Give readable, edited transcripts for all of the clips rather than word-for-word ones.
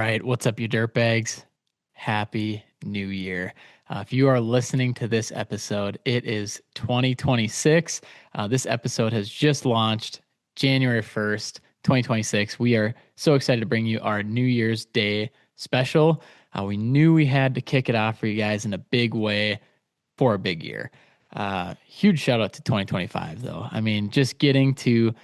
right. What's up, you dirtbags? Happy New Year. If you are listening to this episode, it is 2026. This episode has just launched January 1st, 2026. We are so excited to bring you our New Year's Day special. We knew we had to kick it off for you guys in a big way for a big year. Huge shout out to 2025, though. I mean, just getting to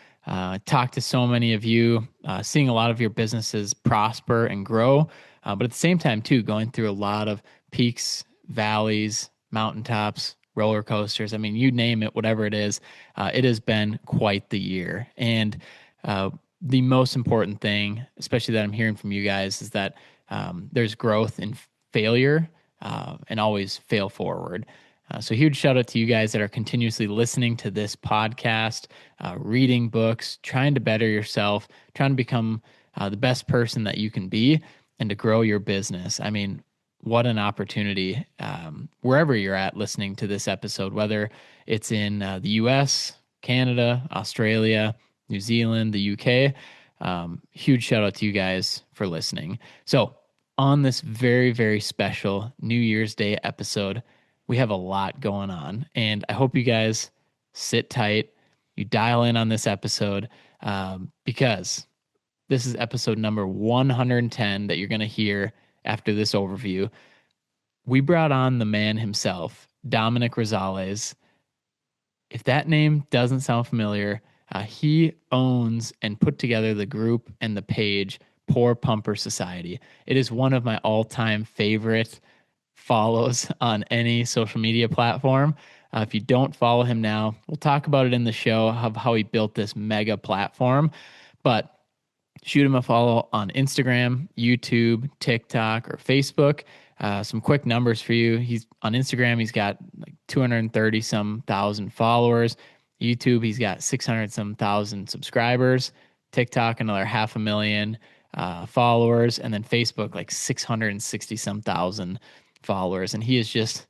talk to so many of you, seeing a lot of your businesses prosper and grow, but at the same time, too, going through a lot of peaks, valleys, mountaintops, roller coasters. I mean, you name it, whatever it has been quite the year. And the most important thing, especially that I'm hearing from you guys, is that there's growth in failure and always fail forward. So huge shout out to you guys that are continuously listening to this podcast, reading books, trying to better yourself, trying to become the best person that you can be and to grow your business. I mean, what an opportunity wherever you're at listening to this episode, whether it's in the US, Canada, Australia, New Zealand, the UK. Huge shout out to you guys for listening. So on this very, very special New Year's Day episode, we have a lot going on, and I hope you guys sit tight. You dial in on this episode because this is episode number 110 that you're going to hear after this overview. We brought on the man himself, Dominic Rosales. If that name doesn't sound familiar, he owns and put together the group and the page Poor Pumper Society. It is one of my all-time favorite follows on any social media platform. If you don't follow him now, we'll talk about it in the show of how he built this mega platform. But shoot him a follow on Instagram, YouTube, TikTok, or Facebook. Some quick numbers for you. He's on Instagram. He's got like 230 some thousand followers. YouTube, he's got 600 some thousand subscribers. TikTok, another 500,000 followers, and then Facebook, like 660 some thousand followers. And he is just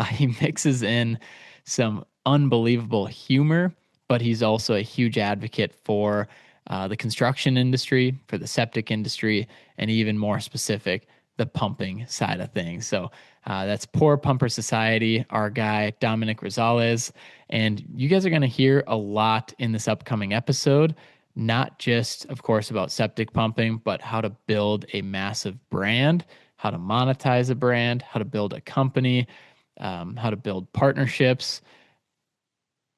he mixes in some unbelievable humor, but he's also a huge advocate for the construction industry, for the septic industry, and even more specific, the pumping side of things. So that's Poor Pumper Society, our guy Dominic Rosales. And you guys are going to hear a lot in this upcoming episode, not just, of course, about septic pumping, but how to build a massive brand, how to monetize a brand, how to build a company, how to build partnerships.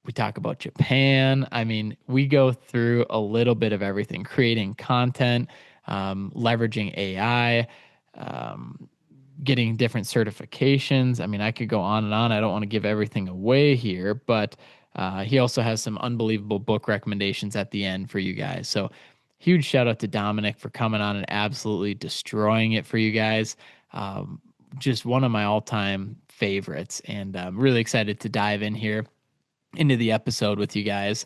We talk about Japan. I mean, we go through a little bit of everything, creating content, leveraging AI, getting different certifications. I mean, I could go on and on. I don't want to give everything away here, but he also has some unbelievable book recommendations at the end for you guys. So huge shout out to Dominic for coming on and absolutely destroying it for you guys. Just one of my all-time favorites, and I'm really excited to dive in here into the episode with you guys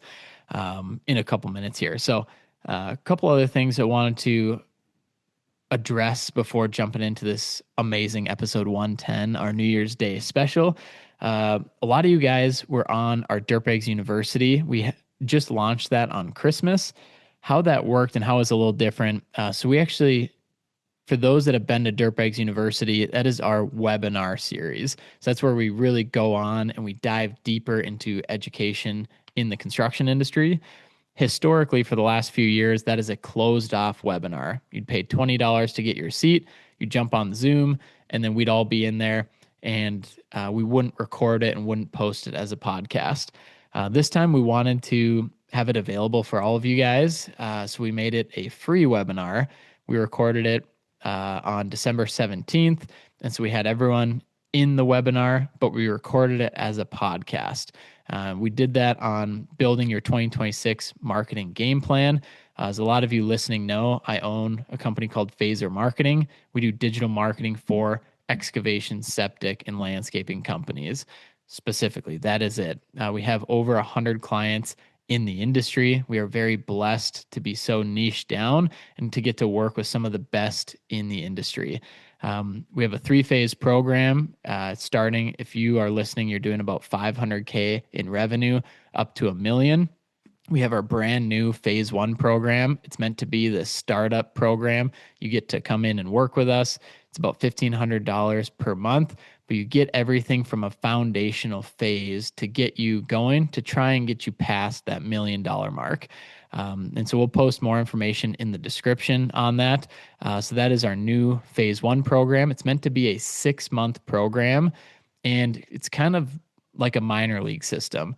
in a couple minutes here. So a couple other things I wanted to address before jumping into this amazing episode 110, our New Year's Day special. A lot of you guys were on our Dirtbags University. We just launched that on Christmas. How that worked and how it was a little different. So we actually, for those that have been to Dirtbags University, that is our webinar series. So that's where we really go on and we dive deeper into education in the construction industry. Historically, for the last few years, that is a closed off webinar. You'd pay $20 to get your seat, you'd jump on Zoom, and then we'd all be in there, and we wouldn't record it and wouldn't post it as a podcast. This time we wanted to have it available for all of you guys. So we made it a free webinar. We recorded it on December 17th. And so we had everyone in the webinar, but we recorded it as a podcast. We did that on building your 2026 marketing game plan. As a lot of you listening know, I own a company called Phaser Marketing. We do digital marketing for excavation, septic, and landscaping companies specifically. That is it. We have over 100 clients in the industry. We are very blessed to be so niche down and to get to work with some of the best in the industry. We have a 3-phase program starting, if you are listening, you're doing about 500K in revenue up to $1 million. We have our brand new phase one program. It's meant to be the startup program. You get to come in and work with us. It's about $1,500 per month, but you get everything from a foundational phase to get you going to try and get you past that $1 million mark. And so we'll post more information in the description on that. So that is our new phase one program. It's meant to be a 6-month program, and it's kind of like a minor league system.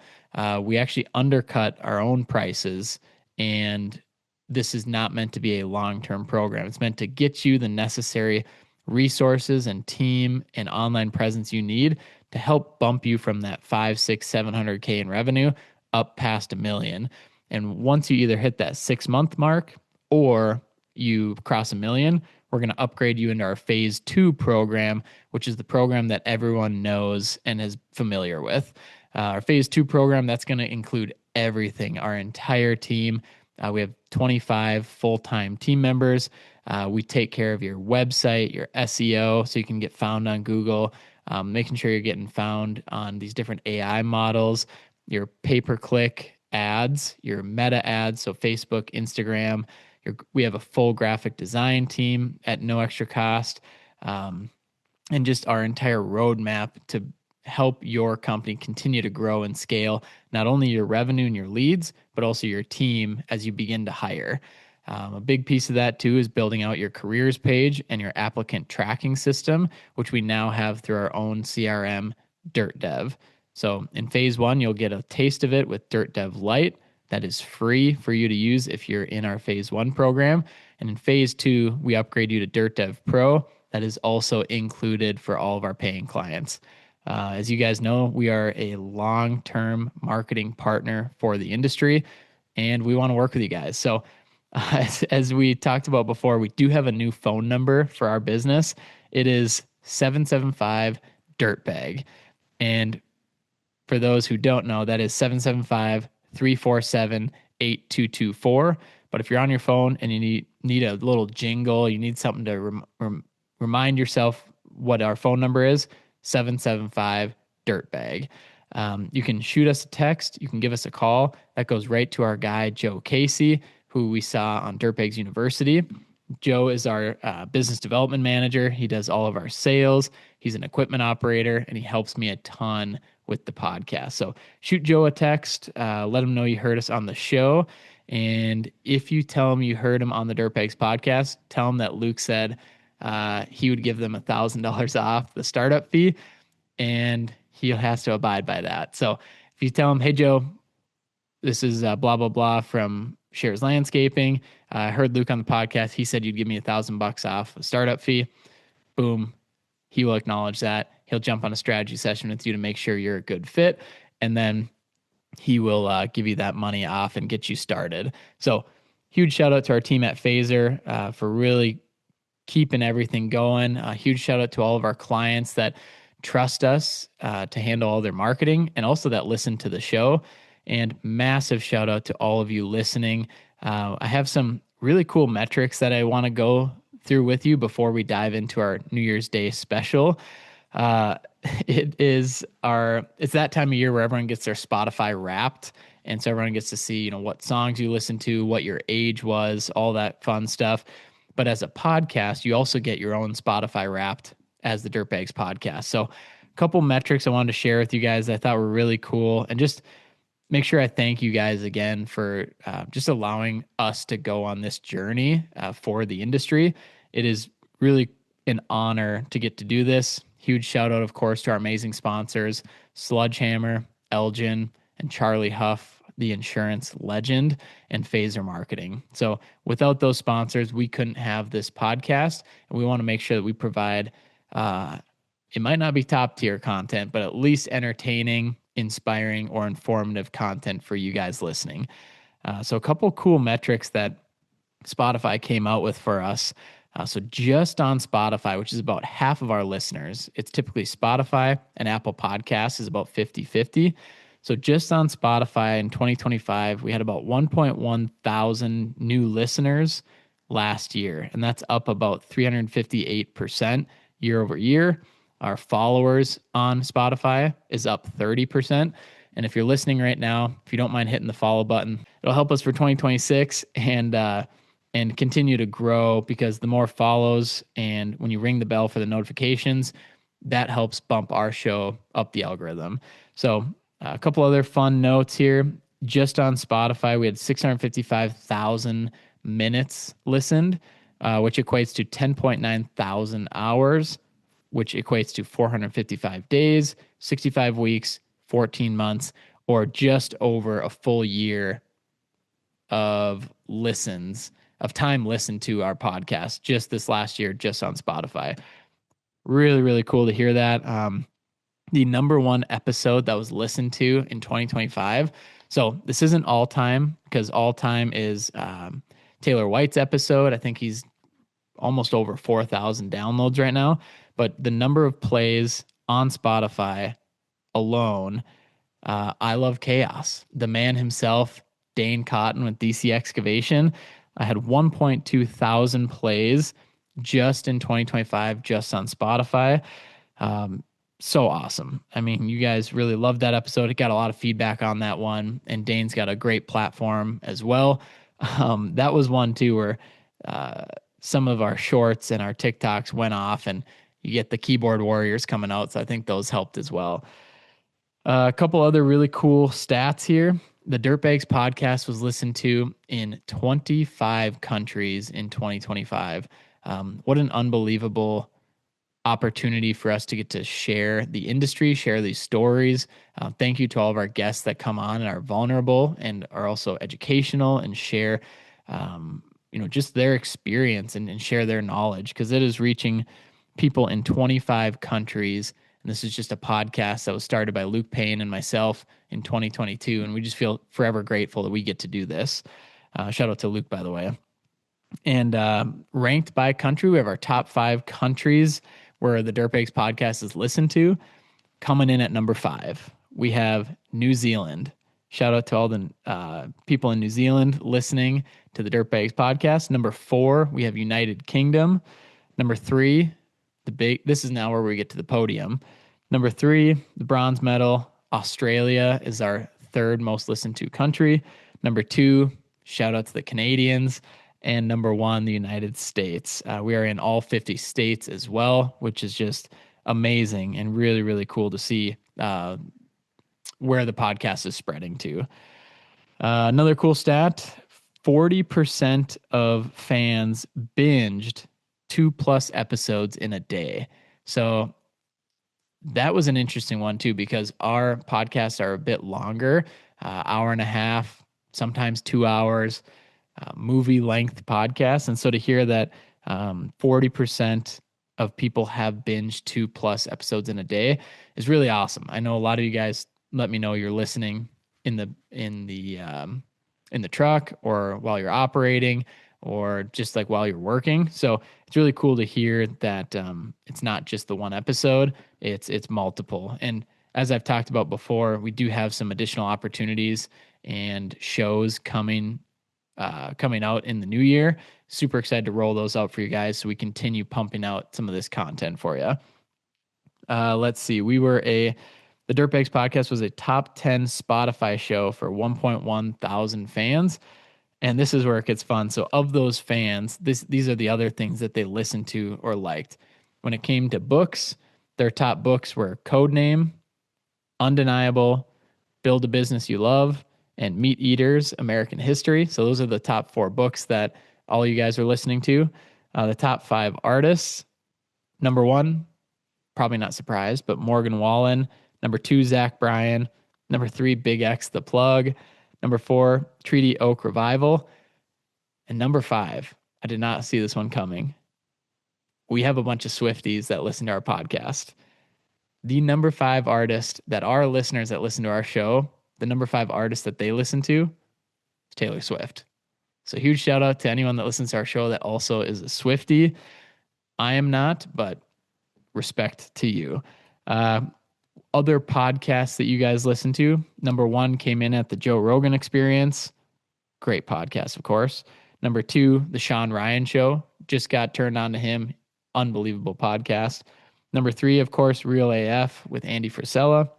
We actually undercut our own prices, and this is not meant to be a long-term program. It's meant to get you the necessary resources and team and online presence you need to help bump you from that 5, 6, 700K in revenue up past $1 million. And once you either hit that 6-month mark or you cross $1 million, we're going to upgrade you into our phase two program, which is the program that everyone knows and is familiar with. Our phase two program, that's going to include everything, our entire team. We have 25 full-time team members. We take care of your website, your SEO, so you can get found on Google, making sure you're getting found on these different AI models, your pay-per-click ads, your meta ads, so Facebook, Instagram. We have a full graphic design team at no extra cost, and just our entire roadmap to help your company continue to grow and scale, not only your revenue and your leads, but also your team as you begin to hire. A big piece of that too is building out your careers page and your applicant tracking system, which we now have through our own CRM, DirtDev. So in phase one, you'll get a taste of it with DirtDev Lite. That is free for you to use if you're in our phase one program. And in phase two, we upgrade you to DirtDev Pro. That is also included for all of our paying clients. As you guys know, we are a long-term marketing partner for the industry, and we want to work with you guys. So as we talked about before, we do have a new phone number for our business. It is 775-DIRTBAG. And for those who don't know, that is 775-347-8224. But if you're on your phone and you need a little jingle, you need something to remind yourself what our phone number is, 775-DIRTBAG. You can shoot us a text. You can give us a call. That goes right to our guy, Joe Casey, who we saw on Dirtbags University. Joe is our business development manager. He does all of our sales. He's an equipment operator, and he helps me a ton with the podcast. So shoot Joe a text. Let him know you heard us on the show. And if you tell him you heard him on the Dirtbags podcast, tell him that Luke said he would give them $1,000 off the startup fee, and he has to abide by that. So if you tell him, hey, Joe, this is blah, blah, blah from Shares Landscaping. I heard Luke on the podcast. He said you'd give me $1,000 off a startup fee. Boom. He will acknowledge that. He'll jump on a strategy session with you to make sure you're a good fit. And then he will give you that money off and get you started. So huge shout out to our team at Phaser for really keeping everything going. A huge shout out to all of our clients that trust us to handle all their marketing and also that listen to the show. And massive shout out to all of you listening. I have some really cool metrics that I want to go through with you before we dive into our New Year's Day special. It's that time of year where everyone gets their Spotify Wrapped. And so everyone gets to see, what songs you listen to, what your age was, all that fun stuff. But as a podcast, you also get your own Spotify Wrapped as the Dirtbags podcast. So a couple metrics I wanted to share with you guys that I thought were really cool, and just make sure I thank you guys again for just allowing us to go on this journey for the industry. It is really an honor to get to do this. Huge shout out, of course, to our amazing sponsors, Sludgehammer, Elgin, and Charlie Huff, the insurance legend, and Phaser Marketing. So without those sponsors, we couldn't have this podcast, and we want to make sure that we provide, it might not be top tier content, but at least entertaining, inspiring, or informative content for you guys listening. So a couple cool metrics that Spotify came out with for us. So just on Spotify, which is about half of our listeners, it's typically Spotify, and Apple Podcasts is about 50-50. So just on Spotify in 2025, we had about 1.1 thousand new listeners last year, and that's up about 358% year over year. Our followers on Spotify is up 30%. And if you're listening right now, if you don't mind hitting the follow button, it'll help us for 2026 and continue to grow, because the more follows and when you ring the bell for the notifications, that helps bump our show up the algorithm. So a couple other fun notes here. Just on Spotify, we had 655,000 minutes listened, which equates to 10.9 thousand hours, which equates to 455 days, 65 weeks, 14 months, or just over a full year of listens, of time listened to our podcast just this last year, just on Spotify. Really, really cool to hear that. The number one episode that was listened to in 2025. So this isn't all time, because all time is Taylor White's episode. I think he's almost over 4,000 downloads right now. But the number of plays on Spotify alone, I Love Chaos, the man himself, Dane Cotton with DC Excavation, I had 1.2 thousand plays just in 2025, just on Spotify. So awesome. I mean, you guys really loved that episode. It got a lot of feedback on that one, and Dane's got a great platform as well. That was one too where some of our shorts and our TikToks went off, and you get the keyboard warriors coming out. So I think those helped as well. A couple other really cool stats here. The Dirtbags podcast was listened to in 25 countries in 2025. What an unbelievable opportunity for us to get to share the industry, share these stories. Thank you to all of our guests that come on and are vulnerable and are also educational and share, just their experience and share their knowledge, because it is reaching people in 25 countries. And this is just a podcast that was started by Luke Payne and myself in 2022. And we just feel forever grateful that we get to do this. Shout out to Luke, by the way. And ranked by country, we have our top 5 countries where the Dirtbags podcast is listened to. Coming in at number 5, we have New Zealand. Shout out to all the people in New Zealand listening to the Dirtbags podcast. Number 4, we have United Kingdom. Number 3, this is now where we get to the podium. Number 3, the bronze medal. Australia is our 3rd most listened to country. Number 2, shout out to the Canadians. And number 1, the United States. We are in all 50 states as well, which is just amazing and really, really cool to see where the podcast is spreading to. Another cool stat, 40% of fans binged 2+ episodes in a day. So that was an interesting one too, because our podcasts are a bit longer, hour and a half, sometimes 2 hours. Movie length podcasts. And so to hear that 40% of people have binged 2+ episodes in a day is really awesome. I know a lot of you guys let me know you're listening in the truck, or while you're operating, or just like while you're working. So it's really cool to hear that it's not just the one episode, it's multiple. And as I've talked about before, we do have some additional opportunities and shows coming out in the new year. Super excited to roll those out for you guys, so we continue pumping out some of this content for you. Let's see. The Dirtbags podcast was a top 10 Spotify show for 1.1 thousand fans. And this is where it gets fun. So of those fans, these are the other things that they listened to or liked. When it came to books, their top books were Codename, Undeniable, Build a Business You Love, and Meat Eaters, American History. So those are the top 4 books that all you guys are listening to. The top 5 artists. Number 1, probably not surprised, but Morgan Wallen. Number 2, Zach Bryan. Number 3, Big X The Plug. Number 4, Treaty Oak Revival. And number 5, I did not see this one coming. We have a bunch of Swifties that listen to our podcast. The number 5 artist that our listeners that listen to our show, the number 5 artist that they listen to is Taylor Swift. So huge shout out to anyone that listens to our show that also is a Swiftie. I am not, but respect to you. Other podcasts that you guys listen to, number 1 came in at the Joe Rogan Experience. Great podcast, of course. Number 2, the Sean Ryan Show. Just got turned on to him. Unbelievable podcast. Number 3, of course, Real AF with Andy Frisella.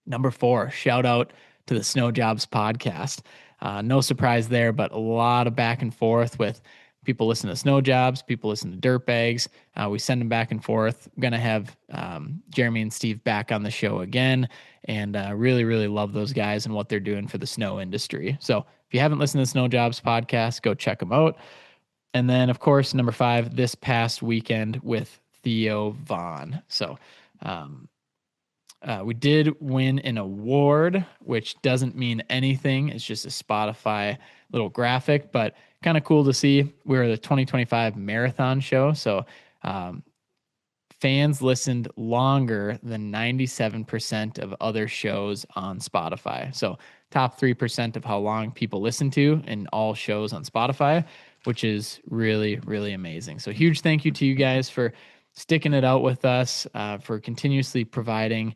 Number 4, shout out to the Snow Jobs podcast. No surprise there, but a lot of back and forth with people listen to Snow Jobs, people listen to Dirt Bags. We send them back and forth. I'm going to have Jeremy and Steve back on the show again, and really, really love those guys and what they're doing for the snow industry. So if you haven't listened to the Snow Jobs podcast, go check them out. And then, of course, number 5, this past weekend with Theo Vaughn. So, we did win an award, which doesn't mean anything. It's just a Spotify little graphic, but kind of cool to see. We were the 2025 marathon show. So fans listened longer than 97% of other shows on Spotify. So top 3% of how long people listen to in all shows on Spotify, which is really, really amazing. So huge thank you to you guys for sticking it out with us, for continuously providing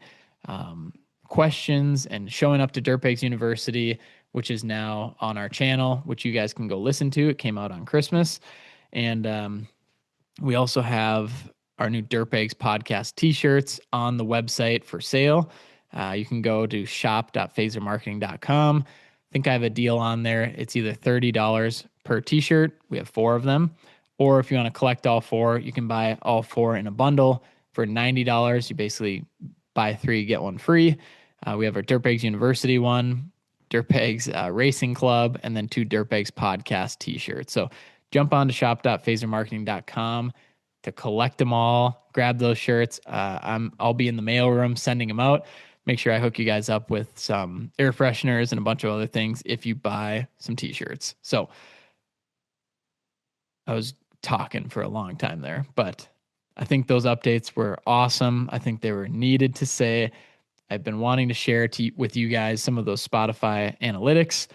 questions and showing up to Dirtbags University, which is now on our channel, which you guys can go listen to. It came out on Christmas. And we also have our new Dirtbags podcast t-shirts on the website for sale. You can go to shop.phasermarketing.com. I think I have a deal on there. It's either $30 per t-shirt. We have 4 of them. Or if you want to collect all 4, you can buy all 4 in a bundle for $90. You basically buy 3, get 1 free. We have our Dirtbags University one, Dirtbags Racing Club, and then 2 Dirtbags podcast t-shirts. So jump on to shop.phasermarketing.com to collect them all, grab those shirts. I'll be in the mailroom sending them out. Make sure I hook you guys up with some air fresheners and a bunch of other things if you buy some t-shirts. So I was talking for a long time there, but I think those updates were awesome. I think they were needed to say. I've been wanting to share with you guys some of those Spotify analytics.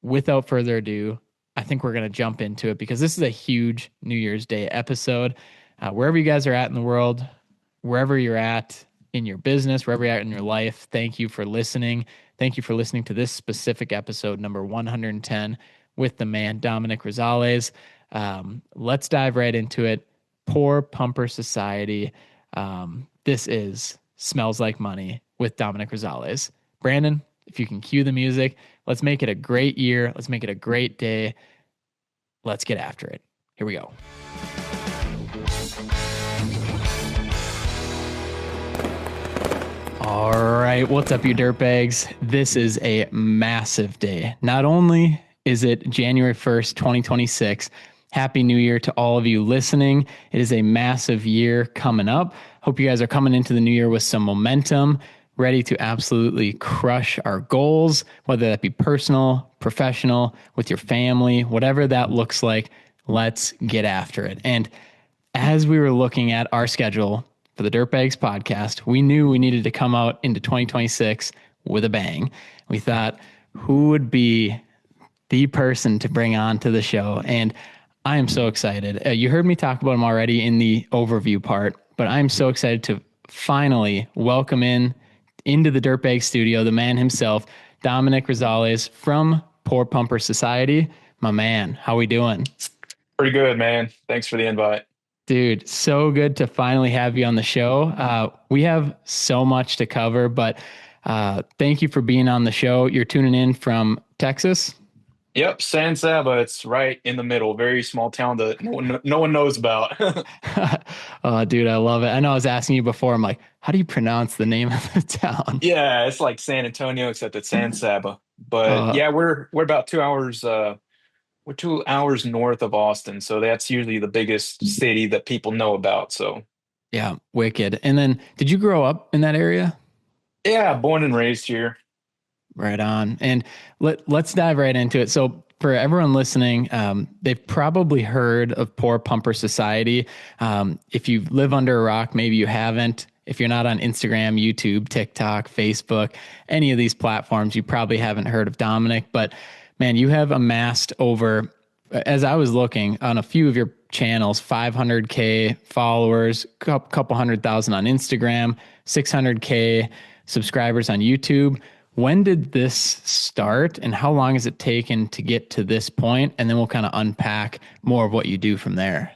Without further ado, I think we're going to jump into it because this is a huge New Year's Day episode. Wherever you guys are at in the world, wherever you're at in your business, wherever you're at in your life, thank you for listening. Thank you for listening to this specific episode, number 110, with the man, Dominic Rosales. Let's dive right into it. Poor Pumper Society. This is Smells Like Money with Dominic Rosales. Brandon, if you can cue the music, let's make it a great year. Let's make it a great day. Let's get after it. Here we go. All right. What's up, you dirtbags? This is a massive day. Not only is it January 1st, 2026, Happy New Year to all of you listening. It is a massive year coming up. Hope you guys are coming into the new year with some momentum, ready to absolutely crush our goals, whether that be personal, professional, with your family, whatever that looks like. Let's get after it. And as we were looking at our schedule for the Dirtbags podcast, we knew we needed to come out into 2026 with a bang. We thought, who would be the person to bring on to the show? And I am so excited. You heard me talk about him already in the overview part, but I'm so excited to finally welcome into the Dirtbag studio, the man himself, Dominic Rosales from Poor Pumper Society. My man, how we doing? Pretty good, man. Thanks for the invite. Dude, so good to finally have you on the show. We have so much to cover, but thank you for being on the show. You're tuning in from Texas? Yep, San Saba. It's right in the middle. Very small town that no one knows about. Oh, dude, I love it. I know I was asking you before. I'm like, how do you pronounce the name of the town? Yeah, it's like San Antonio, except it's San Saba. But Uh, yeah, we're about 2 hours. We're 2 hours north of Austin, so that's usually the biggest city that people know about. So yeah, wicked. And then, did you grow up in that area? yeah, born and raised here. Right on. And let's dive right into it. So for everyone listening, they've probably heard of Poor Pumper Society. If you live under a rock, maybe you haven't. If you're not on Instagram, YouTube, TikTok, Facebook, any of these platforms, you probably haven't heard of Dominic. But man, you have amassed over, as I was looking on a few of your channels, 500K followers, couple 100,000 on Instagram, 600K subscribers on YouTube. When did this start and how long has it taken to get to this point? And then we'll kind of unpack more of what you do from there.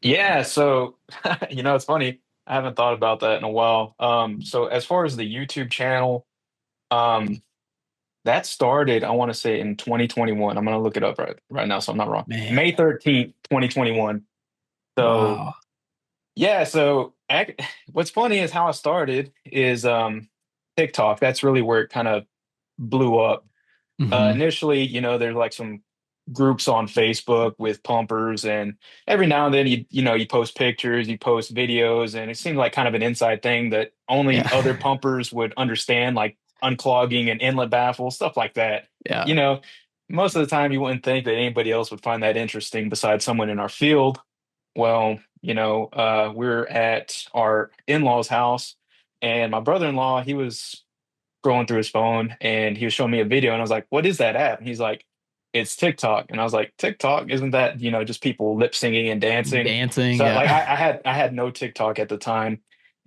Yeah, so it's funny. I haven't thought about that in a while. So as far as the YouTube channel, um, that started, I want to say in 2021. I'm gonna look it up right now, so I'm not wrong. Man, May 13th, 2021. So wow. yeah, what's funny is how I started is TikTok. That's really where it kind of blew up. Hmm. Initially, there's like some groups on Facebook with pumpers, and every now and then you post pictures, you post videos, and it seemed like kind of an inside thing that only other Yeah. pumpers would understand, like unclogging an inlet baffle, stuff like that. You Yeah. know, most of the time you wouldn't think that anybody else would find that interesting besides someone in our field. Well, we're at our in-laws' house, and my brother-in-law, he was scrolling through his phone and he was showing me a video and I was like, "What is that app?" And he's like, "It's TikTok." And I was like, "TikTok? Isn't that, just people lip singing and dancing?" Dancing. So like Yeah. I had no TikTok at the time.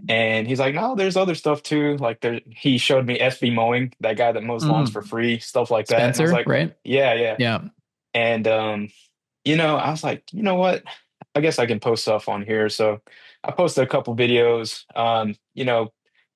And he's like, "No, there's other stuff too." Like he showed me SB mowing, that guy that mows lawns for Mm. free, stuff like that. And I was Spencer, like, right? "Yeah, yeah." Yeah. And I was like, "You know what? I guess I can post stuff on here." So I posted a couple videos.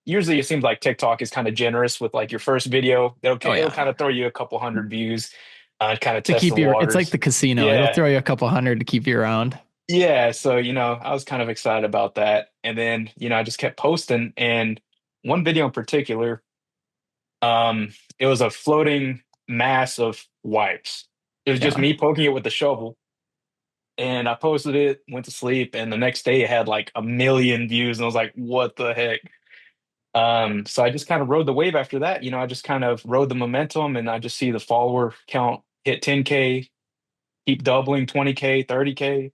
Usually it seems like TikTok is kind of generous with like your first video. Oh It'll kind yeah. of throw you a couple hundred views, kind of To test the keep you, it's like waters. the casino. It'll Yeah. throw you a couple hundred to keep you around. Yeah. So, I was kind of excited about that. And then, I just kept posting. And one video in particular, it was a floating mass of wipes. It was just Yeah. me poking it with the shovel. And I posted it, went to sleep, and the next day it had like a million views, and I was like, "What the heck?" So I just kind of rode the wave after that. I just kind of rode the momentum, and I just see the follower count hit 10K, keep doubling 20K, 30K,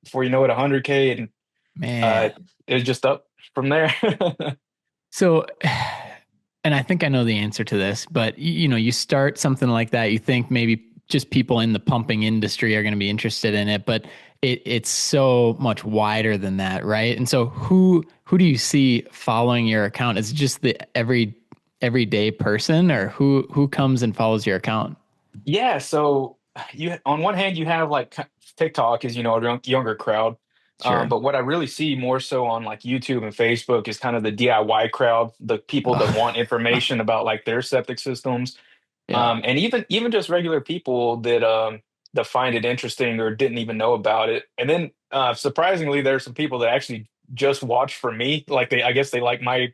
before you know it, 100K, and uh, Man. it was just up from there. So, and I think I know the answer to this, but you start something like that, you think maybe just people in the pumping industry are going to be interested in it, but it's so much wider than that, right? And so who do you see following your account? Is it just the everyday person, or who comes and follows your account? Yeah, so you on one hand you have like TikTok is a younger crowd, Sure. but what I really see more so on like YouTube and Facebook is kind of the DIY crowd, the people that want information about like their septic systems, Yeah. and even just regular people that find it interesting or didn't even know about it. And then surprisingly, there's some people that actually just watch for me, like I guess they like my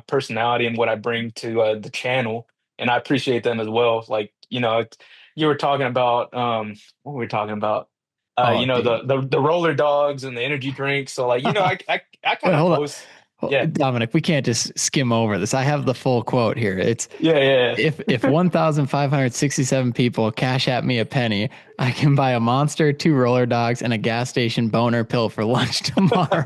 personality and what I bring to the channel, and I appreciate them as well. Like, you were talking about what were we talking about? Oh, dude. The roller dogs and the energy drinks. So like, I Wait, kind of hold on. post, yeah, Dominic, we can't just skim over this. I have the full quote here. It's yeah, yeah. if 1,567 people cash at me a penny, I can buy a monster, two roller dogs, and a gas station boner pill for lunch tomorrow.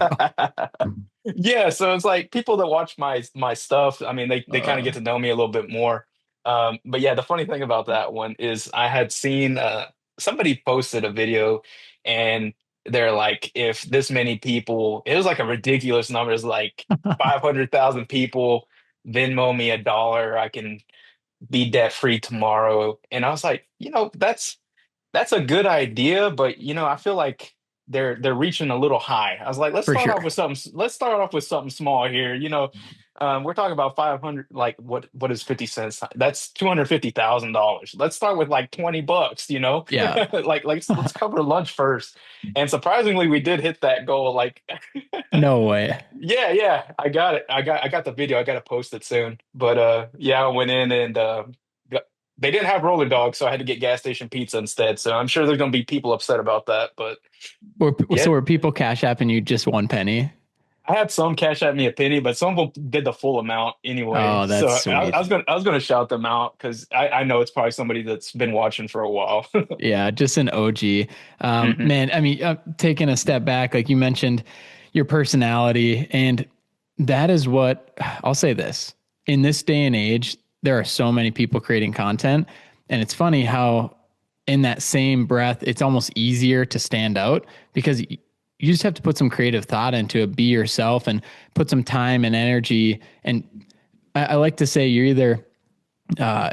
Yeah, so it's like people that watch my stuff, I mean, they kind of Uh, get to know me a little bit more. But yeah, the funny thing about that one is I had seen somebody posted a video and they're like, if this many people, it was like a ridiculous number, it's like 500,000 people Venmo me $1, I can be debt free tomorrow. And I was like, that's a good idea, but I feel like they're reaching a little high. I was like, for sure. let's start off with something small here. We're talking about 500, like what is 50 cents? That's $250,000. Let's start with like $20, Yeah. like let's cover lunch first. And surprisingly, we did hit that goal. Like, No way. yeah, yeah, I got it. I got the video. I got to post it soon. But yeah, I went in and got, they didn't have roller dogs, so I had to get gas station pizza instead. So I'm sure there's gonna be people upset about that. But So yeah, were people cash apping you just 1 penny? I had some cash at me a penny, but some of them did the full amount anyway. Oh, So that's I sweet. was gonna shout them out because I know it's probably somebody that's been watching for a while. Yeah, just an OG. Hmm. Man, I mean, taking a step back, like you mentioned, your personality, and that is what I'll say this. In this day and age, there are so many people creating content, and it's funny how, in that same breath, it's almost easier to stand out because you just have to put some creative thought into it, be yourself, and put some time and energy. And I like to say you're either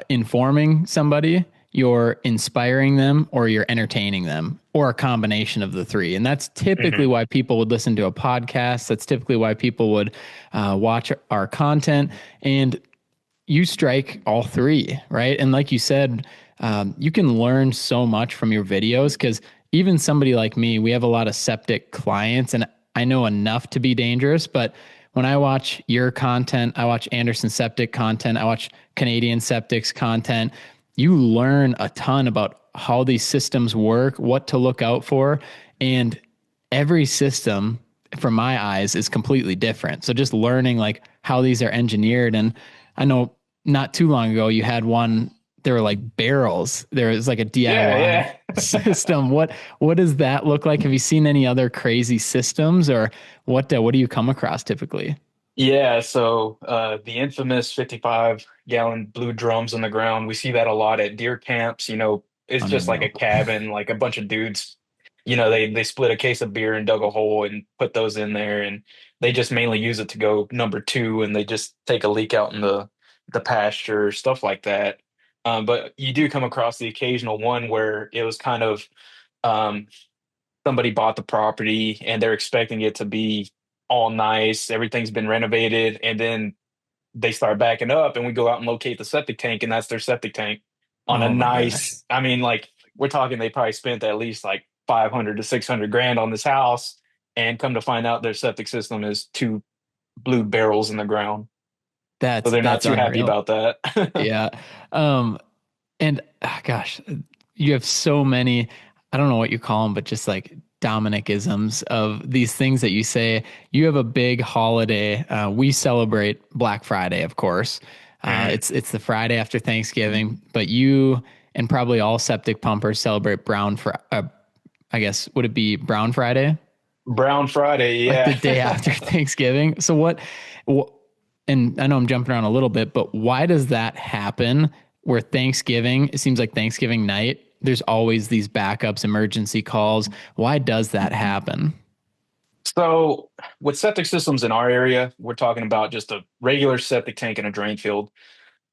informing somebody, you're inspiring them, or you're entertaining them. or a combination of the three. And that's typically Hmm. why people would listen to a podcast. That's typically why people would watch our content. And you strike all three, right? And like you said, you can learn so much from your videos because even somebody like me, we have a lot of septic clients, and I know enough to be dangerous. But when I watch your content, I watch Anderson Septic content, I watch Canadian Septic's content, you learn a ton about how these systems work, what to look out for. And every system, from my eyes, is completely different. So just learning like how these are engineered. And I know not too long ago you had one, there were like barrels. There was like a Yeah, DIY yeah. system. What does that look like? Have you seen any other crazy systems, or what do you come across typically? Yeah, so the infamous 55-gallon blue drums on the ground, we see that a lot at deer camps. It's just like a Unreal. cabin, like a bunch of dudes, they split a case of beer and dug a hole and put those in there, and they just mainly use it to go number two, and they just take a leak out in the pasture, stuff like that. But you do come across the occasional one where it was kind of um, somebody bought the property and they're expecting it to be all nice, everything's been renovated, and then they start backing up and we go out and locate the septic tank and that's their septic tank on a Oh my gosh. nice, I mean, like we're talking they probably spent at least like 500 to 600 grand on this house, and come to find out their septic system is two blue barrels in the ground. So they're not That's too happy unreal. about that. Yeah. Um, and gosh, you have so many, I don't know what you call them, but just like Dominicisms of these things that you say. You have a big holiday. We celebrate Black Friday, of course. Mhm. It's the Friday after Thanksgiving, but you and probably all septic pumpers celebrate I guess, would it be Brown Friday? Brown Friday, Like the yeah. day after Thanksgiving. So what, and I know I'm jumping around a little bit, but why does that happen where Thanksgiving, it seems like Thanksgiving night, there's always these backups, emergency calls. Why does that happen? So with septic systems in our area, we're talking about just a regular septic tank and a drain field.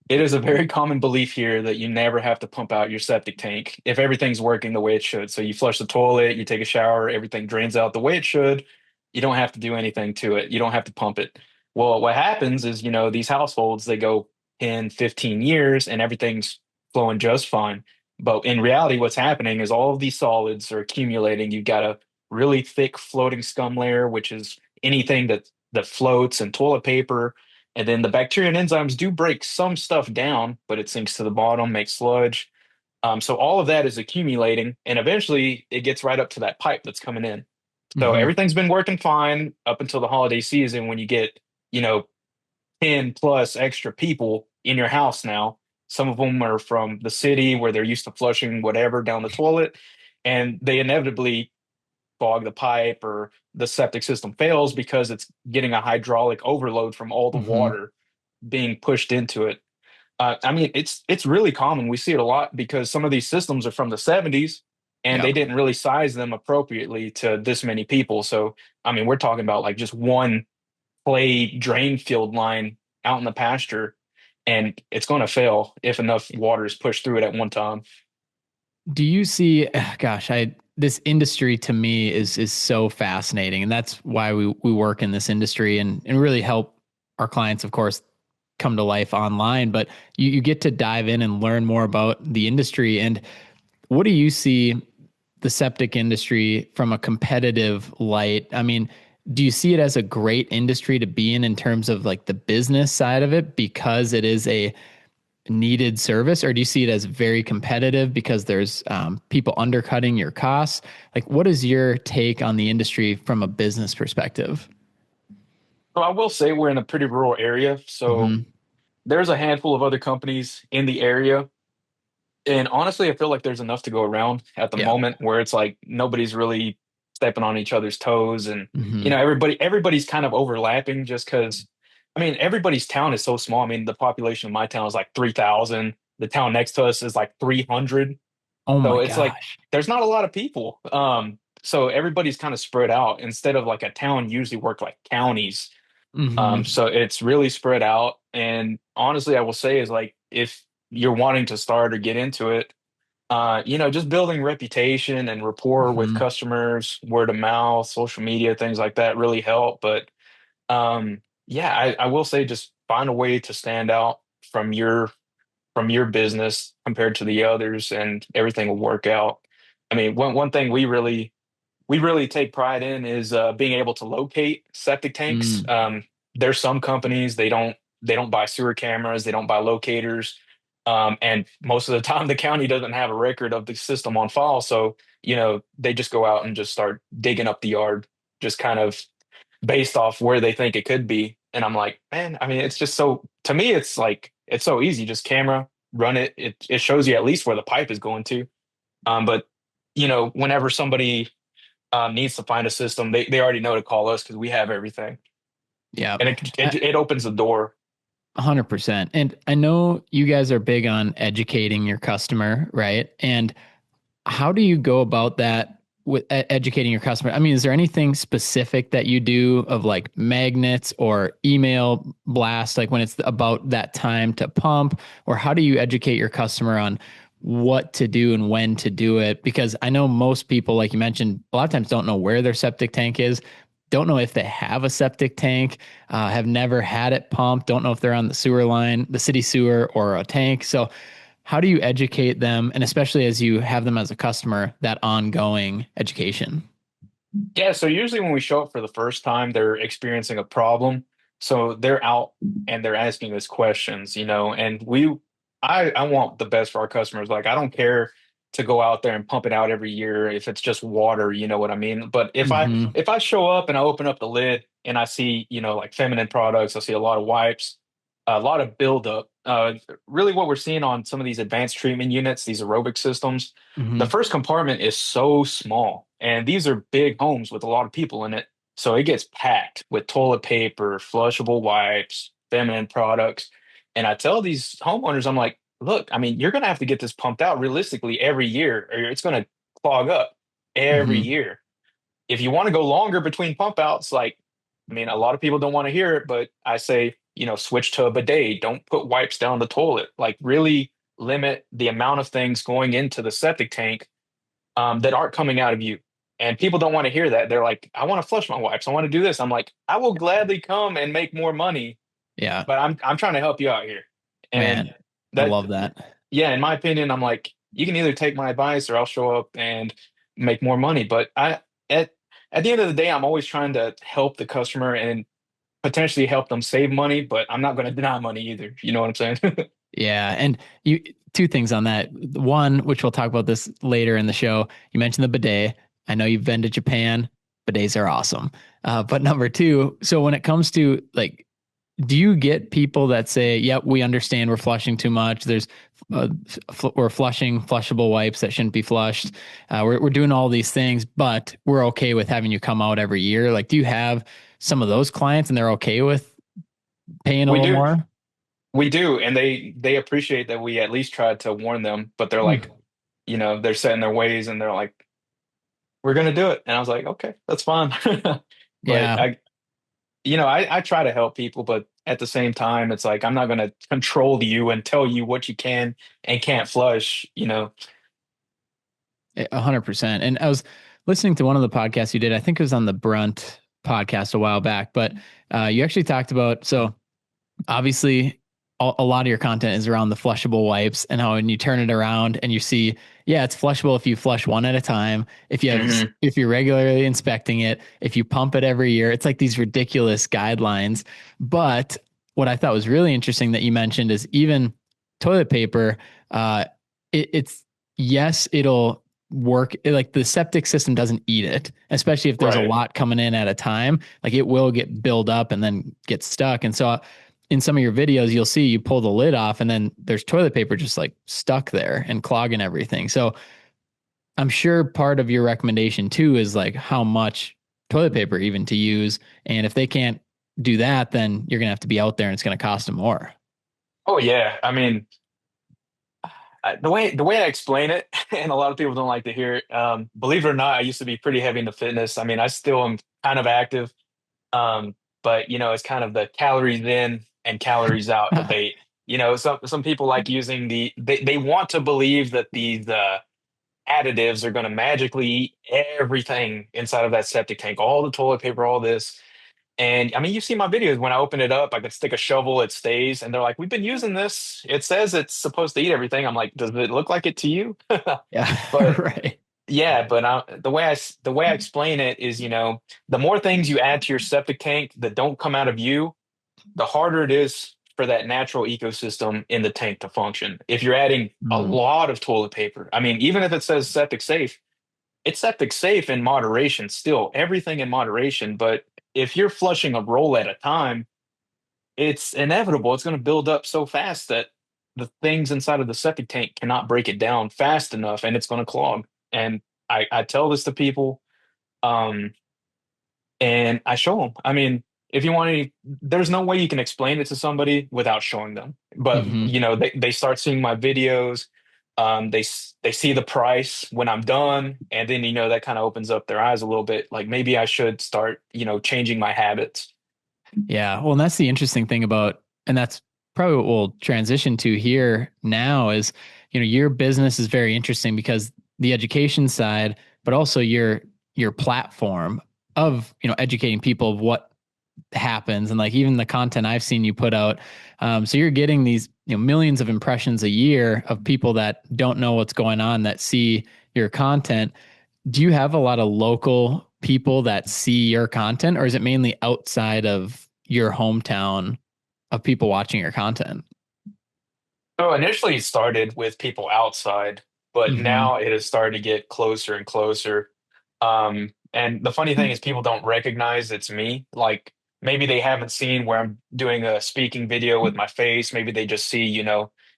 It is a very common belief here that you never have to pump out your septic tank if everything's working the way it should. So you flush the toilet, you take a shower, everything drains out the way it should. You don't have to do anything to it. You don't have to pump it. Well, what happens is, these households, they go 10, 15 years and everything's flowing just fine. But in reality, what's happening is all of these solids are accumulating. You've got a really thick floating scum layer, which is anything that floats, and toilet paper, and then the bacteria and enzymes do break some stuff down, but it sinks to the bottom, makes sludge. So all of that is accumulating, and eventually it gets right up to that pipe that's coming in. So Hmm. everything's been working fine up until the holiday season when you get, you know, 10 plus extra people in your house now. Some of them are from the city where they're used to flushing whatever down the toilet, and they inevitably clog the pipe or the septic system fails because it's getting a hydraulic overload from all the Hmm. water being pushed into it. I mean, it's really common. We see it a lot because some of these systems are from the 70s and Yeah. they didn't really size them appropriately to this many people. So, I mean, we're talking about like just one clay drain field line out in the pasture, and it's going to fail if enough water is pushed through it at one time. Do you see, gosh, this industry to me is so fascinating. And that's why we work in this industry and really help our clients, of course, come to life online. But you get to dive in and learn more about the industry. And what do you see the septic industry from a competitive light? I mean, do you see it as a great industry to be in terms of like the business side of it because it is a needed service, or do you see it as very competitive because there's people undercutting your costs? Like, what is your take on the industry from a business perspective? So I will say we're in a pretty rural area, so Hmm. there's a handful of other companies in the area. And honestly, I feel like there's enough to go around at the Yeah. moment where it's like nobody's really stepping on each other's toes, and Hmm. everybody's kind of overlapping just because I mean everybody's town is so small. I mean the population of my town is like 3,000. The town next to us is like 300. Oh So my it's like gosh. there's not a lot of people. So everybody's kind of spread out instead of like a town usually work like counties. Hmm. So it's really spread out. And honestly, I will say is like if you're wanting to start or get into it, just building reputation and rapport with Hmm. customers, word of mouth, social media, things like that really help. But yeah, I will say just find a way to stand out from your business compared to the others, and everything will work out. I mean, one thing we really take pride in is being able to locate septic tanks. Mm. There's some companies they don't buy sewer cameras, they don't buy locators, and most of the time the county doesn't have a record of the system on file. So they just go out and just start digging up the yard, just kind of based off where they think it could be. And I'm like, man, I mean, it's just so to me, it's like it's so easy. Just camera, run it. It shows you at least where the pipe is going to. But whenever somebody needs to find a system, they already know to call us because we have everything, Yeah. and it opens the door. 100%. And I know you guys are big on educating your customer, right? And how do you go about that with educating your customer? I mean, is there anything specific that you do of like magnets or email blast, like when it's about that time to pump, or how do you educate your customer on what to do and when to do it? Because I know most people, like you mentioned, a lot of times don't know where their septic tank is, don't know if they have a septic tank, have never had it pumped, don't know if they're on the sewer line, the city sewer, or a tank. So how do you educate them, and especially as you have them as a customer, that ongoing education? Yeah, so usually when we show up for the first time, they're experiencing a problem. So they're out and they're asking us questions, and I want the best for our customers. Like I don't care to go out there and pump it out every year if it's just water, you know what I mean? But if I Hmm. if I show up and I open up the lid and I see, like feminine products, I see a lot of wipes, a lot of buildup. Really what we're seeing on some of these advanced treatment units, these aerobic systems, the Hmm. first compartment is so small, and these are big homes with a lot of people in it. So it gets packed with toilet paper, flushable wipes, feminine products. And I tell these homeowners, I'm like, look, I mean, you're going to have to get this pumped out realistically every year, or it's going to clog up every Hmm. year. If you want to go longer between pump outs, like, I mean, a lot of people don't want to hear it, but I say, switch to a bidet. Don't put wipes down the toilet. Like, really limit the amount of things going into the septic tank that aren't coming out of you. And people don't want to hear that. They're like, I want to flush my wipes. I want to do this. I'm like, I will gladly come and make more money, Yeah, but I'm trying to help you out here. And man, I that, love that. yeah, in my opinion, I'm like, you can either take my advice or I'll show up and make more money. But at at the end of the day, I'm always trying to help the customer and potentially help them save money, but I'm not going to deny money either. You know what I'm saying? Yeah, and you two things on that. One, which we'll talk about this later in the show. You mentioned the bidet. I know you've been to Japan. Bidets are awesome. But number two, so when it comes to like, do you get people that say, "Yep, we understand we're flushing too much. There's we're flushing flushable wipes that shouldn't be flushed. We're doing all these things, but we're okay with having you come out every year." Like, do you have some of those clients and they're okay with paying a We little do. more? We do, and they appreciate that we at least tried to warn them, but they're Mm. like, they're set in their ways and they're like, we're gonna do it. And I was like, okay, that's fine. But Yeah. I try to help people, but at the same time, it's like I'm not gonna control you and tell you what you can and can't flush. 100%. And I was listening to one of the podcasts you did. I think it was on the Brunt podcast a while back, but you actually talked about, so obviously a lot of your content is around the flushable wipes and how when you turn it around and you see, yeah, it's flushable if you flush one at a time, Hmm. if you're regularly inspecting it, if you pump it every year. It's like these ridiculous guidelines. But what I thought was really interesting that you mentioned is even toilet paper, uh, it's yes, it'll work, like the septic system doesn't eat it, especially if there's a Right. lot coming in at a time. Like it will get build up and then get stuck. And so in some of your videos, you'll see you pull the lid off and then there's toilet paper just like stuck there and clogging everything. So I'm sure part of your recommendation too is like how much toilet paper even to use. And if they can't do that, then you're going to have to be out there and it's going to cost them more. Oh yeah. I mean, the way I explain it, and a lot of people don't like to hear it. Believe it or not, I used to be pretty heavy into fitness. I mean, I still am kind of active. Um, but it's kind of the calories in and calories out debate. some people like using they want to believe that these additives are going to magically eat everything inside of that septic tank, all the toilet paper, all this. And I mean, you see my videos when I open it up, I can stick a shovel, it stays, and they're like, "We've been using this. It says it's supposed to eat everything." I'm like, "Does it look like it to you?" Yeah, But right. yeah, but the way I explain it is, the more things you add to your septic tank that don't come out of you, the harder it is for that natural ecosystem in the tank to function. If you're adding a Mm. lot of toilet paper, I mean, even if it says septic safe, it's septic safe in moderation still, everything in moderation. But if you're flushing a roll at a time, it's inevitable. It's going to build up so fast that the things inside of the septic tank cannot break it down fast enough and it's going to clog. And I tell this to people. Um, and I show them. I mean, if you want any, there's no way you can explain it to somebody without showing them. But Hmm. they start seeing my videos. They see the price when I'm done, and then that kind of opens up their eyes a little bit. Like maybe I should start changing my habits. Yeah. Well, and that's the interesting thing about, and that's probably what we'll transition to here now is, your business is very interesting because the education side, but also your platform of, educating people of what happens and like even the content I've seen you put out. So you're getting these, millions of impressions a year of people that don't know what's going on that see your content. Do you have a lot of local people that see your content, or is it mainly outside of your hometown of people watching your content? So initially it started with people outside, but Hmm. now it has started to get closer and closer. And the funny thing is people don't recognize it's me. Like maybe they haven't seen where I'm doing a speaking video with my face. Maybe they just see,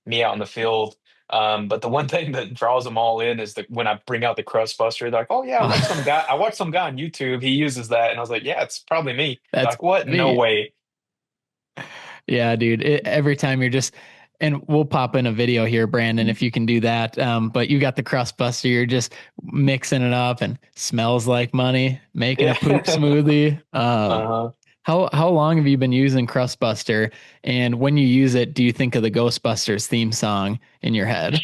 me out in the field. But the one thing that draws them all in is that when I bring out the crust buster, they're like, "Oh yeah, I watched some guy on YouTube. He uses that." And I was like, "Yeah, it's probably me." They're That's like, "What? No me. way." Yeah, dude. Every time you're just, and we'll pop in a video here, Brandon, if you can do that. But you got the crust buster. You're just mixing it up and smells like money, making a poop Yeah. smoothie. Uh-huh. How long have you been using crust buster? And when you use it, do you think of the Ghostbusters theme song in your head?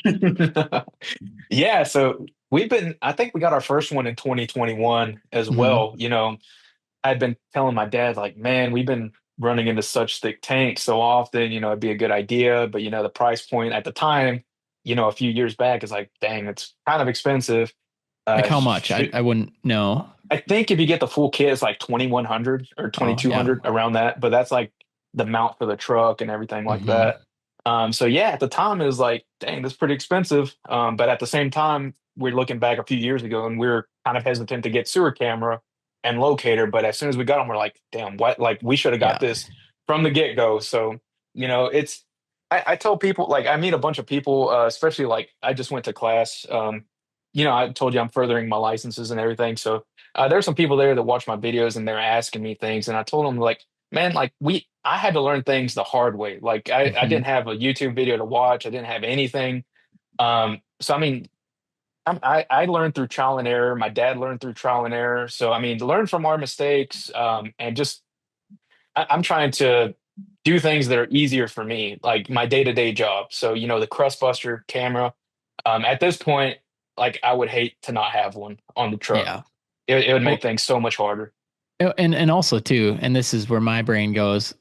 Yeah, so I think we got our first one in 2021 as Hmm. well. I'd been telling my dad, like, man, we've been running into such thick tanks so often, it'd be a good idea. But, the price point at the time, a few years back is like, dang, it's kind of expensive. Like how much? Shoot, I wouldn't know. I think if you get the full kit, it's like 2,100 or Oh yeah. 2,200 around that. But that's like the mount for the truck and everything like Hmm. that. So yeah, at the time it was like, dang, that's pretty expensive. But at the same time, we're looking back a few years ago and we're kind of hesitant to get sewer camera and locator. But as soon as we got them, we're like, damn, what? Like we should have got Yeah. this from the get-go. So, it's I tell people like I meet a bunch of people, especially like I just went to class. I told you I'm furthering my licenses and everything. So there's some people there that watch my videos and they're asking me things, and I told them like, man, like I had to learn things the hard way. Like I Hmm. didn't have a YouTube video to watch. I didn't have anything. So I mean, I learned through trial and error. My dad learned through trial and error. So I mean, to learn from our mistakes, and just I'm trying to do things that are easier for me, like my day-to-day job. So the Crustbuster camera. At this point, like I would hate to not have one on the truck. Yeah. It would make Well, things so much harder. and also too, and this is where my brain goes.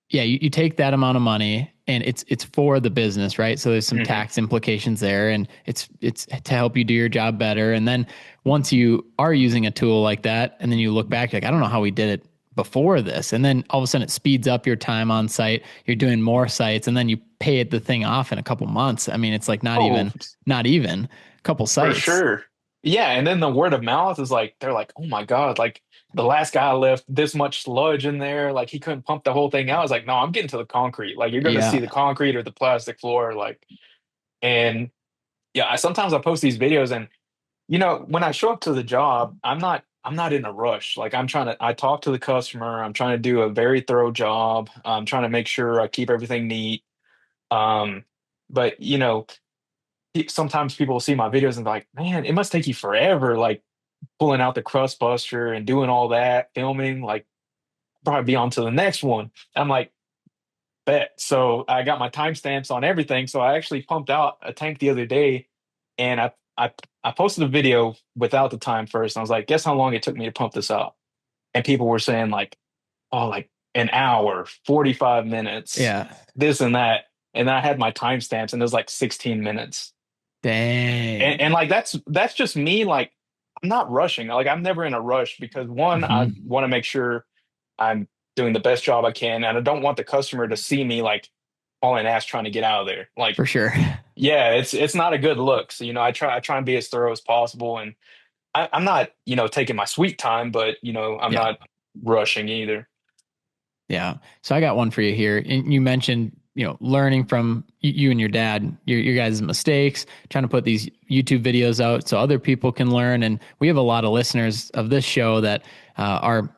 Yeah, you take that amount of money and it's for the business, right? So there's some Hmm. tax implications there and it's to help you do your job better. And then once you are using a tool like that and then you look back like I don't know how we did it before this. And then all of a sudden it speeds up your time on site. You're doing more sites and then you pay the thing off in a couple months. I mean, it's like Oh, not even a couple for sites. sure. Yeah, and then the word of mouth is like they're like, "Oh my God, like the last guy left this much sludge in there, like he couldn't pump the whole thing out." I was like, "No, I'm getting to the concrete. Like you're gonna see the Yeah. concrete or the plastic floor like." And yeah, sometimes I post these videos and when I show up to the job, I'm not in a rush. Like I talk to the customer, I'm trying to do a very thorough job. I'm trying to make sure I keep everything neat. Um, but sometimes people will see my videos and be like, man, it must take you forever, like pulling out the crust buster and doing all that, filming, like probably be on to the next one. I'm like, Bet. So I got my timestamps on everything. So I actually pumped out a tank the other day, and I posted a video without the time first. And I was like, guess how long it took me to pump this out? And people were saying like, oh, like an hour, 45 minutes, Yeah. this and that. And then I had my timestamps, and it was like 16 minutes. Dang. And like that's just me. Like I'm not rushing. Like I'm never in a rush because one, I Hmm. want to make sure I'm doing the best job I can, and I don't want the customer to see me like hauling ass trying to get out of there. Like, For sure. yeah, it's not a good look. So, I try and be as thorough as possible, and I'm not, taking my sweet time, but I'm Yeah. not rushing either. Yeah. So I got one for you here. And you mentioned, learning from you and your dad, your guys' mistakes, trying to put these YouTube videos out so other people can learn. And we have a lot of listeners of this show that are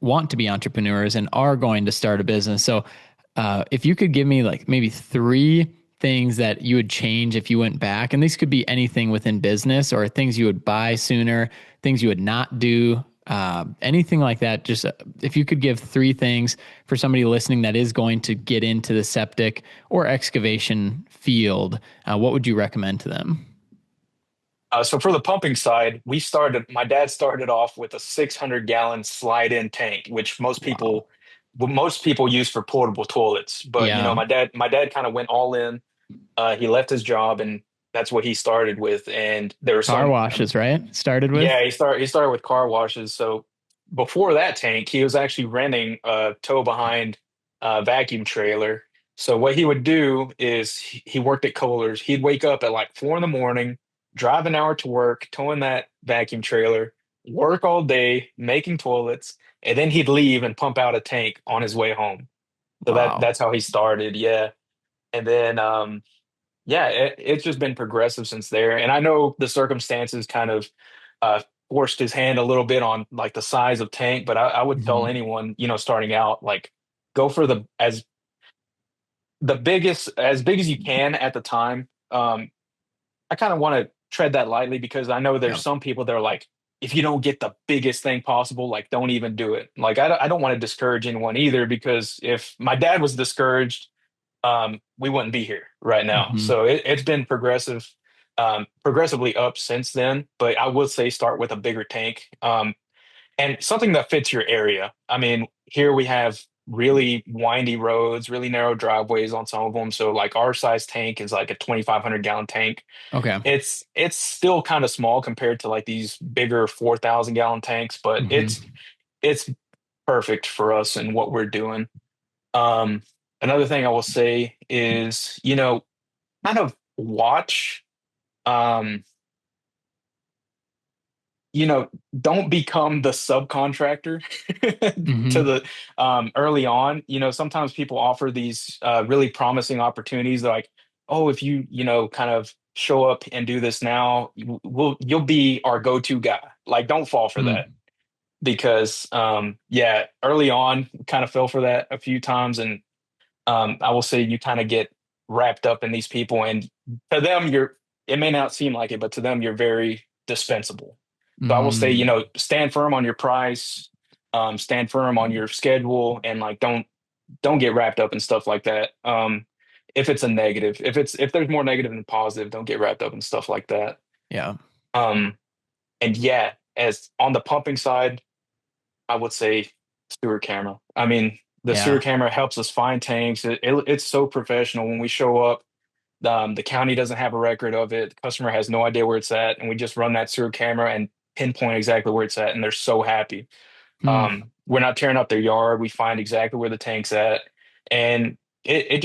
want to be entrepreneurs and are going to start a business. So if you could give me like maybe three things that you would change if you went back, and these could be anything within business or things you would buy sooner, things you would not do, anything like that. Just if you could give three things for somebody listening that is going to get into the septic or excavation field, what would you recommend to them? So for the pumping side, my dad started off with a 600-gallon slide-in tank, which Wow. most people use for portable toilets. But Yeah. my dad kind of went all in. He left his job, and that's what he started with. And there were Car some, washes, right? Started with? yeah, he started with car washes. So before that tank, he was actually renting a tow behind vacuum trailer. So what he would do is he worked at Kohler's. He'd wake up at like 4 in the morning, drive an hour to work, towing that vacuum trailer, work all day, making toilets, and then he'd leave and pump out a tank on his way home. So Wow. that's how he started, yeah. And then yeah, it's just been progressive since there. And I know the circumstances kind of uh, forced his hand a little bit on like the size of tank, but I would tell Hmm. anyone, starting out, like go for the biggest, as big as you can at the time. I kind of want to tread that lightly because I know there's Yep. some people that are like, if you don't get the biggest thing possible, like don't even do it. Like I don't want to discourage anyone either because if my dad was discouraged, we wouldn't be here right now. Hmm. So it's been progressively up since then. But I would say start with a bigger tank, and something that fits your area. I mean, here we have really windy roads, really narrow driveways on some of them. So like our size tank is like a 2,500-gallon tank. Okay. It's still kind of small compared to like these bigger 4,000-gallon tanks, but Hmm. it's perfect for us and what we're doing. Um, Another thing I will say is, kind of watch, um, don't become the subcontractor to Hmm. the early on. Sometimes people offer these really promising opportunities. They're like, oh, if you, kind of show up and do this now, you'll be our go-to guy. Like, don't fall for that Mm. because, yeah, early on, kind of fell for that a few times, and I will say you kind of get wrapped up in these people, and to them, it may not seem like it, but to them, you're very dispensable. So I will say, Mm. stand firm on your price, stand firm on your schedule, and like don't get wrapped up in stuff like that. If it's a negative, if there's more negative than positive, don't get wrapped up in stuff like that. Yeah. Um, and yeah, as on the pumping side, I would say sewer camera. I mean, the sewer Yeah. camera helps us find tanks. It's so professional when we show up. The county doesn't have a record of it. The customer has no idea where it's at, and we just run that sewer camera and pinpoint exactly where it's at, and they're so happy. Mm. We're not tearing up their yard. We find exactly where the tank's at, and it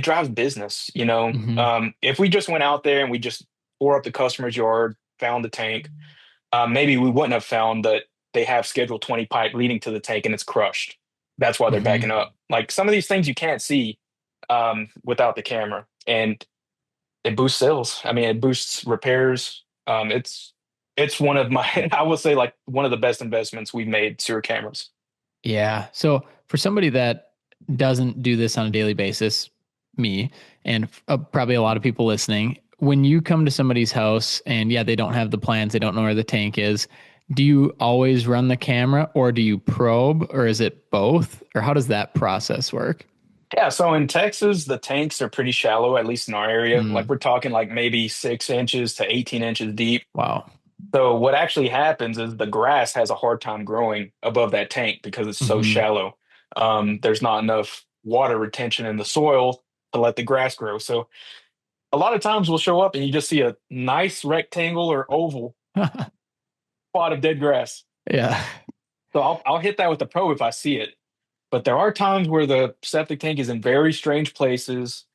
drives business. Hmm. If we just went out there and we just tore up the customer's yard, found the tank, maybe we wouldn't have found that they have scheduled 20 pipe leading to the tank and it's crushed. That's why they're backing Hmm. up. Like some of these things you can't see without the camera, and it boosts sales. I mean, it boosts repairs. It's one of my I would say like one of the best investments we've made, sewer cameras. Yeah. So for somebody that doesn't do this on a daily basis, me and probably a lot of people listening, when you come to somebody's house and yeah, they don't have the plans, they don't know where the tank is, do you always run the camera or do you probe or is it both? Or how does that process work? Yeah, so in Texas, the tanks are pretty shallow, at least in our area. Like Mm, we're talking like maybe 6 inches to 18 inches deep. wow. So what actually happens is the grass has a hard time growing above that tank because it's so Hmm. shallow. There's not enough water retention in the soil to let the grass grow. So a lot of times we'll show up and you just see a nice rectangle or oval spot of dead grass. Yeah. So I'll hit that with the probe if I see it. But there are times where the septic tank is in very strange places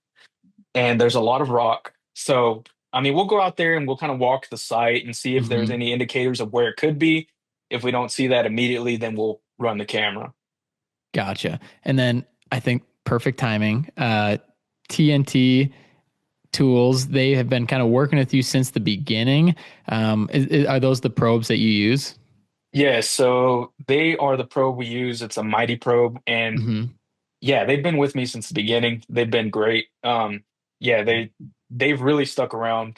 and there's a lot of rock. So, I mean, we'll go out there and we'll kind of walk the site and see if there's Hmm. any indicators of where it could be. If we don't see that immediately, then we'll run the camera. Gotcha. And then I think perfect timing. TNT tools, they have been kind of working with you since the beginning. Are those the probes that you use? Yeah, so they are the probe we use. It's a Mighty probe, and Hmm. yeah, they've been with me since the beginning. They've been great. Yeah, they've really stuck around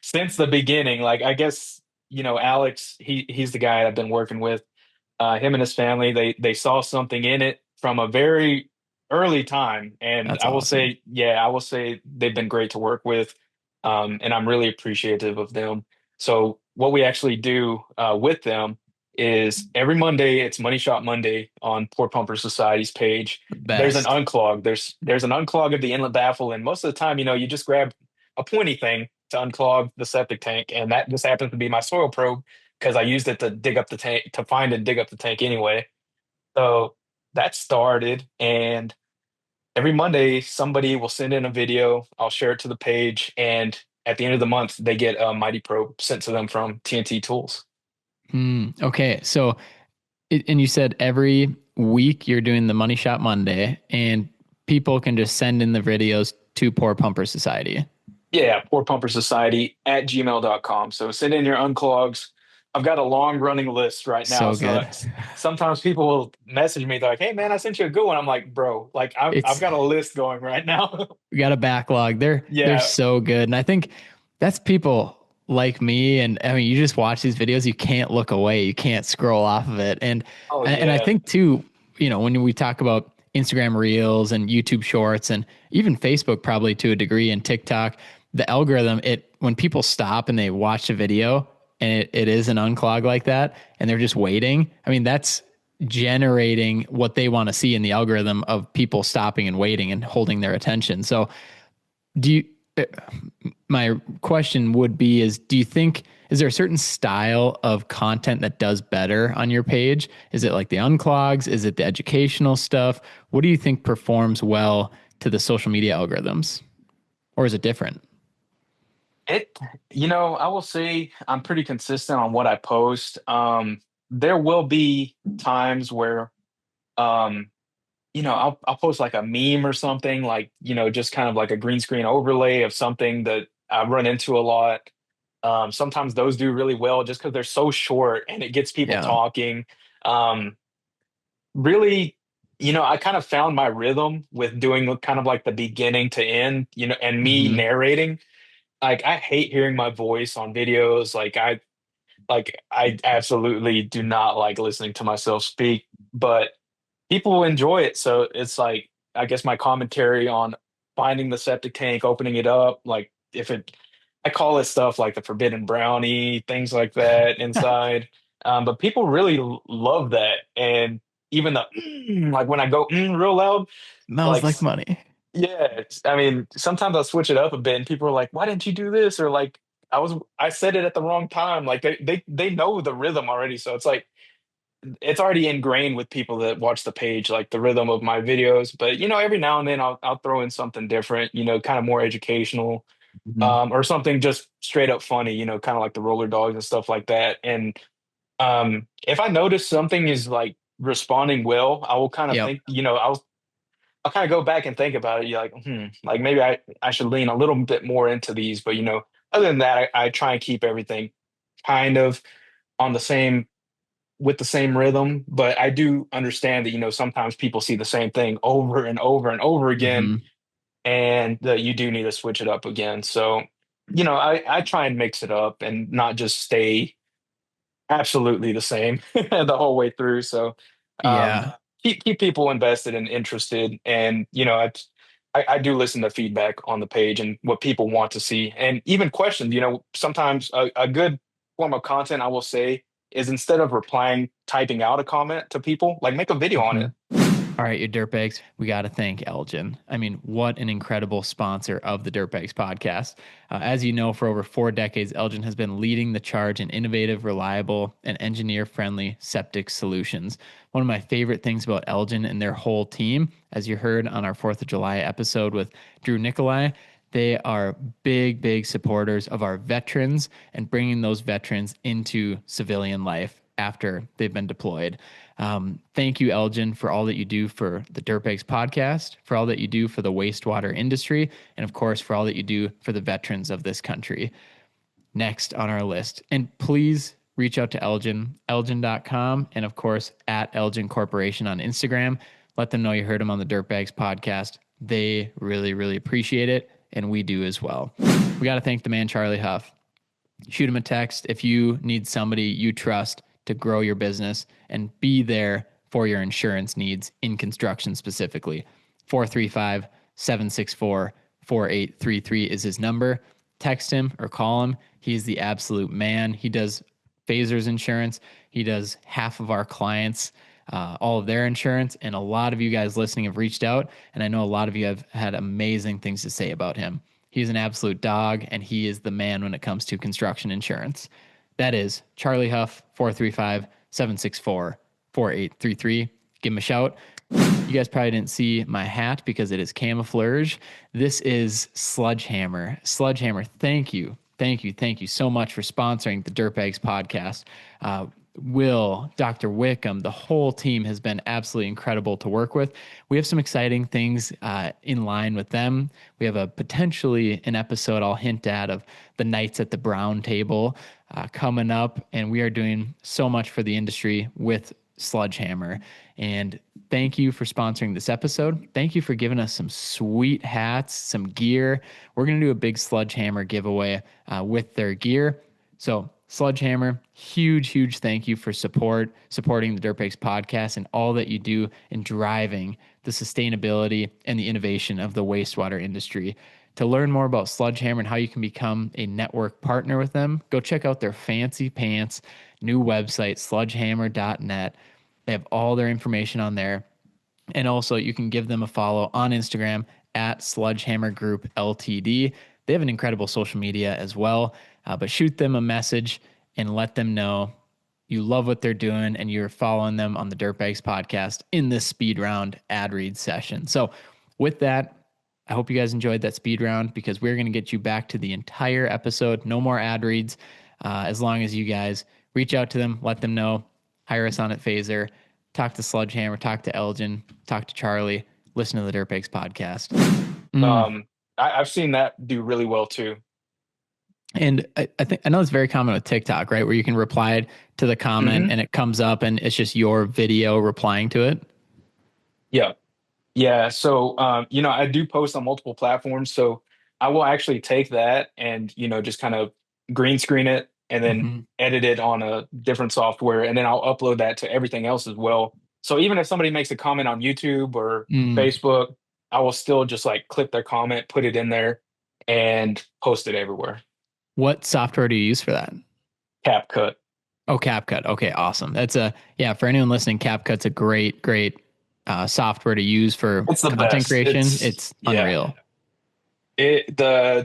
since the beginning. Like I guess, Alex, he's the guy I've been working with. Him and his family, they saw something in it from a very early time, and That's awesome. I will say they've been great to work with, and I'm really appreciative of them. So what we actually do with them is every Monday, it's Money Shot Monday on Port Pumper Society's page. The There's an best. unclog. There's an unclog of the inlet baffle, and most of the time, you just grab a pointy thing to unclog the septic tank, and that just happens to be my soil probe because I used it to dig up the tank to find and dig up the tank anyway. So that started, and every Monday somebody will send in a video. I'll share it to the page, and at the end of the month, they get a Mighty Probe sent to them from TNT Tools. Okay. So, and you said every week you're doing the Money Shot Monday, and people can just send in the videos to Poor Pumper Society. Yeah, Poor Pumper Society at gmail.com. So send in your unclogs. I've got a long running list right now. So So good. sometimes people will message me. They're like, "Hey man, I sent you a good one." I'm like, "Bro, like I've It's got a list going right now." We got a backlog. They're Yeah. so good. And I think that's people like me. And I mean, you just watch these videos, you can't look away. You can't scroll off of it. Oh And I yeah. think too, when we talk about Instagram Reels and YouTube Shorts and even Facebook probably to a degree and TikTok, the algorithm, it when people stop and they watch a video and it is an unclog like that and they're just waiting. I mean, that's generating what they want to see in the algorithm of people stopping and waiting and holding their attention. So do you uh, my question would be is do you think is there a certain style of content that does better on your page? Is it like the unclogs? Is it the educational stuff? What do you think performs well to the social media algorithms? Or is it different? It, I will say I'm pretty consistent on what I post. There will be times where, um, I'll post like a meme or something, like, just kind of like a green screen overlay of something that I run into a lot. Sometimes those do really well just because they're so short and it gets people Yeah. talking. Um, Really, I kind of found my rhythm with doing kind of like the beginning to end, and me Hmm. narrating. Like I hate hearing my voice on videos. Like I absolutely do not like listening to myself speak, but people enjoy it. So it's like I guess my commentary on finding the septic tank, opening it up, like if it I call it stuff like the forbidden brownie, things like that inside. But people really love that. And even the like when I go real loud, Smells like like money. yeah, I mean, sometimes I'll switch it up a bit, and people are like, "Why didn't you do this?" Or like, I said it at the wrong time." Like they know the rhythm already, so it's like it's already ingrained with people that watch the page, like the rhythm of my videos. But every now and then I'll throw in something different, kind of more educational, Hmm. or something just straight up funny, kind of like the roller dogs and stuff like that. And if I notice something is like responding well, I will kind of Yep. think, I'll kind of go back and think about it. You're like, like maybe I should lean a little bit more into these. But other than that, I try and keep everything kind of on the same with the same rhythm. But I do understand that, sometimes people see the same thing over and over and over again, Hmm. and that you do need to switch it up again. So, I try and mix it up and not just stay absolutely the same the whole way through. So, um, Yeah. keep people invested and interested. And I do listen to feedback on the page and what people want to see, and even questions. Sometimes a good form of content, I will say, is instead of replying, typing out a comment to people, like make a video on it. Mhm. All right, you dirtbags, we got to thank Elgin. I mean, what an incredible sponsor of the Dirtbags podcast. As you know, for over 4 decades, Elgin has been leading the charge in innovative, reliable, and engineer friendly septic solutions. One of my favorite things about Elgin and their whole team, as you heard on our 4th of July episode with Drew Nicolai, they are big, big supporters of our veterans and bringing those veterans into civilian life after they've been deployed. Thank you, Elgin, for all that you do for the Dirtbags podcast, for all that you do for the wastewater industry, and of course, for all that you do for the veterans of this country. Next on our list. And please reach out to Elgin, elgin.com, and of course, at Elgin Corporation on Instagram. Let them know you heard them on the Dirtbags podcast. They really, really appreciate it, and we do as well. We got to thank the man, Charlie Huff. Shoot him a text if you need somebody you trust to grow your business and be there for your insurance needs in construction specifically. 435 764 4833 is his number. Text him or call him. He's the absolute man. He does Phasers insurance. He does half of our clients, all of their insurance. And a lot of you guys listening have reached out. And I know a lot of you have had amazing things to say about him. He's an absolute dog, and he is the man when it comes to construction insurance. That is Charlie Huff, 435 764 4833. Give him a shout. You guys probably didn't see my hat because it is camouflage. This is Sludgehammer. Sludgehammer, thank you. Thank you. Thank you so much for sponsoring the Dirtbags podcast. Will, Dr. Wickham, the whole team has been absolutely incredible to work with. We have some exciting things in line with them. We have a potentially an episode I'll hint at of the Knights at the Brown Table coming up, and we are doing so much for the industry with Sludgehammer. And thank you for sponsoring this episode. Thank you for giving us some sweet hats, some gear. We're going to do a big Sludgehammer giveaway with their gear. So Sludgehammer, huge, huge thank you for supporting the Dirtbags podcast and all that you do in driving the sustainability and the innovation of the wastewater industry. To learn more about Sludgehammer and how you can become a network partner with them, go check out their fancy pants new website, sludgehammer.net. They have all their information on there. And also, you can give them a follow on Instagram at Sludgehammer Group Ltd. They have an incredible social media as well, but shoot them a message and let them know you love what they're doing and you're following them on the Dirtbags podcast in this speed round ad read session. So, with that, I hope you guys enjoyed that speed round because we're going to get you back to the entire episode. No more ad reads as long as you guys reach out to them, let them know, hire us on at Phaser, talk to Sludgehammer, talk to Elgin, talk to Charlie, listen to the Dirtbags podcast. I've seen that do really well too. And I think I know it's very common with TikTok, right? Where you can reply to the comment Hmm. and it comes up and it's just your video replying to it. Yeah. Yeah, so I do post on multiple platforms, so I will actually take that and just kind of green screen it and then Mm-hmm. edit it on a different software, and then I'll upload that to everything else as well. So even if somebody makes a comment on YouTube or Mm. Facebook, I will still just like clip their comment, put it in there, and post it everywhere. What software do you use for that? CapCut. Oh, CapCut. Okay, awesome. Yeah, for anyone listening, CapCut's a great, great software to use for It's the content best. creation. It's Yeah. unreal.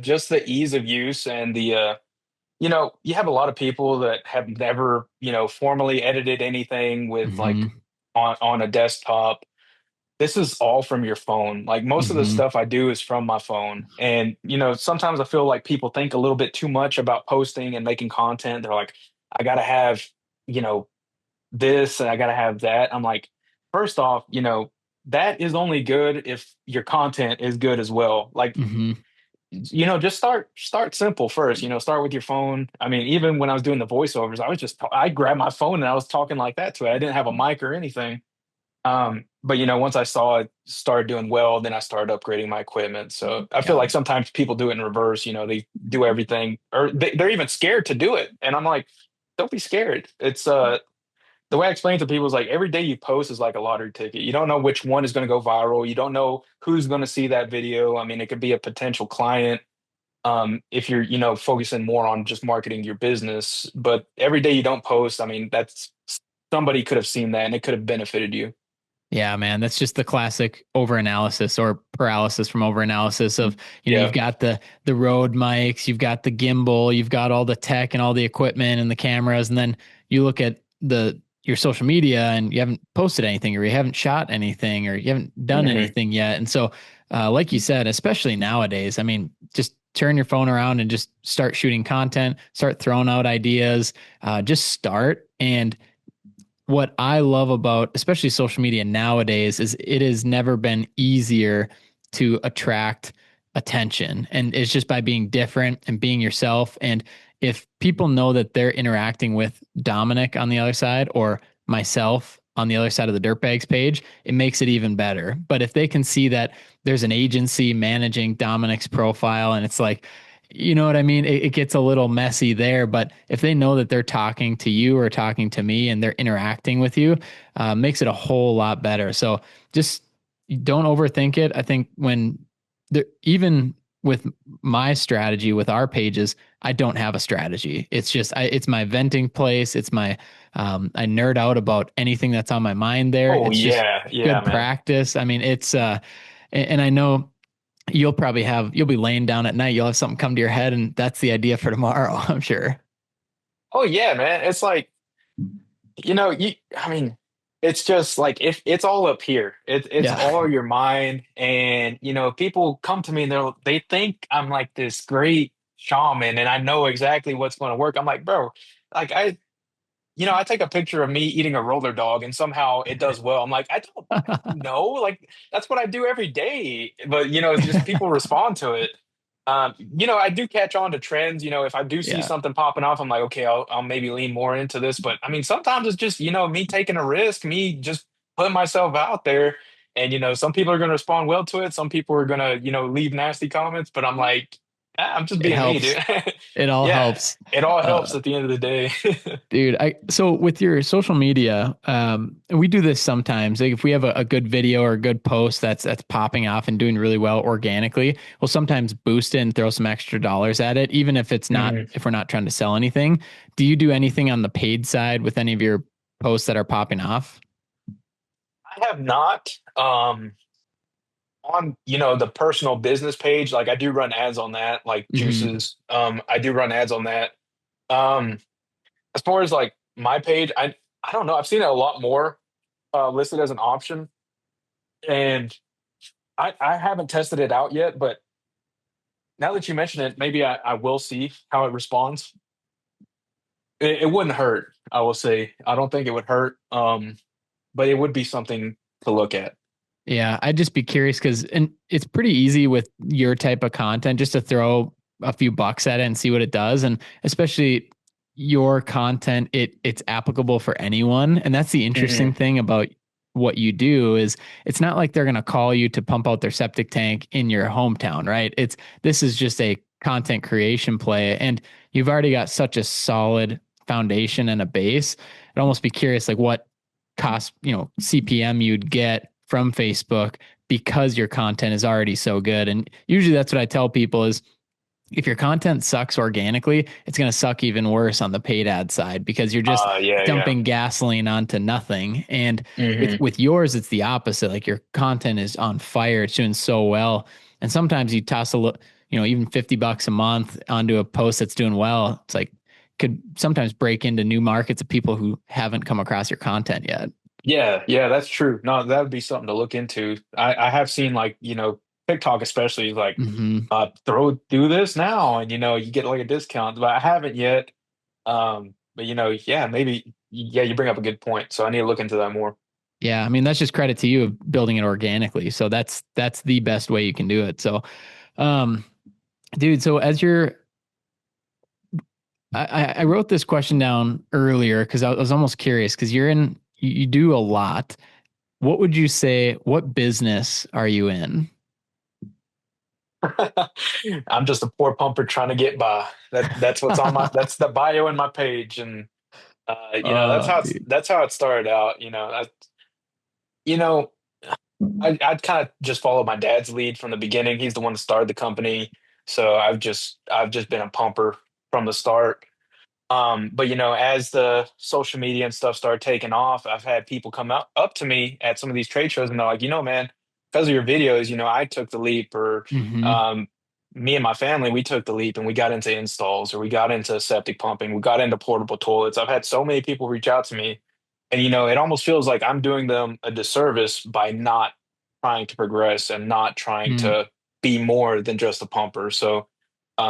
Just the ease of use and you have a lot of people that have never, formally edited anything with Mm-hmm. like on a desktop. This is all from your phone. Like most of the Mm-hmm. stuff I do is from my phone. And, sometimes I feel like people think a little bit too much about posting and making content. They're like, I gotta have, you know, this and I gotta have that. I'm like, first off, that is only good if your content is good as well. Like Mm-hmm. just start simple first, start with your phone. I mean, even when I was doing the voiceovers, I grabbed my phone and I was talking like that to it. I didn't have a mic or anything. But once I saw it started doing well, then I started upgrading my equipment. So I feel Yeah. like sometimes people do it in reverse, they do everything or they're even scared to do it. And I'm like, don't be scared. the way I explain it to people is like every day you post is like a lottery ticket. You don't know which one is going to go viral. You don't know who's going to see that video. I mean, it could be a potential client, if you're, focusing more on just marketing your business. But every day you don't post, I mean, that's somebody could have seen that and it could have benefited you. Yeah, man, that's just the classic overanalysis or paralysis from overanalysis of, you've Yeah. got the Rode mics, you've got the gimbal, you've got all the tech and all the equipment and the cameras, and then you look at the your social media and you haven't posted anything or you haven't shot anything or you haven't done Hmm. anything yet. And so, like you said, especially nowadays, I mean, just turn your phone around and just start shooting content, start throwing out ideas, just start. And what I love about especially social media nowadays is it has never been easier to attract attention. And it's just by being different and being yourself. And if people know that they're interacting with Dominic on the other side or myself on the other side of the Dirtbags page, it makes it even better. But if they can see that there's an agency managing Dominic's profile and it's like, you know what I mean? It gets a little messy there, but if they know that they're talking to you or talking to me and they're interacting with you, makes it a whole lot better. So just don't overthink it. I think when there, even with my strategy with our pages, I don't have a strategy. It's just, it's my venting place. It's my, I nerd out about anything that's on my mind there. Oh It's just yeah, yeah, good man. practice. I mean, and I know you'll be laying down at night, you'll have something come to your head, and that's the idea for tomorrow. I'm sure. Oh yeah, man. It's like, I mean, it's just like if it's all up here. It's Yeah. all your mind. And people come to me and they think I'm like this great shaman and I know exactly what's going to work. I'm like, bro, like I take a picture of me eating a roller dog and somehow it does well. I'm like, I don't know. Like, that's what I do every day. But, it's just people respond to it. I do catch on to trends. If I do see Yeah, something popping off, I'm like, okay, I'll maybe lean more into this. But I mean, sometimes it's just, me taking a risk, me just putting myself out there. And, some people are going to respond well to it. Some people are going to, leave nasty comments. But I'm like, I'm just it being me, dude. helps. It all Yeah, helps. it all helps Uh, at the end of the day. Dude, I so with your social media, and we do this sometimes. Like if we have a good video or a good post that's popping off and doing really well organically, we'll sometimes boost it and throw some extra dollars at it, even if we're not trying to sell anything. Do you do anything on the paid side with any of your posts that are popping off? I have not. On the personal business page, like I do run ads on that, like Hmm. juices. I do run ads on that. Um, as far as like my page, I don't know. I've seen it a lot more listed as an option, and I haven't tested it out yet. But now that you mention it, maybe I will see how it responds. It wouldn't hurt, I will say. I don't think it would hurt. But it would be something to look at. Yeah, I'd just be curious because and it's pretty easy with your type of content just to throw a few bucks at it and see what it does. And especially your content, it's applicable for anyone. And that's the interesting Hmm. thing about what you do is it's not like they're gonna call you to pump out their septic tank in your hometown, right? This is just a content creation play. And you've already got such a solid foundation and a base. I'd almost be curious like what cost, CPM you'd get from Facebook because your content is already so good. And usually that's what I tell people is if your content sucks organically, it's going to suck even worse on the paid ad side because you're just Yeah, yeah. dumping gasoline onto nothing. And with Hmm. with yours, it's the opposite. Like your content is on fire. It's doing so well. And sometimes you toss a little, even $50 a month onto a post that's doing well. It's like could sometimes break into new markets of people who haven't come across your content yet. Yeah, yeah, that's true. No, that would be something to look into. I have seen like, TikTok especially like Hmm. do this now and you get like a discount, but I haven't yet. But yeah, maybe yeah, you bring up a good point. So I need to look into that more. Yeah, I mean that's just credit to you of building it organically. So that's the best way you can do it. So, um, dude, so as you're, I wrote this question down earlier because I was almost curious because you do a lot. What would you say? What business are you in? I'm just a poor pumper trying to get by. That's what's on my that's the bio in my page. And That's Oh, how dude. that's how it started out. You know, I'd kind of just followed my dad's lead from the beginning. He's the one that started the company, so I've just been a pumper from the start. But as the social media and stuff started taking off, I've had people come up to me at some of these trade shows and they're like, man, because of your videos, I took the leap, or Mm-hmm. um, me and my family, we took the leap and we got into installs, or we got into septic pumping, we got into portable toilets. I've had so many people reach out to me, and it almost feels like I'm doing them a disservice by not trying to progress and not trying Mm. to be more than just a pumper. So.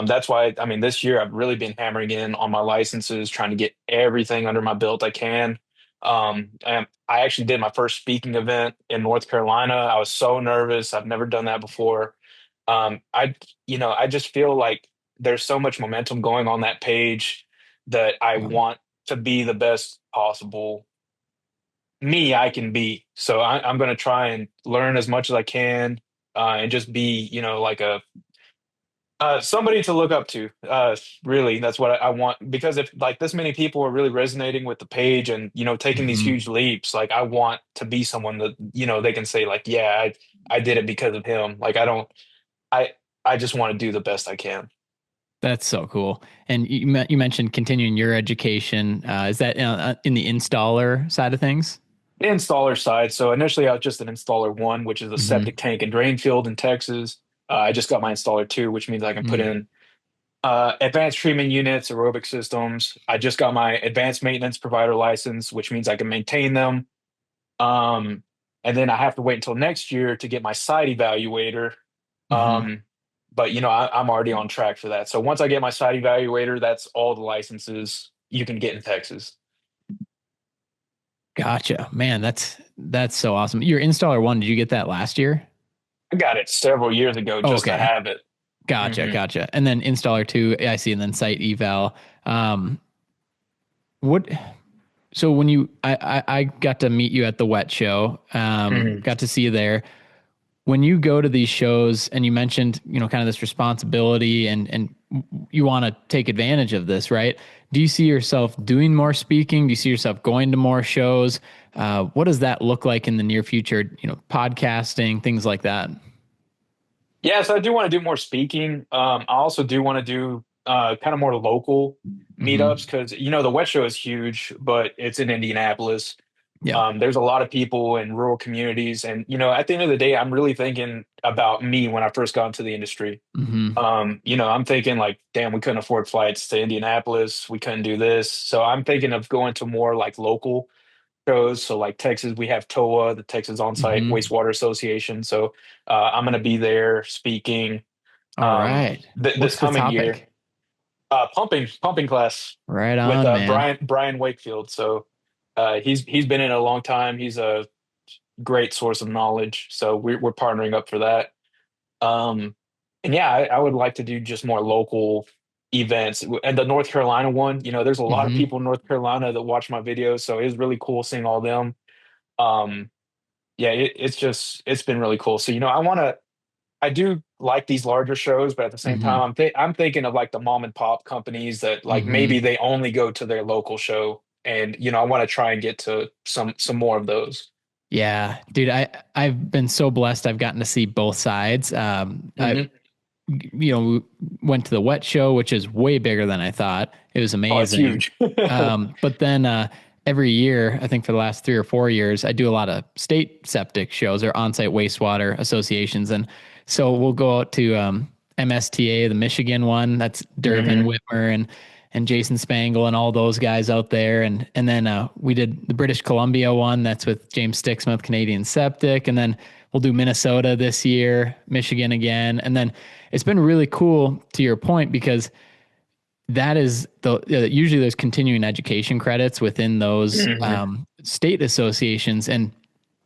That's why, I mean, this year I've really been hammering in on my licenses, trying to get everything under my belt I can. And I actually did my first speaking event in North Carolina. I was so nervous. I've never done that before. I just feel like there's so much momentum going on that page that I Yeah. want to be the best possible me I can be. So I'm going to try and learn as much as I can, and just be, like somebody to look up to. Really, that's what I want. Because if like this many people are really resonating with the page and taking these Mm-hmm. huge leaps, like I want to be someone that they can say like, yeah, I did it because of him. Like I don't, I I just want to do the best I can. That's so cool. And you mentioned continuing your education. Is that in the installer side of things? The installer side. So initially I was just an installer one, which is a septic Mm-hmm. tank and drain field in Texas. I just got my installer two, which means I can put Mm. in advanced treatment units, aerobic systems. I just got my advanced maintenance provider license, which means I can maintain them. Um, and then I have to wait until next year to get my site evaluator. Mm-hmm. Um, but I'm already on track for that. So once I get my site evaluator, that's all the licenses you can get in Texas. Gotcha. Man, that's so awesome. Your installer one, did you get that last year? I got it several years ago just to Okay. have it. Gotcha, Hmm. gotcha. And then installer two, I see, and then site eval. What so when I got to meet you at the wet show, Hmm. got to see you there. When you go to these shows and you mentioned, kind of this responsibility and you want to take advantage of this, right? Do you see yourself doing more speaking? Do you see yourself going to more shows? What does that look like in the near future? Podcasting, things like that. Yeah, so I do want to do more speaking. I also do want to do kind of more local meetups Mm-hmm. because the Wet Show is huge, but it's in Indianapolis. Yep. There's a lot of people in rural communities, and at the end of the day, I'm really thinking about me when I first got into the industry. Mm-hmm. I'm thinking like, damn, we couldn't afford flights to Indianapolis, we couldn't do this, so I'm thinking of going to more like local shows. So like Texas, we have TOA, the Texas On-Site Mm-hmm. Wastewater Association. So I'm going to be there speaking All right. this What's the coming year. topic? Pumping class Right with on, man. Brian Wakefield. So he's been in it a long time. He's a great source of knowledge. So we're partnering up for that. Um, and yeah, I would like to do just more local events. And the North Carolina one, there's a lot of Mm-hmm. people in North Carolina that watch my videos, so it was really cool seeing all them. Um, yeah, it's been really cool. So I do like these larger shows, but at the same time, Mm-hmm. I'm thinking of like the mom and pop companies that like maybe Mm-hmm. they only go to their local show, and I want to try and get to some more of those. Yeah, dude, I've been so blessed. I've gotten to see both sides. I Hmm. went to the wet show, which is way bigger than I thought. It was Oh, it's amazing. huge. But then every year, I think for the last 3 or 4 years, I do a lot of state septic shows or on-site wastewater associations, and so we'll go out to MSTA, the Michigan one. That's Durbin Hmm. Whitmer and Jason Spangle and all those guys out there, and then we did the British Columbia one. That's with James Sticksmith, Canadian Septic, and then we'll do Minnesota this year, Michigan again, and then it's been really cool to your point because that is usually there's continuing education credits within those Hmm. state associations, and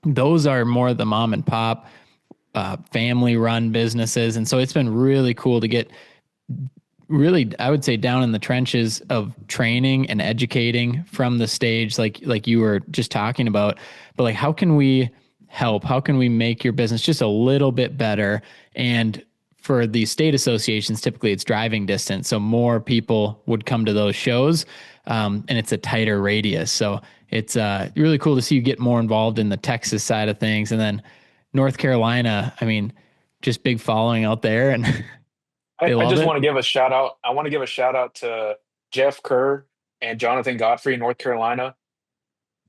those are more the mom and pop family run businesses, and so it's been really cool to get really, I would say, down in the trenches of training and educating from the stage, like you were just talking about. But like, how can we help? How can we make your business just a little bit better? And for the state associations, typically it's driving distance. So more people would come to those shows, and it's a tighter radius. So it's really cool to see you get more involved in the Texas side of things. And then North Carolina, I mean, just big following out there and they I love just it. want to give a shout out. I want to give a shout out to Jeff Kerr and Jonathan Godfrey in North Carolina.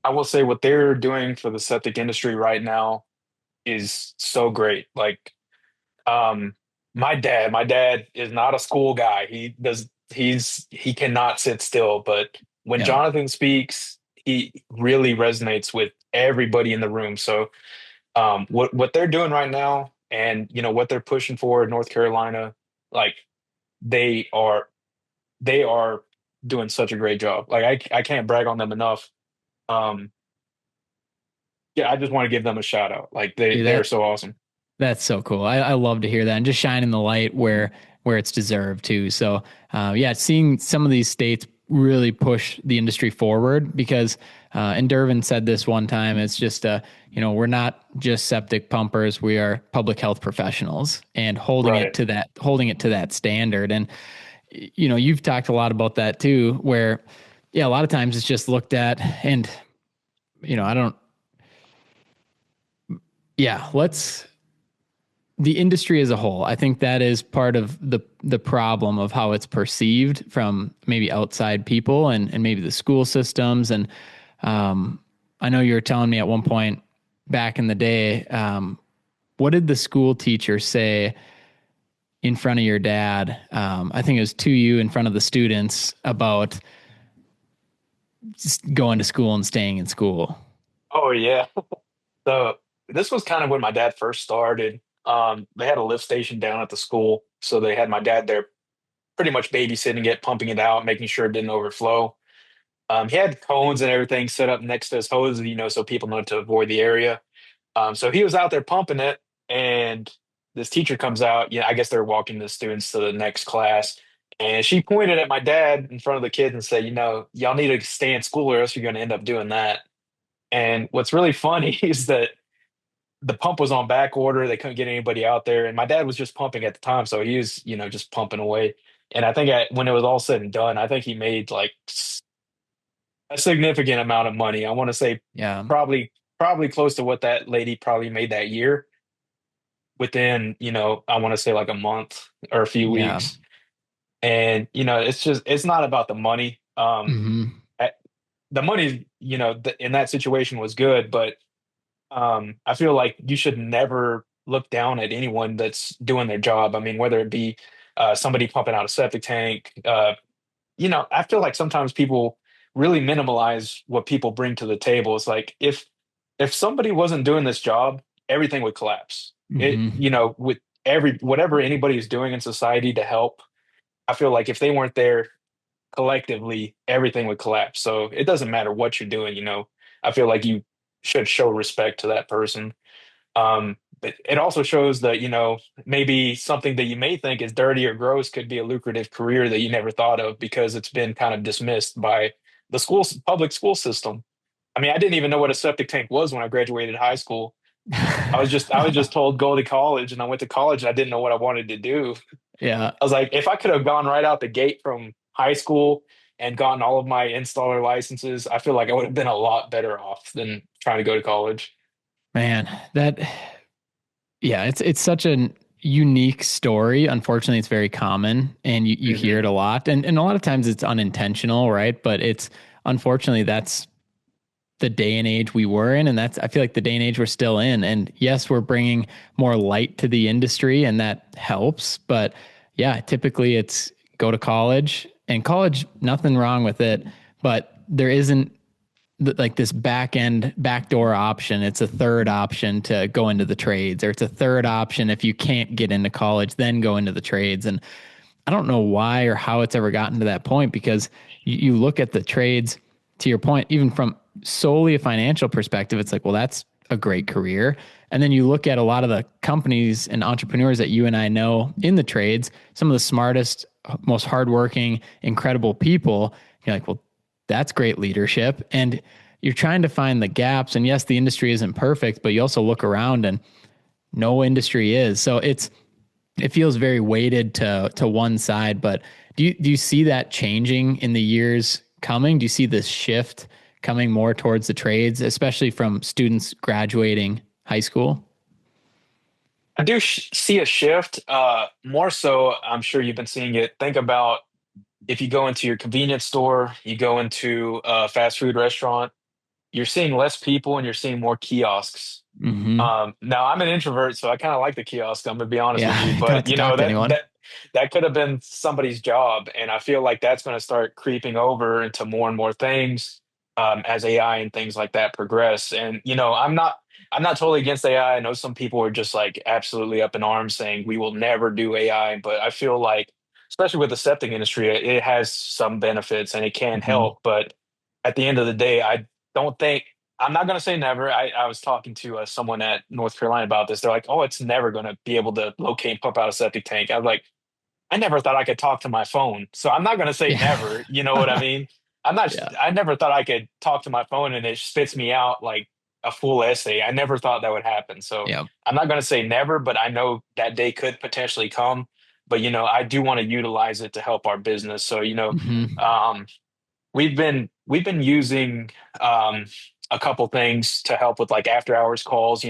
I will say what they're doing for the septic industry right now is so great. Like, um, my dad is not a school guy. He cannot sit still, but when Yeah. Jonathan speaks, he really resonates with everybody in the room. So, what they're doing right now and, what they're pushing for in North Carolina, like they are, they are doing such a great job. Like I can't brag on them enough. Um, yeah, I just want to give them a shout out. Like Dude, they are so awesome. that's so cool. I love to hear that and just shining the light where it's deserved too. So yeah, seeing some of these states really push the industry forward because and Dervin said this one time. It's just we're not just septic pumpers. We are public health professionals and Right. holding it to that standard. And you've talked a lot about that too, where yeah, a lot of times it's just looked at and I don't. Yeah, let's the industry as a whole. I think that is part of the problem of how it's perceived from maybe outside people and maybe the school systems. And I know you were telling me at one point back in the day, what did the school teacher say in front of your dad? I think it was to you in front of the students about just going to school and staying in school. Oh yeah. So this was kind of when my dad first started. They had a lift station down at the school, so they had my dad there pretty much babysitting it, pumping it out, making sure it didn't overflow. He had cones and everything set up next to his hose, so people know to avoid the area. So he was out there pumping it, and this teacher comes out. I guess they're walking the students to the next class, and she pointed at my dad in front of the kids and said, y'all need to stay in school or else you're going to end up doing that. And what's really funny is that the pump was on back order. They couldn't get anybody out there, and my dad was just pumping at the time, so he was, just pumping away. And I think when it was all said and done, I think he made like a significant amount of money. I want to say Yeah. probably close to what that lady probably made that year within, I want to say like a month or a few Yeah. weeks. And, it's not about the money. Hmm. I- the money, in that situation was good, but I feel like you should never look down at anyone that's doing their job. I mean, whether it be somebody pumping out a septic tank, I feel like sometimes people really minimalize what people bring to the table. It's like if somebody wasn't doing this job, everything would collapse. Hmm. With every whatever anybody is doing in society to help, I feel like if they weren't there collectively, everything would collapse. So it doesn't matter what you're doing. I feel like you should show respect to that person. But it also shows that, maybe something that you may think is dirty or gross could be a lucrative career that you never thought of because it's been kind of dismissed by the public school system. I mean, I didn't even know what a septic tank was when I graduated high school. I was just told go to college, and I went to college and I didn't know what I wanted to do. Yeah. I was like, if I could have gone right out the gate from high school and gotten all of my installer licenses, I feel like I would have been a lot better off than trying to go to college. Man, that yeah, it's such a unique story. Unfortunately, it's very common and you hear Hmm. it a lot. And a lot of times it's unintentional, right? But it's unfortunately that's the day and age we were in and that's I feel like the day and age we're still in. And yes, we're bringing more light to the industry and that helps, but yeah, typically it's go to college and college nothing wrong with it, but there isn't like this backdoor option. It's a third option to go into the trades, or it's a third option if you can't get into college, then go into the trades. And I don't know why or how it's ever gotten to that point because you look at the trades, to your point, even from solely a financial perspective, it's like, well, that's a great career. And then you look at a lot of the companies and entrepreneurs that you and I know in the trades, some of the smartest, most hardworking, incredible people. You're like, well, that's great leadership. And you're trying to find the gaps. And yes, the industry isn't perfect, but you also look around and no industry is. So it feels very weighted to one side. But do you see that changing in the years coming? Do you see this shift coming more towards the trades, especially from students graduating high school? I do see a shift. More so, I'm sure you've been seeing it. Think about if you go into your convenience store, you go into a fast food restaurant, you're seeing less people and you're seeing more kiosks. Hmm. Now I'm an introvert, so I kind of like the kiosk. I'm gonna be honest with Yeah, you, you don't have but to talk to anyone. that could have been somebody's job, and I feel like that's going to start creeping over into more and more things as AI and things like that progress. And I'm not totally against AI. I know some people are just like absolutely up in arms saying we will never do AI, but I feel like, especially with the septic industry, it has some benefits and it can Hmm. help. But at the end of the day, I don't think. I'm not going to say never. I was talking to someone at North Carolina about this. They're like, oh, it's never going to be able to locate and pump out a septic tank. I was like, I never thought I could talk to my phone. So I'm not going to say never. Yeah. You know what I mean? Yeah. I never thought I could talk to my phone and it spits me out like a full essay. I never thought that would happen. So Yeah. I'm not going to say never, but I know that day could potentially come. But, I do want to utilize it to help our business. So, Hmm. um, we've been using um, a couple things to help with like after hours calls.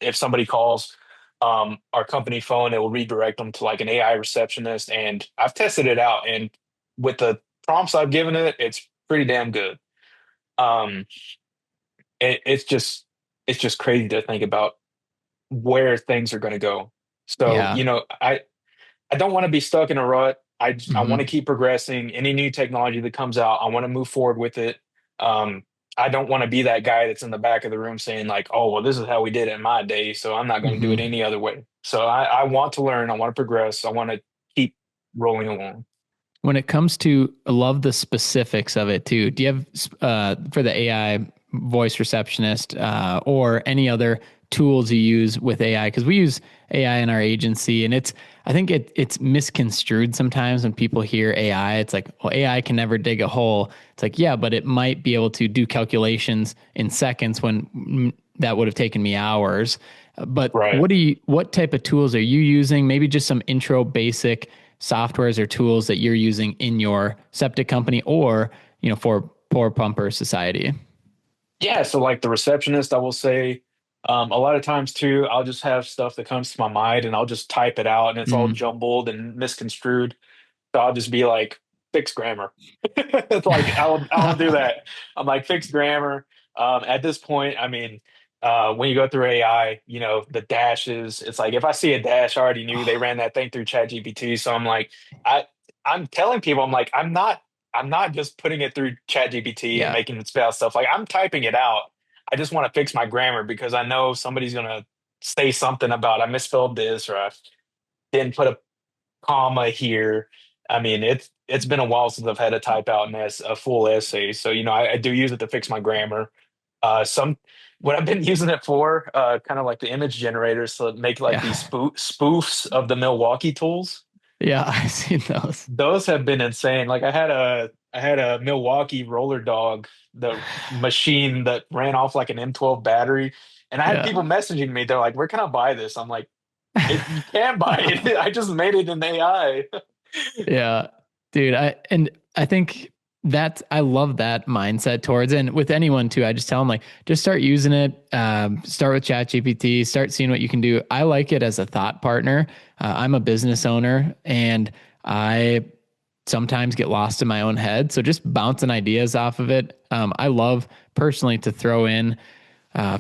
If somebody calls our company phone, it will redirect them to like an AI receptionist. And I've tested it out, and with the prompts I've given it, it's pretty damn good. Um, it's just crazy to think about where things are going to go. So, Yeah. I don't want to be stuck in a rut. I want to Hmm. keep progressing. Any new technology that comes out, I want to move forward with it. Um, I don't want to be that guy that's in the back of the room saying like, "Oh, well, this is how we did it in my day, so I'm not going to do it Hmm. any other way." So I want to learn. I want to progress. I want to keep rolling along. When it comes to, I love the specifics of it too. Do you have for the AI voice receptionist or any other tools you use with AI? Because we use AI in our agency, and I think it's misconstrued sometimes when people hear AI. It's like, well, AI can never dig a hole. It's like, yeah, but it might be able to do calculations in seconds when that would have taken me hours. But Right. what type of tools are you using? Maybe just some intro basic softwares or tools that you're using in your septic company or, for Pour Pumper Society. Yeah. So like the receptionist, I will say, a lot of times too, I'll just have stuff that comes to my mind and I'll just type it out and it's all Mm. jumbled and misconstrued. So I'll just be like, fix grammar. It's like I'll do that. I'm like, fix grammar. At this point, I mean, when you go through AI, the dashes, it's like if I see a dash, I already knew they ran that thing through ChatGPT. So I'm like, I I'm telling people, I'm like, I'm not just putting it through ChatGPT and Yeah. making it spell stuff. Like I'm typing it out. I just want to fix my grammar because I know somebody's gonna say something about I misspelled this or I didn't put a comma here. I mean, it's been a while since I've had to type out a full essay, so I do use it to fix my grammar. Some What I've been using it for, kind of like the image generators to make like these Yeah. spoofs of the Milwaukee tools. Yeah. I've seen those. Those have been insane. Like I had a Milwaukee roller dog, the machine that ran off like an M12 battery, and I had Yeah. people messaging me. They're like, "Where can I buy this?" I'm like, you can buy it. I just made it in AI." Yeah, dude. I think I love that mindset towards, and with anyone too. I just tell them like, just start using it. Start with ChatGPT. Start seeing what you can do. I like it as a thought partner. I'm a business owner, and I sometimes get lost in my own head. So just bouncing ideas off of it. I love personally to throw in,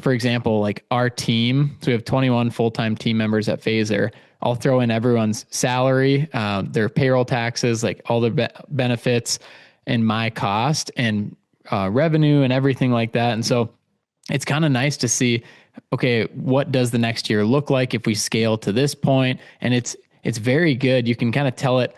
for example, like our team. So we have 21 full time team members at Phaser. I'll throw in everyone's salary, their payroll taxes, like all their benefits, and my cost and revenue and everything like that. And so it's kind of nice to see, okay, what does the next year look like if we scale to this point? And it's very good. You can kind of tell it.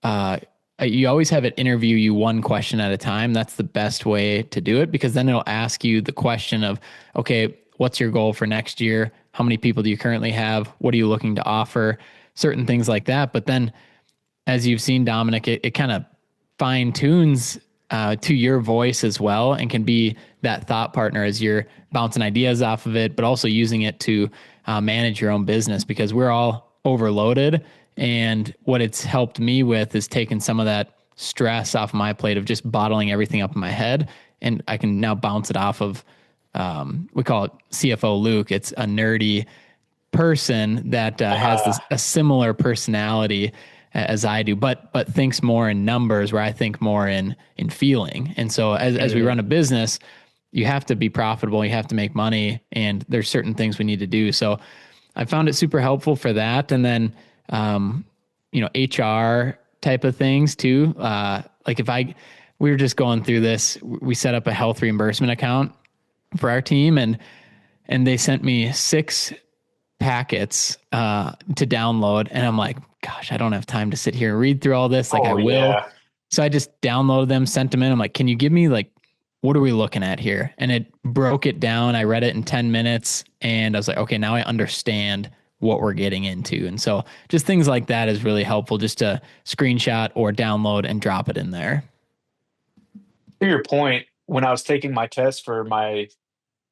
Uh, you always have it interview you one question at a time. That's the best way to do it because then it'll ask you the question of, okay, what's your goal for next year? How many people do you currently have? What are you looking to offer? Certain things like that. But then, as you've seen, Dominic, it kind of fine tunes to your voice as well and can be that thought partner as you're bouncing ideas off of it, but also using it to manage your own business because we're all overloaded And what it's helped me with is taking some of that stress off my plate of just bottling everything up in my head. And I can now bounce it off of, we call it CFO Luke. It's a nerdy person that has Uh, a similar personality as I do, but thinks more in numbers, where I think more in feeling. And so as we mhm. run a business, you have to be profitable, you have to make money, and there's certain things we need to do. So I found it super helpful for that. And then, um, HR type of things too. Like we were just going through this, we set up a health reimbursement account for our team, and they sent me 6 packets to download, and I'm like, gosh, I don't have time to sit here and read through all this. Like I Oh will. yeah. So I just downloaded them, sent them in. I'm like, can you give me like, what are we looking at here? And it broke it down. I read it in 10 minutes and I was like, okay, now I understand what we're getting into. And so just things like that is really helpful, just to screenshot or download and drop it in there. To your point, when I was taking my test for my,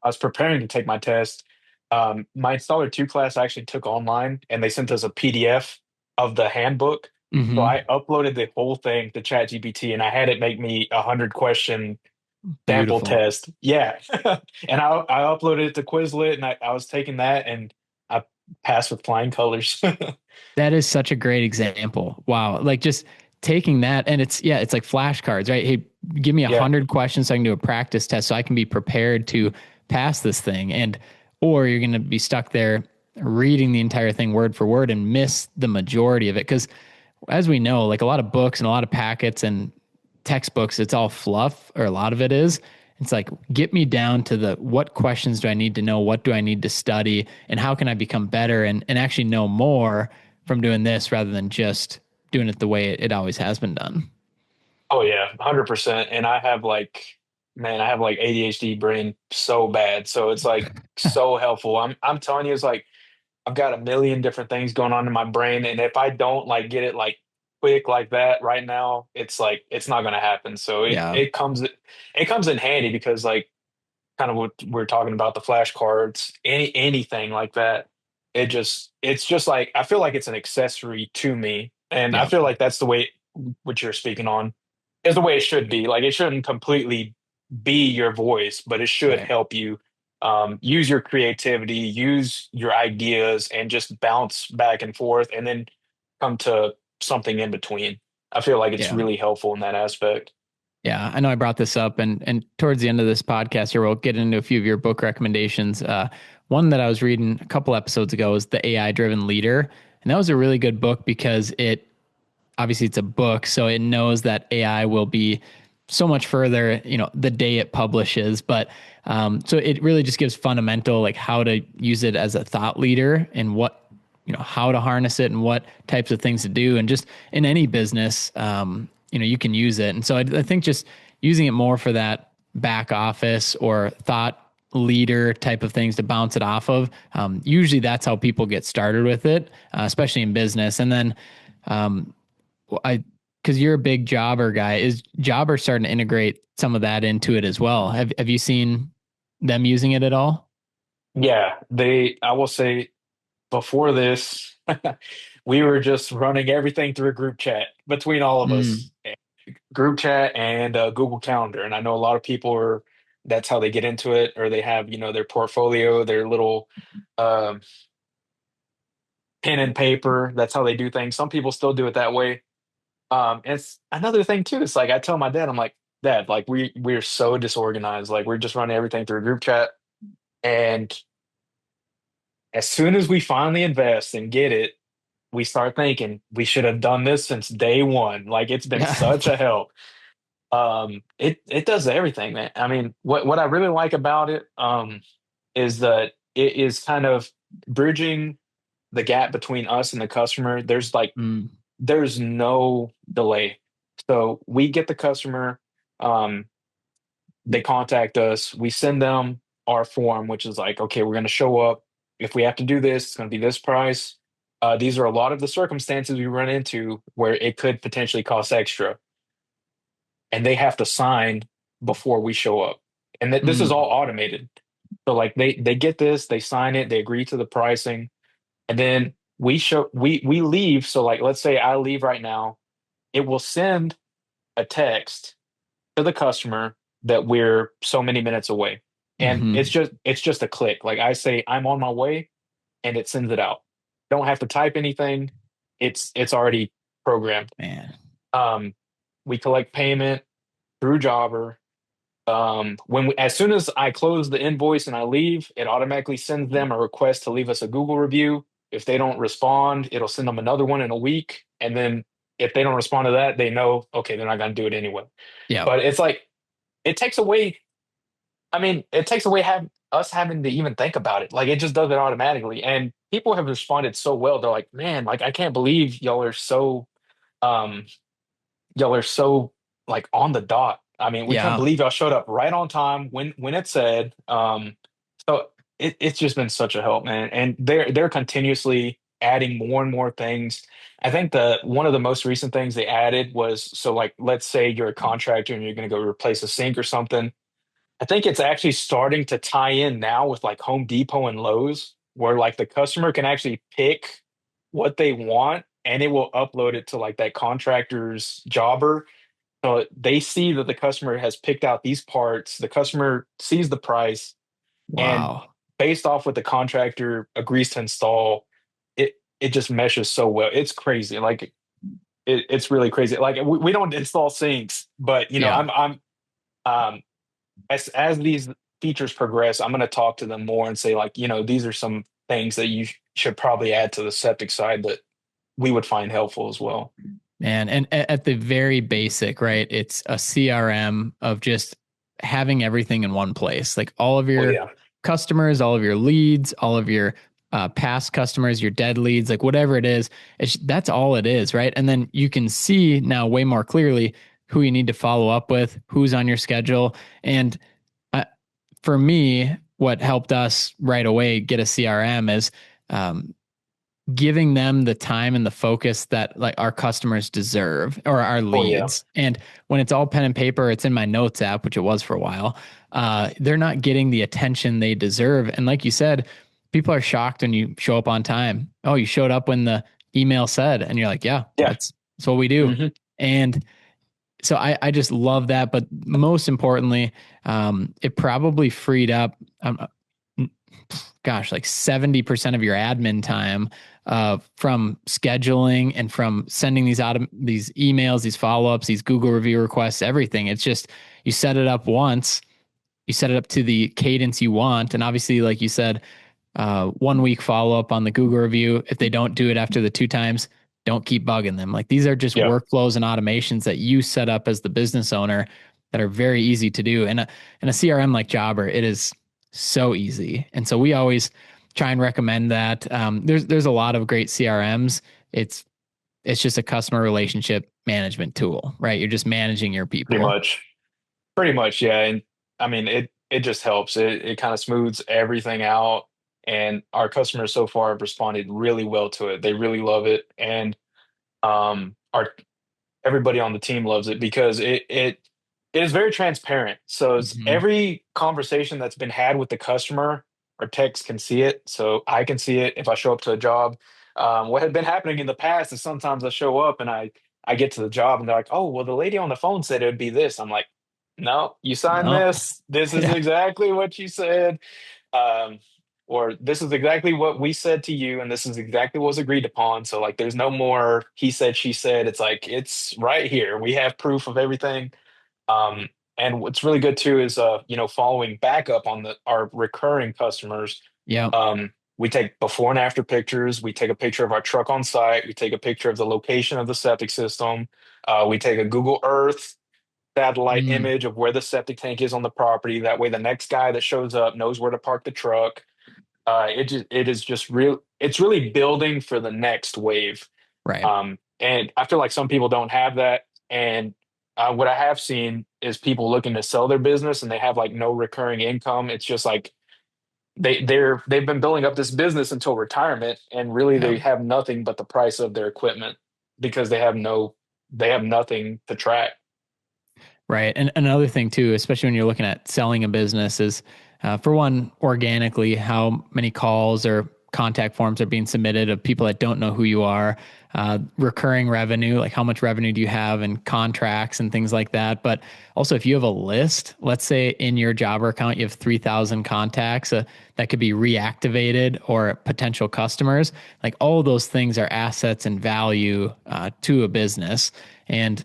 I was preparing to take my test. My Installer 2 class I actually took online and they sent us a PDF of the handbook. So Mm-hmm. I uploaded the whole thing to ChatGPT and I had it make me 100 question sample Beautiful. test. Yeah. And I uploaded it to Quizlet and I was taking that and I passed with flying colors. That is such a great example. Wow. Like just taking that, and it's like flashcards, right? Hey, give me a Yeah. hundred questions so I can do a practice test so I can be prepared to pass this thing. Or you're going to be stuck there reading the entire thing word for word and miss the majority of it. Cause as we know, like a lot of books and a lot of packets and textbooks, it's all fluff, or a lot of it is. It's like, get me down to the what questions do I need to know? What do I need to study? And how can I become better and actually know more from doing this rather than just doing it the way it always has been done? Oh yeah, 100%. And I have like, man, I have like ADHD brain so bad. So it's like so helpful. I'm telling you, it's like I've got a million different things going on in my brain, and if I don't like get it like quick like that right now, it's like it's not gonna happen. So Yeah. it comes in handy because like kind of what we're talking about, the flashcards, anything like that. It's just like I feel like it's an accessory to me, and I Yeah. feel like that's the way what you're speaking on is the way it should be. Like it shouldn't completely be your voice, but it should Right. help you use your creativity, use your ideas, and just bounce back and forth, and then come to something in between. I feel like it's Yeah. really helpful in that aspect. Yeah, I know I brought this up, and towards the end of this podcast here, we'll get into a few of your book recommendations. One that I was reading a couple episodes ago is The AI Driven Leader, and that was a really good book because it obviously it's a book, so it knows that AI will be so much further, the day it publishes. But so it really just gives fundamental, like how to use it as a thought leader and what, how to harness it and what types of things to do. And just in any business, you can use it. And so I think just using it more for that back office or thought leader type of things to bounce it off of. Usually that's how people get started with it, especially in business. And then, I because you're a big Jobber guy, is Jobber starting to integrate some of that into it as well? Have you seen them using it at all? Yeah, I will say before this, we were just running everything through a group chat between all of Mm, us, group chat and Google Calendar. And I know a lot of people are, that's how they get into it, or they have, their portfolio, their little um, pen and paper. That's how they do things. Some people still do it that way. And it's another thing too. It's like I tell my dad, I'm like, Dad, like we're so disorganized. Like we're just running everything through a group chat. And as soon as we finally invest and get it, we start thinking we should have done this since day one. Like it's been yeah. such a help. It does everything, man. I mean, what I really like about it, is that it is kind of bridging the gap between us and the customer. Mm, There's no delay. So we get the customer, um, they contact us, we send them our form, which is like, okay, we're going to show up. If we have to do this, it's going to be this price. These are a lot of the circumstances we run into where it could potentially cost extra, and they have to sign before we show up. And this is all mm, automated. So like they get this, they sign it, they agree to the pricing, and then we leave. So like, let's say I leave right now, it will send a text to the customer that we're so many minutes away. And Mm-hmm. it's just a click. Like I say, I'm on my way, and it sends it out. Don't have to type anything. It's already programmed. Man. Um, we collect payment through Jobber. As soon as I close the invoice and I leave, it automatically sends them a request to leave us a Google review. If they don't respond, it'll send them another one in a week. And then if they don't respond to that, they know, okay, they're not going to do it anyway. Yep. But it's like, it takes away, I mean, it takes away us having to even think about it. Like it just does it automatically. And people have responded so well. They're like, man, like I can't believe um, y'all are so like on the dot. I mean, we can't Yeah. believe y'all showed up right on time when it said. So it's just been such a help, man. And they're continuously adding more and more things. I think the one of the most recent things they added was, so like let's say you're a contractor and you're going to go replace a sink or something. I think it's actually starting to tie in now with like Home Depot and Lowe's, where like the customer can actually pick what they want and it will upload it to like that contractor's jobber. So they see that the customer has picked out these parts, the customer sees the price, and Wow. based off what the contractor agrees to install, it just meshes so well. It's crazy. Like it's really crazy. Like we don't install sinks, but you know, Yeah. um as these features progress, I'm going to talk to them more and say like, you know, these are some things that you should probably add to the septic side that we would find helpful as well. And at the very basic, right? It's a CRM of just having everything in one place, like all of Oh your yeah. customers, all of your leads, all of your past customers, your dead leads, like whatever it is, that's all it is, right? And then you can see now way more clearly who you need to follow up with, who's on your schedule. And uh, for me, what helped us right away get a CRM is um, giving them the time and the focus that like our customers deserve or our Oh yeah. leads. And when it's all pen and paper, it's in my notes app, which it was for a while. They're not getting the attention they deserve. And like you said, people are shocked when you show up on time. Oh, you showed up when the email said, and you're like, yeah, Yeah. that's what we do. Hmm. And so I just love that. But most importantly, it probably freed up, gosh, like 70% of your admin time from scheduling and from sending these emails, these follow-ups, these Google review requests, everything. It's just you set it up once, you set it up to the cadence you want. And obviously, like you said, 1 week follow up on the Google review. If they don't do it after the two times, don't keep bugging them. Like these are just Yeah. workflows and automations that you set up as the business owner that are very easy to do. And a CRM like Jobber, it is so easy. And so we always try and recommend that. There's a lot of great CRMs. It's it's just a customer relationship management tool, right? You're just managing your Pretty people. much. Pretty much, yeah. And I mean, it just helps. It kind of smooths everything out. And our customers so far have responded really well to it. They really love it. And our everybody on the team loves it because it is very transparent. So it's Mm-hmm. every conversation that's been had with the customer, our techs can see it. So I can see it if I show up to a job. What had been happening in the past is sometimes I show up and I get to the job and they're like, "Oh, well, the lady on the phone said it would be this." I'm like, "No, you signed No. this. This is Yeah. exactly what you said." Um, or this is exactly what we said to you, and this is exactly what was agreed upon. So like, there's no more he said, she said. It's like it's right here. We have proof of everything. Um, and what's really good too is you know, following back up on our recurring customers. Yep. We take before and after pictures. We take a picture of our truck on site. We take a picture of the location of the septic system. We take a Google Earth satellite Mm, image of where the septic tank is on the property. That way, the next guy that shows up knows where to park the truck. It is just real. It's really building for the next wave. right. And I feel like some people don't have that. And what I have seen is people looking to sell their business and they have like no recurring income. It's just like they've been building up this business until retirement, and really Yeah. they have nothing but the price of their equipment because they have nothing to track. Right. And another thing too, especially when you're looking at selling a business, is for one, organically, how many calls or contact forms are being submitted of people that don't know who you are, recurring revenue, like how much revenue do you have, and contracts and things like that. But also, if you have a list, let's say in your Jobber account, you have 3,000 contacts that could be reactivated or potential customers, like all of those things are assets and value to a business. And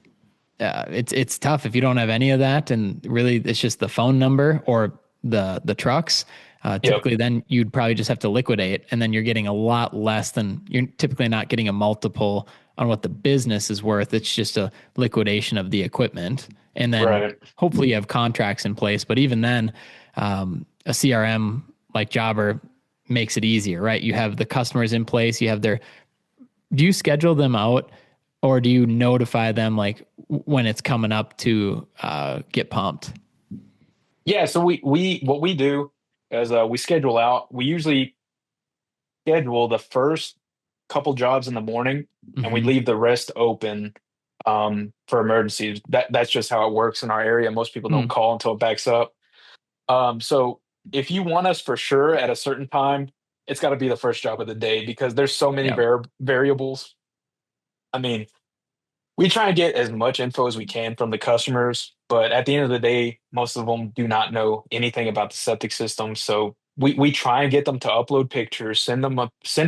it's tough if you don't have any of that, and really it's just the phone number or the trucks. Yep. Typically, then you'd probably just have to liquidate, and then you're getting a lot less than you're typically not getting a multiple on what the business is worth. It's just a liquidation of the equipment, and then Right. hopefully you have contracts in place. But even then, a CRM like Jobber makes it easier, right? You have the customers in place, you have their do you schedule them out or do you notify them like when it's coming up to get pumped? Yeah, so we what we do is we schedule out. We usually schedule the first couple jobs in the morning, and we Mm-hmm. leave the rest open for emergencies. That's just how it works in our area. Most people don't Mm, call until it backs up. So if you want us for sure at a certain time, it's got to be the first job of the day because there's so many yeah. variables. I mean, we try and get as much info as we can from the customers, but at the end of the day, most of them do not know anything about the septic system. So we try and get them to upload pictures, send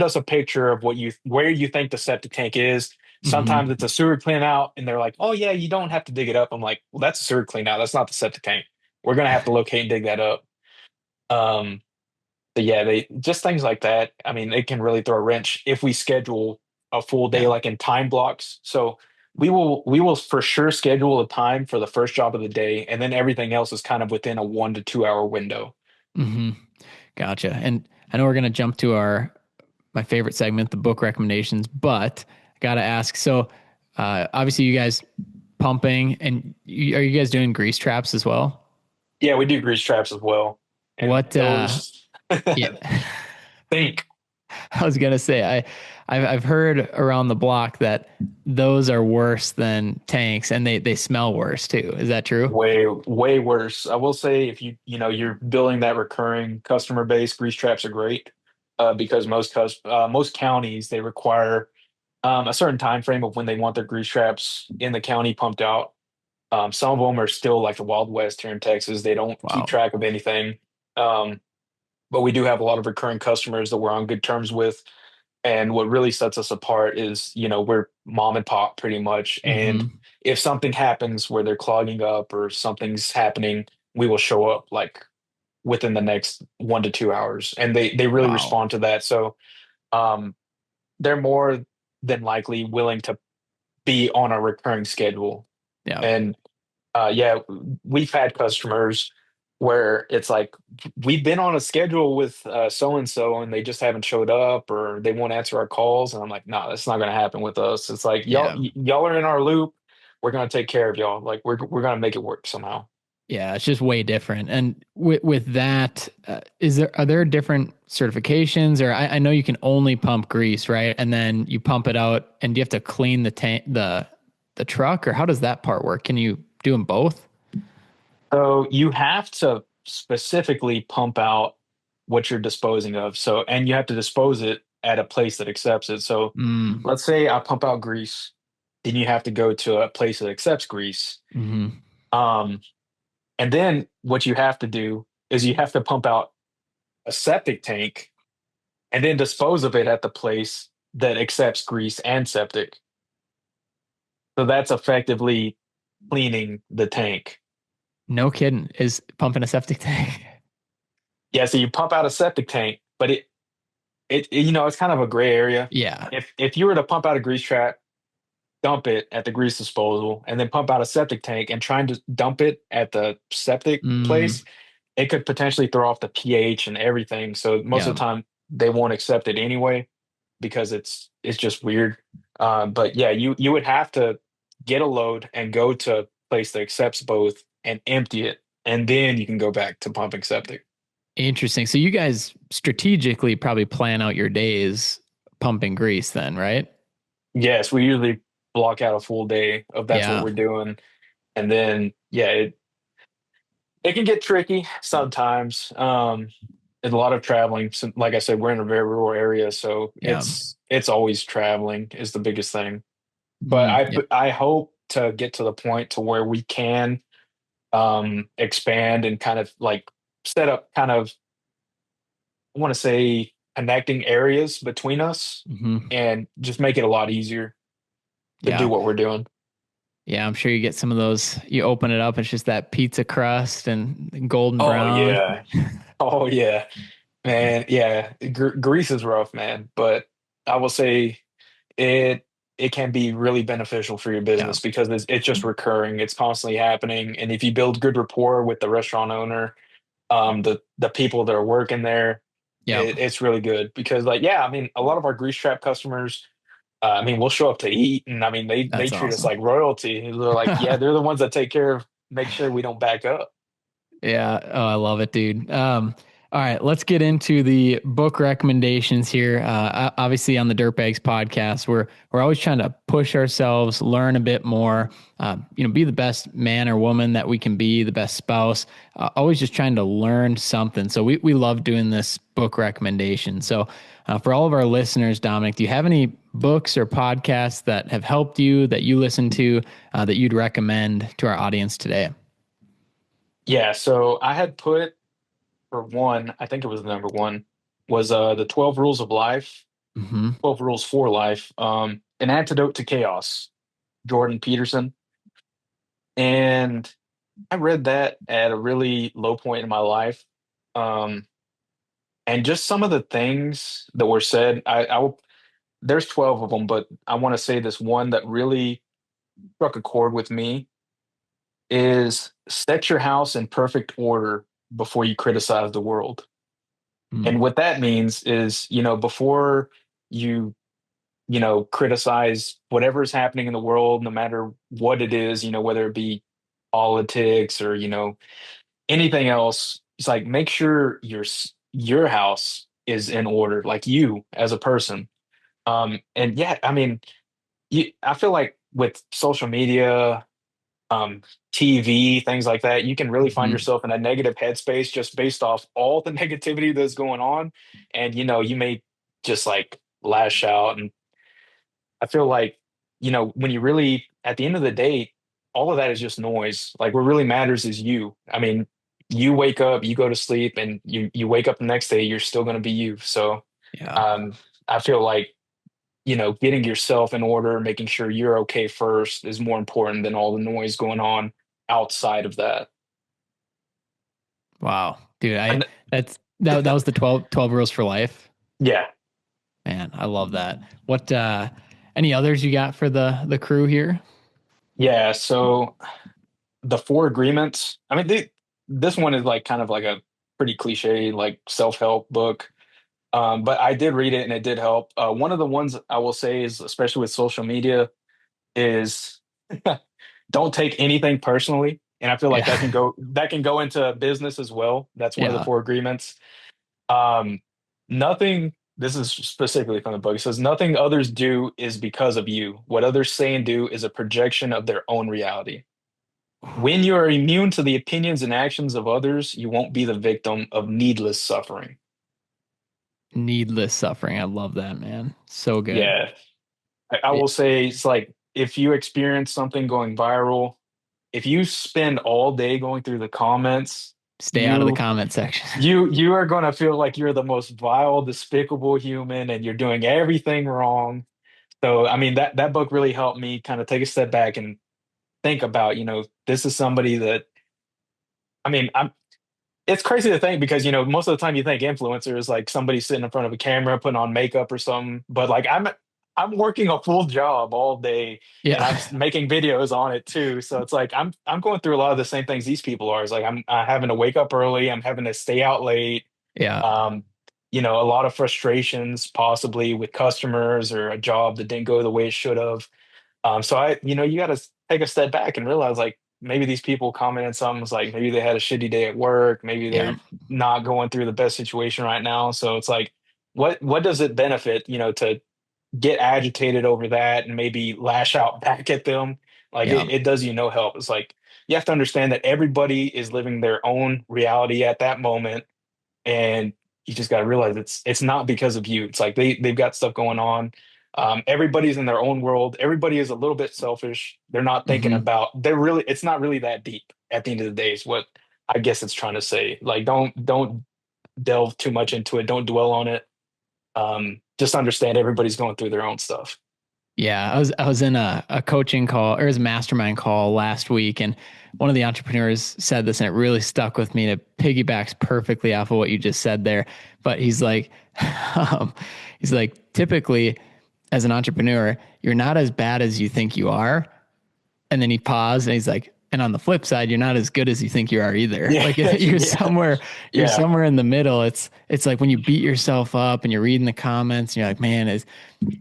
us a picture of where you think the septic tank is. Mm-hmm. Sometimes it's a sewer clean out, and they're like, "Oh yeah, you don't have to dig it up." I'm like, "Well, that's a sewer clean out. That's not the septic tank. We're gonna have to locate and dig that up." Um, but yeah, they just things like that. I mean, it can really throw a wrench if we schedule a full day Yeah. like in time blocks. So we will for sure schedule a time for the first job of the day, and then everything else is kind of within a 1 to 2 hour window. Mm-hmm. Gotcha. And I know we're gonna jump to our my favorite segment, the book recommendations, but I gotta ask. So obviously you guys pumping and are you guys doing grease traps as well? Yeah, we do grease traps as well, and What those yeah. think. I was gonna say I've heard around the block that those are worse than tanks and they smell worse too. Is that true? Way worse. I will say if you're building that recurring customer base, grease traps are great because most counties they require a certain time frame of when they want their grease traps in the county pumped out. Some of them are still like the Wild West here in Texas. They don't keep Wow. track of anything. Um, but we do have a lot of recurring customers that we're on good terms with. And what really sets us apart is, we're mom and pop pretty much. And Mm-hmm. if something happens where they're clogging up or something's happening, we will show up like within the next 1 to 2 hours. And they really Wow. respond to that. So um, they're more than likely willing to be on a recurring schedule. Yeah. And yeah, we've had customers where it's like we've been on a schedule with so and so, and they just haven't showed up, or they won't answer our calls, and I'm like, no, that's not going to happen with us. It's like Yeah. y'all are in our loop. We're going to take care of y'all. Like we're going to make it work somehow. Yeah, it's just way different. And with that, are there different certifications, or I know you can only pump grease, right? And then you pump it out, and do you have to clean the tank, the truck, or how does that part work? Can you do them both? So you have to specifically pump out what you're disposing of. So, and you have to dispose it at a place that accepts it. So, Mm, let's say I pump out grease, then you have to go to a place that accepts grease. hmm. Um, and then what you have to do is you have to pump out a septic tank and then dispose of it at the place that accepts grease and septic. So that's effectively cleaning the tank. No kidding. Is pumping a septic tank? Yeah, so you pump out a septic tank, but it's kind of a gray area. Yeah. If you were to pump out a grease trap, dump it at the grease disposal, and then pump out a septic tank and trying to dump it at the septic Mm, place, it could potentially throw off the pH and everything. So most yeah. of the time they won't accept it anyway because it's just weird. But yeah, you would have to get a load and go to a place that accepts both and empty it, and then you can go back to pumping septic. Interesting. So you guys strategically probably plan out your days pumping grease then, right? Yes, we usually block out a full day of that's what Yeah. we're doing. And then, yeah, it can get tricky sometimes. It's a lot of traveling. So, like I said, we're in a very rural area, so Yeah. it's always traveling is the biggest thing. But Yeah. I hope to get to the point to where we can expand and kind of like set up kind of, I want to say, connecting areas between us hmm and just make it a lot easier to do Yeah. what we're doing. Yeah. I'm sure you get some of those. You open it up, it's just that pizza crust and golden Oh brown. yeah. Oh yeah. Man, yeah, Greece is rough, man, but I will say it it can be really beneficial for your Yeah. business because it's just recurring. It's constantly happening, and if you build good rapport with the restaurant owner, the people that are working there, Yeah. it's really good because like yeah, I mean a lot of our grease trap customers, I mean we'll show up to eat, and I mean they That's treat us awesome. like royalty. They're like yeah, they're the ones that take care of make sure we don't back up. Yeah. Oh, I love it, dude. All right, let's get into the book recommendations here. Obviously, on the Dirtbags podcast, we're always trying to push ourselves, learn a bit more. Be the best man or woman that we can be, the best spouse. Always just trying to learn something. So we love doing this book recommendation. So for all of our listeners, Dominic, do you have any books or podcasts that have helped you that you listen to that you'd recommend to our audience today? Yeah, so I had put for one, I think it was the number one, was the 12 Rules of Life, hmm 12 Rules for Life, An Antidote to Chaos, Jordan Peterson. And I read that at a really low point in my life. Um, and just some of the things that were said, there's 12 of them, but I want to say this one that really struck a chord with me is set your house in perfect order before you criticize the world. And what that means is, before you, criticize whatever is happening in the world, no matter what it is, whether it be politics or, anything else, it's like make sure your house is in order, like you as a person. And yeah, I mean, I feel like with social media, um, TV, things like that, you can really find hmm yourself in a negative headspace just based off all the negativity that's going on. And, you may just like lash out. And I feel like, when you really, at the end of the day, all of that is just noise. Like what really matters is you. I mean, you wake up, you go to sleep, and you wake up the next day, you're still going to be you. So, Yeah. um, I feel like getting yourself in order, making sure you're okay first is more important than all the noise going on outside of that. Wow. Dude, And that was the 12 rules for life. yeah, Man, I love that. What any others you got for the crew here? yeah. So the four agreements, I mean, this one is like kind of like a pretty cliche, like self-help book. But I did read it and it did help. One of the ones I will say is, especially with social media, is don't take anything personally. And I feel like Yeah. that can go into business as well. That's one of the Yeah. four agreements. Um, Nothing, this is specifically from the book. It says, nothing others do is because of you. What others say and do is a projection of their own reality. When you are immune to the opinions and actions of others, you won't be the victim of needless suffering. Needless suffering. I love that, man. So good. Yeah, I Yeah. will say it's like if you experience something going viral, if you spend all day going through the comments, Stay out of the you comment section. you are going to feel like you're the most vile, despicable human and you're doing everything wrong. So, I mean, that book really helped me kind of take a step back and think about, this is somebody that, I mean, it's crazy to think because, most of the time you think influencer is like somebody sitting in front of a camera putting on makeup or something, but like I'm working a full job all day and Yeah. making videos on it too. So it's like I'm going through a lot of the same things these people are. It's like I'm having to wake up early, I'm having to stay out late. Yeah. Um, a lot of frustrations possibly with customers or a job that didn't go the way it should have. So you got to take a step back and realize like maybe these people commented something was like maybe they had a shitty day at work, maybe Yeah. they're not going through the best situation right now. So it's like, what does it benefit, to get agitated over that and maybe lash out back at them? Like Yeah. it does you no help. It's like you have to understand that everybody is living their own reality at that moment, and you just got to realize it's not because of you. It's like they've got stuff going on. Everybody's in their own world. Everybody is a little bit selfish. They're not thinking Hmm. about, it's not really that deep at the end of the day is what I guess it's trying to say. Like, don't delve too much into it. Don't dwell on it. Just understand everybody's going through their own stuff. Yeah, I was in a coaching call or his mastermind call last week, and one of the entrepreneurs said this, and it really stuck with me. And it piggybacks perfectly off of what you just said there. But he's like, um, he's like, typically, as an entrepreneur, you're not as bad as you think you are. And then he paused, and he's like, and on the flip side, you're not as good as you think you are either. Yeah, Like yeah, you're yeah, somewhere in the middle. It's like when you beat yourself up and you're reading the comments, and you're like, man,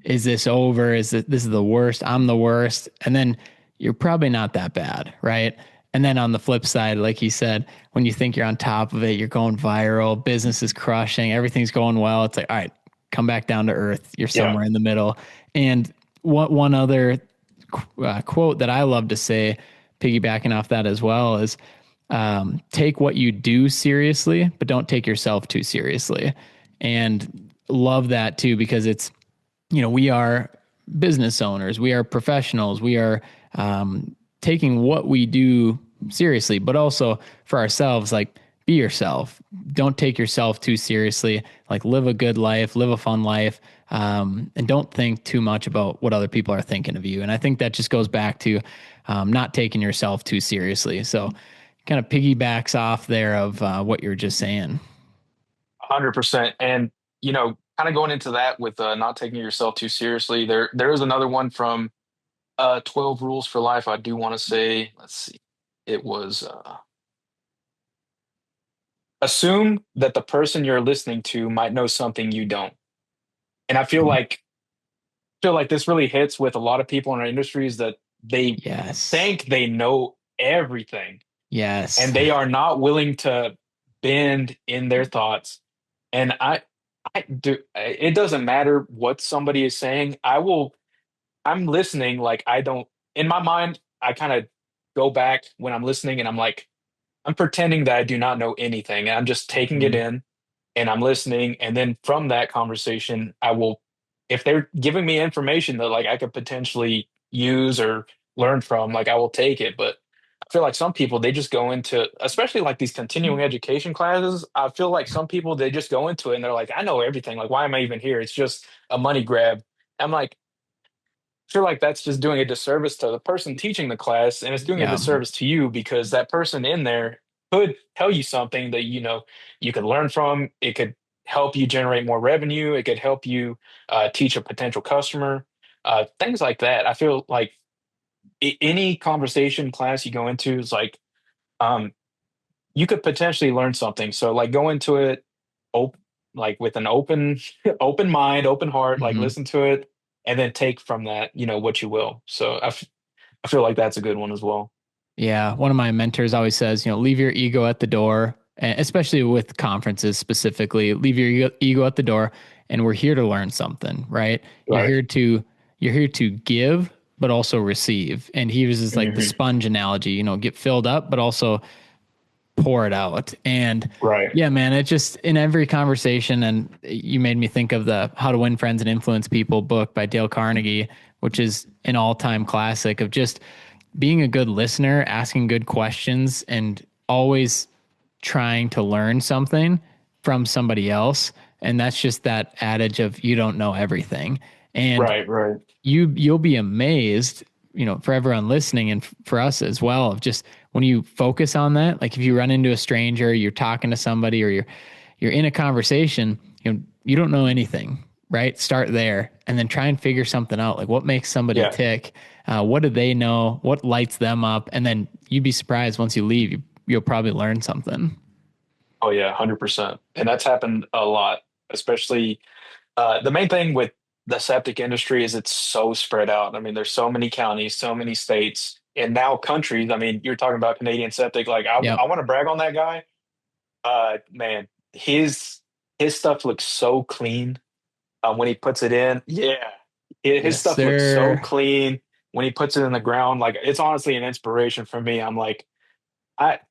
is this over? This is the worst? I'm the worst. And then you're probably not that bad, right? And then on the flip side, like he said, when you think you're on top of it, you're going viral, business is crushing, everything's going well. It's like, all right, come back down to earth. You're yeah. somewhere in the middle. And what one other quote that I love to say, piggybacking off that as well, is take what you do seriously, but don't take yourself too seriously. And love that too, because we are business owners, we are professionals, we are taking what we do seriously, but also for ourselves, like be yourself. Don't take yourself too seriously. Like live a good life, live a fun life, and don't think too much about what other people are thinking of you. And I think that just goes back to not taking yourself too seriously. So, kind of piggybacks off there of what you're just saying. 100%. And, kind of going into that with not taking yourself too seriously, there is another one from 12 Rules for Life. I do want to say, let's see, it was assume that the person you're listening to might know something you don't. And I feel like this really hits with a lot of people in our industries that they Yes. think they know everything Yes. and they are not willing to bend in their thoughts. And I do, it doesn't matter what somebody is saying. I'm listening. Like I don't, in my mind, I kind of go back when I'm listening and I'm like, I'm pretending that I do not know anything. And I'm just taking it Mhm. in and I'm listening. And then from that conversation, if they're giving me information that like I could potentially use or learn from, like I will take it. But I feel like some people, they just go into, especially like these continuing education classes. I feel like some people, they just go into it and they're like, I know everything. Like, why am I even here? It's just a money grab. I'm like, feel like that's just doing a disservice to the person teaching the class, and it's doing a Yeah. disservice to you because that person in there could tell you something that you could learn from. It could help you generate more revenue. It could help you teach a potential customer, things like that. I feel like any conversation class you go into is like um, you could potentially learn something. So like go into it op like with an open open mind, open heart, like Hmm. listen to it and then take from that, what you will. So I feel like that's a good one as well. Yeah, one of my mentors always says, leave your ego at the door, especially with conferences specifically. Leave your ego at the door, and we're here to learn something, right? You're Right. here to you're here to give, but also receive. And he uses like the Hmm. sponge analogy, get filled up, but also pour it out. And Right. yeah, man, it just in every conversation, and you made me think of the How to Win Friends and Influence People book by Dale Carnegie, which is an all-time classic of just being a good listener, asking good questions, and always trying to learn something from somebody else. And that's just that adage of you don't know everything. And Right. Right. you'll be amazed, for everyone listening and for us as well, of just when you focus on that, like if you run into a stranger, you're talking to somebody, or you're in a conversation, you don't know anything, right? Start there and then try and figure something out. Like what makes somebody Yeah. tick? What do they know? What lights them up? And then you'd be surprised once you leave, you'll probably learn something. Oh yeah, 100%. And that's happened a lot, especially the main thing with the septic industry is it's so spread out. I mean, there's so many counties, so many states, and now countries. I mean, you're talking about Canadian septic. Like, I Yep. want to brag on that guy. Man, his stuff looks so clean when he puts it in. Yeah, his Yes, stuff looks so sir. clean when he puts it in the ground. Like, it's honestly an inspiration for me. I'm like,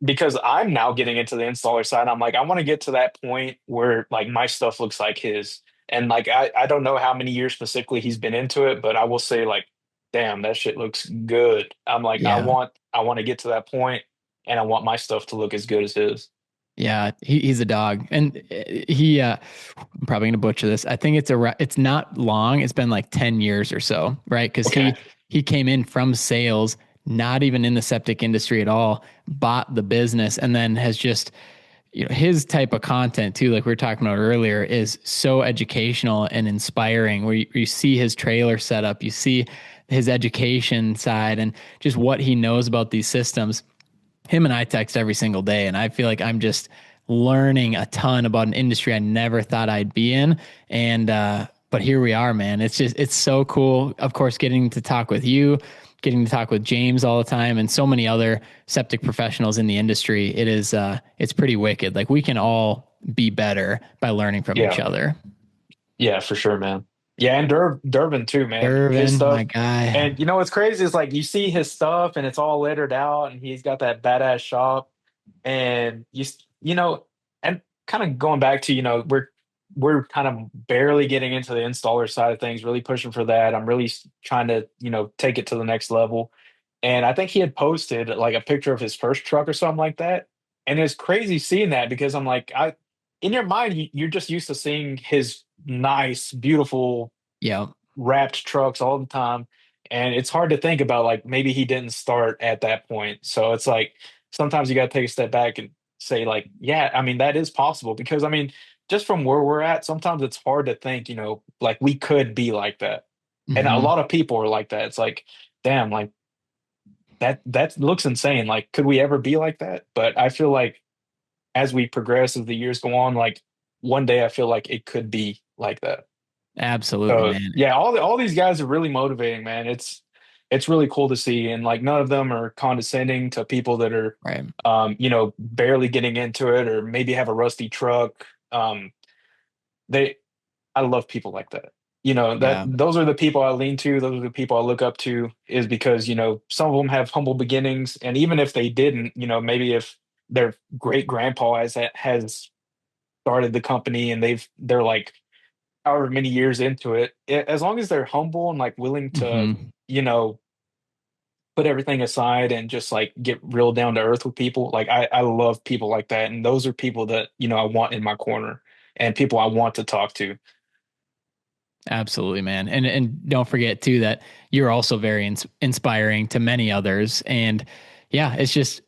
because I'm now getting into the installer side. I'm like, I want to get to that point where like my stuff looks like his. And like I don't know how many years specifically he's been into it, but I will say like, damn, that shit looks good. I'm like, Yeah. I want to get to that point and I want my stuff to look as good as his. Yeah, he's a dog, and he. I'm probably gonna butcher this. I think it's not long. It's been like 10 years or so, right? Because Okay. he came in from sales, not even in the septic industry at all, bought the business, and then has just his type of content too, like we were talking about earlier, is so educational and inspiring. Where you see his trailer setup, you see his education side, and just what he knows about these systems. Him and I text every single day, and I feel like I'm just learning a ton about an industry I never thought I'd be in. And but here we are, man. It's so cool. Of course, getting to talk with you, getting to talk with James all the time, and so many other septic professionals in the industry. It's pretty wicked. Like we can all be better by learning from each Yeah. other. Yeah, for sure, man. Yeah, and Durbin too, man. His Irvin, my stuff. guy. And you know what's crazy is like you see his stuff and it's all littered out and he's got that badass shop and you know and kind of going back to, we're kind of barely getting into the installer side of things, really pushing for that. I'm really trying to, take it to the next level. And I think he had posted like a picture of his first truck or something like that. And it's crazy seeing that because I'm like, in your mind, you're just used to seeing his nice, beautiful, Yeah. wrapped trucks all the time. And it's hard to think about like maybe he didn't start at that point. So it's like sometimes you got to take a step back and say, like, yeah, I mean, that is possible because I mean, just from where we're at, sometimes it's hard to think, like we could be like that. And a Hmm. lot of people are like that. It's like, damn, like that looks insane. Like, could we ever be like that? But I feel like as we progress, as the years go on, like one day I feel like it could be like that. Absolutely, So man. yeah, all these guys are really motivating, man. It's really cool to see, and like none of them are condescending to people that are, Right. barely getting into it or maybe have a rusty truck. They I love people like that. That Yeah. those are the people I lean to. Those are the people I look up to. Is because some of them have humble beginnings, and even if they didn't, maybe if their great grandpa has started the company and they're like however many years into it, as long as they're humble and like willing to, Hmm. you know, put everything aside and just like get real down to earth with people. Like I love people like that. And those are people that, I want in my corner and people I want to talk to. Absolutely, man. And don't forget too that you're also very inspiring to many others. And yeah, it's just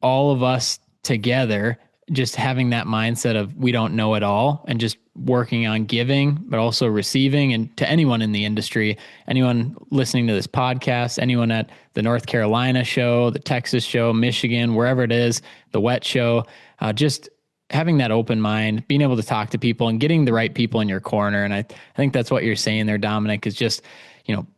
all of us together just having that mindset of we don't know it all and just working on giving but also receiving. And to anyone in the industry, anyone listening to this podcast, anyone at the North Carolina show, the Texas show, Michigan, wherever it is, the wet show, just having that open mind, being able to talk to people and getting the right people in your corner. And I think that's what you're saying there, Dominic, is just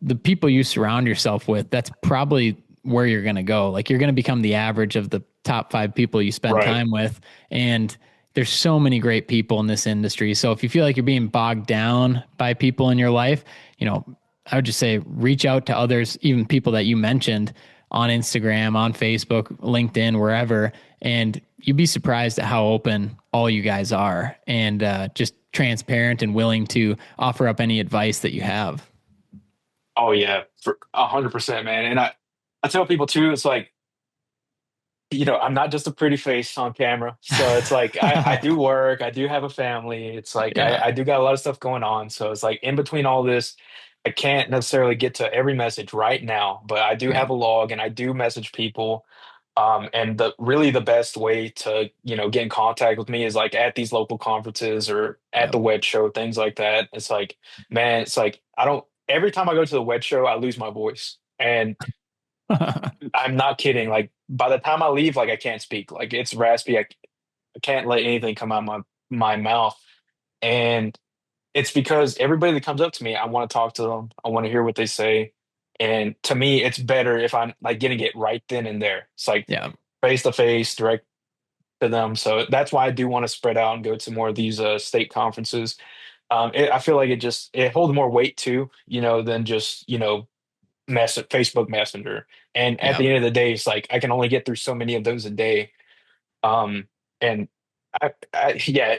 the people you surround yourself with, that's probably where you're going to go. Like you're going to become the average of the top 5 people you spend Right. time with. And there's so many great people in this industry. So if you feel like you're being bogged down by people in your life, I would just say reach out to others, even people that you mentioned on Instagram, on Facebook, LinkedIn, wherever. And you'd be surprised at how open all you guys are and just transparent and willing to offer up any advice that you have. Oh yeah, for 100%, man. And I tell people too, it's like, I'm not just a pretty face on camera. So it's like I do work, I do have a family. It's like Yeah. I do got a lot of stuff going on. So it's like in between all this, I can't necessarily get to every message right now, but I do Yeah. have a log and I do message people. And the best way to, get in contact with me is like at these local conferences or at Yep. the wed show, things like that. It's like, man, it's like I don't every time I go to the wed show, I lose my voice. And I'm not kidding. Like by the time I leave, like I can't speak. Like it's raspy. I can't let anything come out my mouth. And it's because everybody that comes up to me, I want to talk to them. I want to hear what they say. And to me, it's better if I'm like getting it right then and there. It's like Yeah. face to face, direct to them. So that's why I do want to spread out and go to more of these state conferences. I feel like it holds more weight too, than just, Facebook Messenger. And at Yeah, the end of the day, it's like I can only get through so many of those a day. And yeah,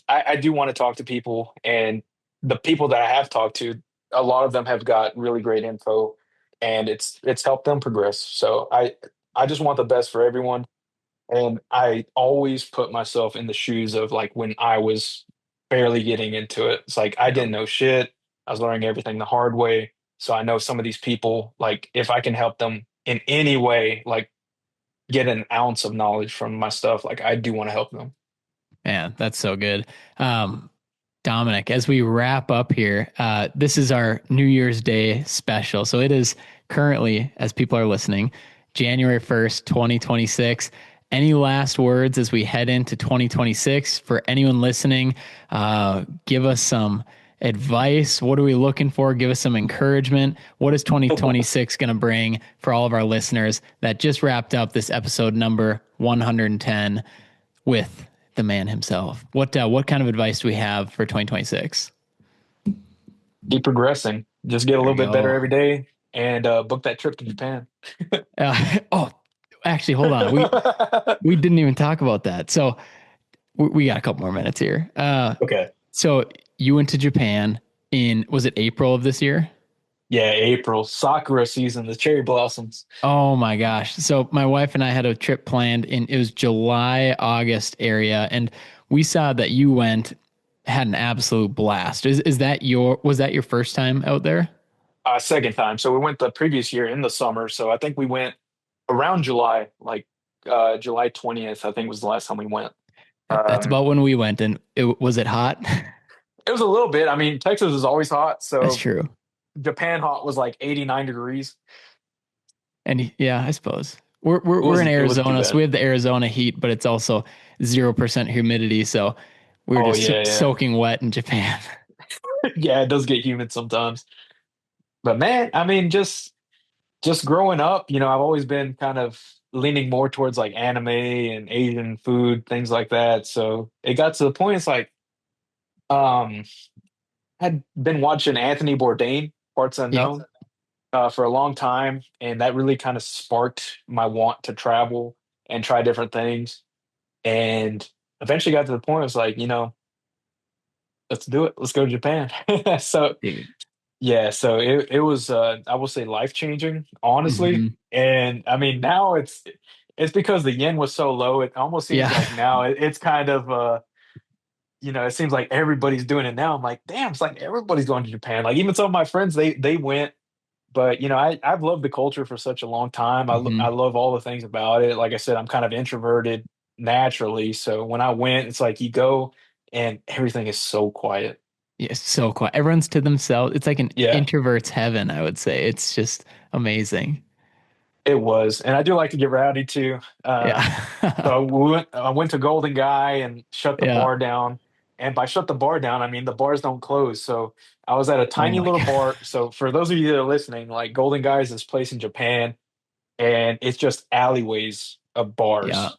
I do want to talk to people, and the people that I have talked to, a lot of them have got really great info, and it's helped them progress. So I just want the best for everyone, and I always put myself in the shoes of like when I was barely getting into it. It's like I yeah. didn't know shit. I was learning everything the hard way. So I know some of these people, like if I can help them in any way, like get an ounce of knowledge from my stuff, like I do want to help them. Man, that's so good. Um, Dominic, as we wrap up here, this is our New Year's Day special. So it is currently, as people are listening, January 1st, 2026. Any last words as we head into 2026 for anyone listening? Give us some advice. What are we looking for? Give us some encouragement. What is 2026 going to bring for all of our listeners that just wrapped up this episode number 110 with the man himself? What kind of advice do we have for 2026? Keep progressing. Just get a There little we bit better go. every day and book that trip to Japan. Oh, actually, hold on. We didn't even talk about that. So we got a couple more minutes here. Okay. So you went to Japan in, was it April of this year? Yeah, April, Sakura season, the cherry blossoms. Oh my gosh. So my wife and I had a trip planned in, it was July, August area, and we saw that you went, had an absolute blast. Is that was that your first time out there? Second time. So we went the previous year in the summer. So I think we went around July, like July 20th, I think was the last time we went. That's Um, about when we went, and was it hot? it was a little bit. I mean, Texas is always hot. That's So true. Japan hot was like 89 degrees. And yeah, I suppose we're in It wasn't too Arizona, so bad. we have the Arizona heat, but it's also 0% humidity. So we were Oh just yeah, yeah. soaking wet in Japan. Yeah, it does get humid sometimes. But man, I mean, just growing up, I've always been kind of leaning more towards like anime and Asian food, things like that. So it got to the point, it's like, um, had been watching Anthony Bourdain, Parts Yep. Unknown, for a long time, and that really kind of sparked my want to travel and try different things. And eventually got to the point, it's like, let's do it. Let's go to Japan. So Dude. yeah, so it was I will say life changing, honestly. Hmm. And I mean now it's because the yen was so low, it almost seems Yeah. like now it's kind of it seems like everybody's doing it now. I'm like, damn, it's like everybody's going to Japan. Like even some of my friends, they went, but I've loved the culture for such a long time. I Hmm. love all the things about it. Like I said, I'm kind of introverted naturally. So when I went, it's like you go and everything is so quiet. Yeah, so quiet. Everyone's to themselves. It's like an Yeah. introvert's heaven, I would say. It's just amazing. It was, and I do like to get rowdy too. Yeah. So I went to Golden Guy and shut the Yeah. bar down. And by shut the bar down, I mean the bars don't close. So I was at a Oh tiny my little God. bar. So for those of you that are listening, like Golden Guy is this place in Japan, and it's just alleyways of Yeah. bars.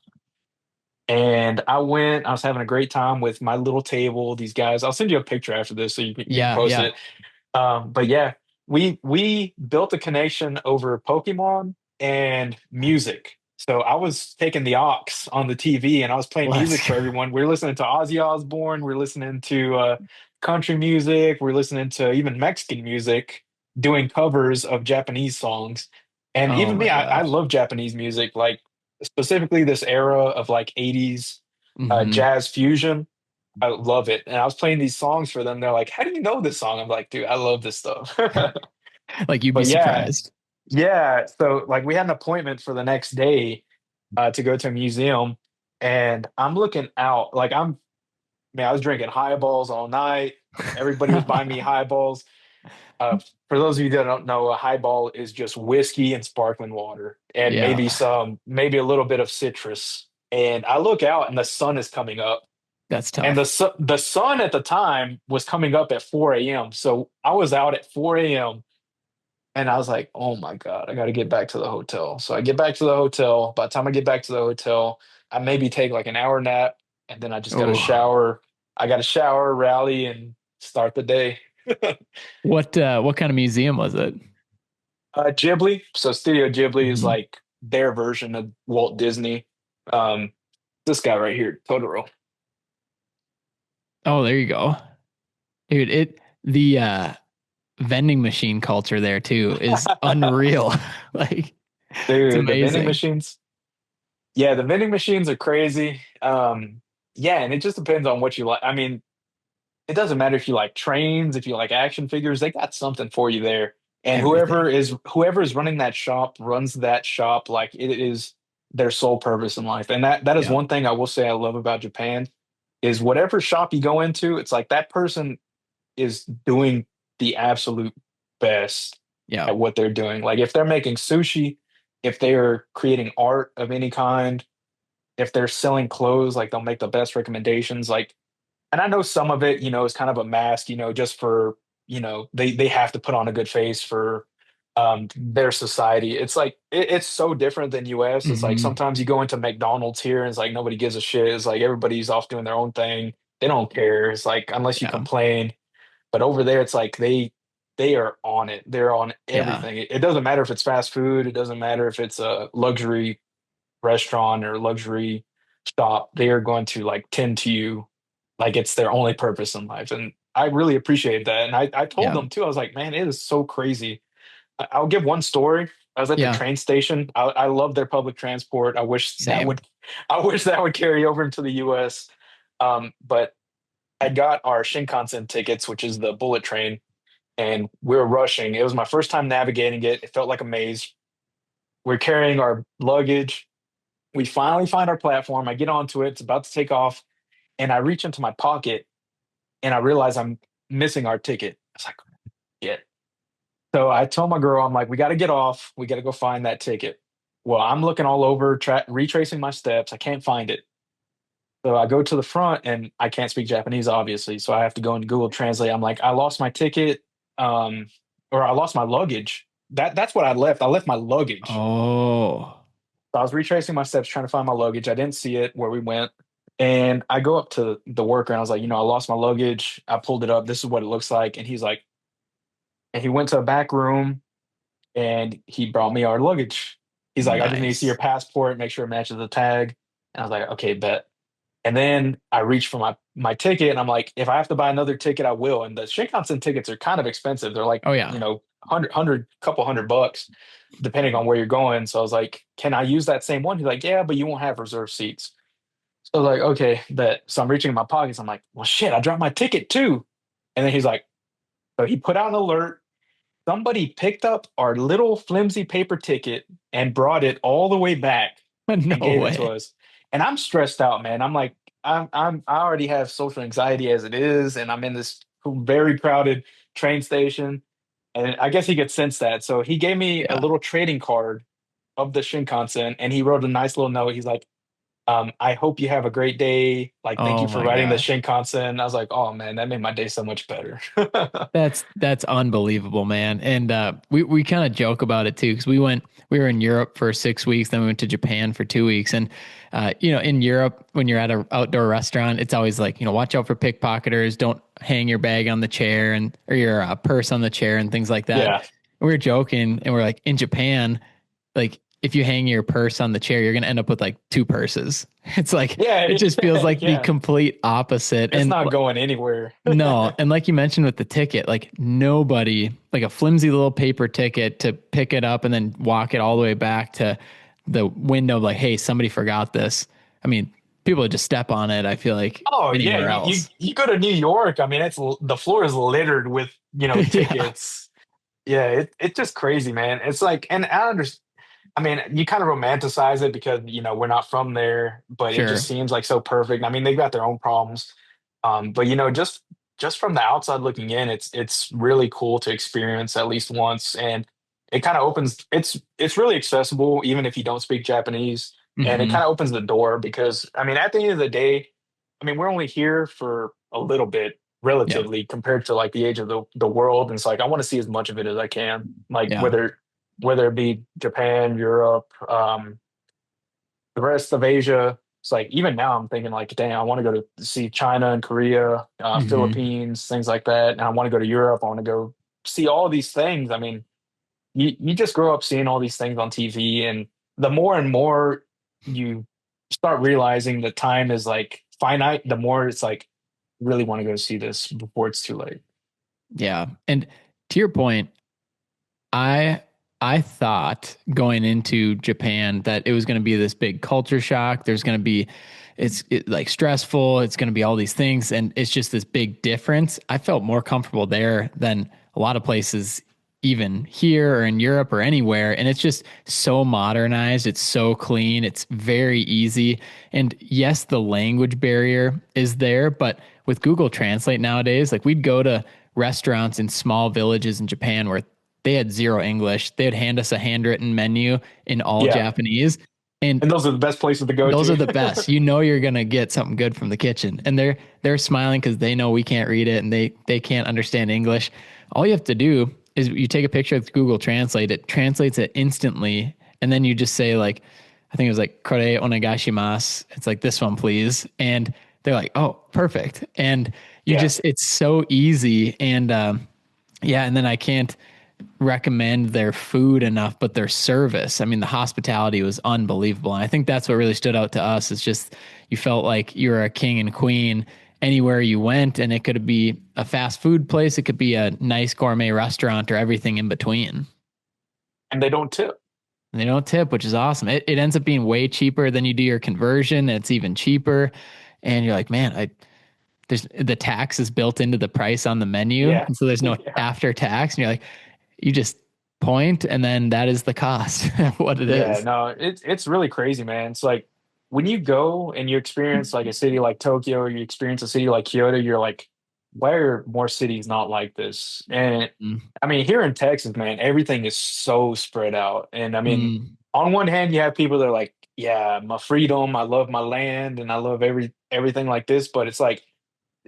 And I was having a great time with my little table. These guys, I'll send you a picture after this so you can Yeah. post Yeah. it. But yeah, we built a connection over Pokemon and music. So I was taking the aux on the TV and I was playing music Let's for go. everyone. We are listening to Ozzy Osbourne, we're listening to country music, we're listening to even Mexican music, doing covers of Japanese songs. And Oh even me, my I gosh. love Japanese music, like specifically this era of like 80s Hmm. jazz fusion. I love it. And I was playing these songs for them. They're like, "How do you know this song?" I'm like, "Dude, I love this stuff." Like you'd be But yeah, surprised. yeah. So like we had an appointment for the next day to go to a museum, and I'm looking out. Like man, I was drinking highballs all night. Everybody was buying me highballs. Uh, for those of you that don't know, a highball is just whiskey and sparkling water, and Yeah. maybe a little bit of citrus. And I look out, and the sun is coming up. That's And tough. the sun at the time was coming up at 4 a.m. So I was out at 4 a.m. and I was like, oh my God, I got to get back to the hotel. So I get back to the hotel. By the time I get back to the hotel, I maybe take like an hour nap and then I just got to Oh, shower. I got to shower, rally, and start the day. what kind of museum was it? Ghibli. So Studio Ghibli is Mhm. like their version of Walt Disney. Um, this guy right here, Totoro. Oh, there you go. Dude, the vending machine culture there too is unreal. Like it's Dude, the vending amazing. machines. Yeah, the vending machines are crazy. Yeah, and it just depends on what you like. I mean, it doesn't matter if you like trains, if you like action figures, they got something for you there. And Everything. whoever is running that shop runs that shop like it is their sole purpose in life. And that is Yeah. one thing I will say I love about Japan is whatever shop you go into, it's like that person is doing the absolute best Yeah. at what they're doing. Like if they're making sushi, if they're creating art of any kind, if they're selling clothes, like they'll make the best recommendations. Like, and I know some of it, is kind of a mask, just for, they have to put on a good face for their society. It's like it's so different than US. It's like Hmm. sometimes you go into McDonald's here and it's like nobody gives a shit. It's like everybody's off doing their own thing. They don't care. It's like unless you Yeah. complain. But over there, it's like they are on it. They're on Yeah. everything. It doesn't matter if it's fast food. It doesn't matter if it's a luxury restaurant or luxury shop. They are going to like tend to you like it's their only purpose in life. And I really appreciate that. And I told Yeah. them too. I was like, man, it is so crazy. I'll give one story. I was at the Yeah. train station. I love their public transport. Same. I wish that would carry over into the US. But I got our Shinkansen tickets, which is the bullet train, and we were rushing. It was my first time navigating it. It felt like a maze. We're carrying our luggage. We finally find our platform. I get onto it. It's about to take off, and I reach into my pocket and I realize I'm missing our ticket. It's like, yeah. So I told my girl, I'm like, we got to get off. We got to go find that ticket. Well, I'm looking all over, retracing my steps. I can't find it. So I go to the front and I can't speak Japanese, obviously. So I have to go into Google Translate. I'm like, I lost my ticket, um, or I lost my luggage. That's what I left. I left my luggage. Oh. So I was retracing my steps trying to find my luggage. I didn't see it where we went. And I go up to the worker and I was like, I lost my luggage. I pulled it up. This is what it looks like. And he's like, and he went to a back room and he brought me our luggage. He's like, I just need to see your Nice. passport, make sure it matches the tag. And I was like, okay, bet. And then I reach for my ticket and I'm like, if I have to buy another ticket, I will. And the Shinkansen tickets are kind of expensive. They're like, Oh yeah. couple $100 depending on where you're going. So I was like, can I use that same one? He's like, yeah, but you won't have reserved seats. So I was like, okay, bet. So I'm reaching in my pockets. I'm like, well, shit, I dropped my ticket too. And then he's like, so he put out an alert. Somebody picked up our little flimsy paper ticket and brought it all the way back and No gave it to way. us. And I'm stressed out, man. I'm like, I already have social anxiety as it is, and I'm in this very crowded train station. And I guess he could sense that. So he gave me a Yeah. little trading card of the Shinkansen, and he wrote a nice little note. He's like, I hope you have a great day. Like, thank you Oh for my riding the gosh. Shinkansen. I was like, oh man, that made my day so much better. That's unbelievable, man. And we kind of joke about it too because we were in Europe for 6 weeks, then we went to Japan for 2 weeks, and in Europe when you're at an outdoor restaurant, it's always like watch out for pickpocketers, don't hang your bag on the chair and or your purse on the chair and things like that. Yeah. And we were joking, and we're like in Japan, like if you hang your purse on the chair, you're gonna end up with like two purses. It's like Yeah, it just feels like the yeah. complete opposite, It's and not going anywhere. no, and like you mentioned with the ticket, like nobody, like a flimsy little paper ticket to pick it up and then walk it all the way back to the window, like, hey, somebody forgot this. I mean, people would just step on it, I feel like Oh yeah, anywhere you else. you go to New York. I mean, the floor is littered with Yeah, tickets. Yeah, it's just crazy, man. It's like, and I understand. I mean, you kind of romanticize it because we're not from there, but it just sure. seems like so perfect. I mean, they've got their own problems, but just from the outside looking in, it's really cool to experience at least once, and it kind of opens. It's really accessible even if you don't speak Japanese, and it Hmm. kind of opens the door because I mean, at the end of the day, I mean, we're only here for a little bit Yeah, relatively compared to like the age of the world, and it's like I want to see as much of it as I can, like yeah. whether it be Japan, Europe, the rest of Asia. It's like even now I'm thinking like, dang, I want to go to see China and Korea, Hmm. Philippines, things like that. And I want to go to Europe. I want to go see all these things. I mean, you just grow up seeing all these things on TV, and the more and more you start realizing the time is like finite, the more it's like really want to go see this before it's too late. Yeah. And to your point, I I thought going into Japan that it was going to be this big culture shock. There's going to be like stressful. It's going to be all these things, and it's just this big difference. I felt more comfortable there than a lot of places, even here or in Europe or anywhere. And it's just so modernized. It's so clean. It's very easy. And yes, the language barrier is there, but with Google Translate nowadays, like we'd go to restaurants in small villages in Japan where they had zero English. They would hand us a handwritten menu in all Yeah. Japanese. And And those are the best places to go those are to. the best. You know you're gonna get something good from the kitchen. And they're smiling because they know we can't read it and they can't understand English. All you have to do is you take a picture with Google Translate, it translates it instantly, and then you just say like, I think it was like kore onegashimasu. It's like this one, please. And they're like, oh, perfect. And you Yeah. just it's so easy. And yeah, and then I can't recommend their food enough, but their service. I mean, the hospitality was unbelievable. And I think that's what really stood out to us. Is just you felt like you were a king and queen anywhere you went, and it could be a fast food place, it could be a nice gourmet restaurant, or everything in between. And they don't tip. And they don't tip, which is awesome. It ends up being way cheaper than you do your conversion. It's even cheaper, and you're like, man, I there's the tax is built into the price on the menu, Yeah. and so there's no Yeah. after tax, and you're like, you just point and then that is the cost what it Yeah, is. no, it's really crazy, man. It's like when you go and you experience like a city like Tokyo, or you experience a city like Kyoto, you're like, why are more cities not like this? And Mm, I mean, here in Texas, man, everything is so spread out. And I mean, mm, on one hand, you have people that are like, yeah, my freedom, I love my land, and I love everything like this. But it's like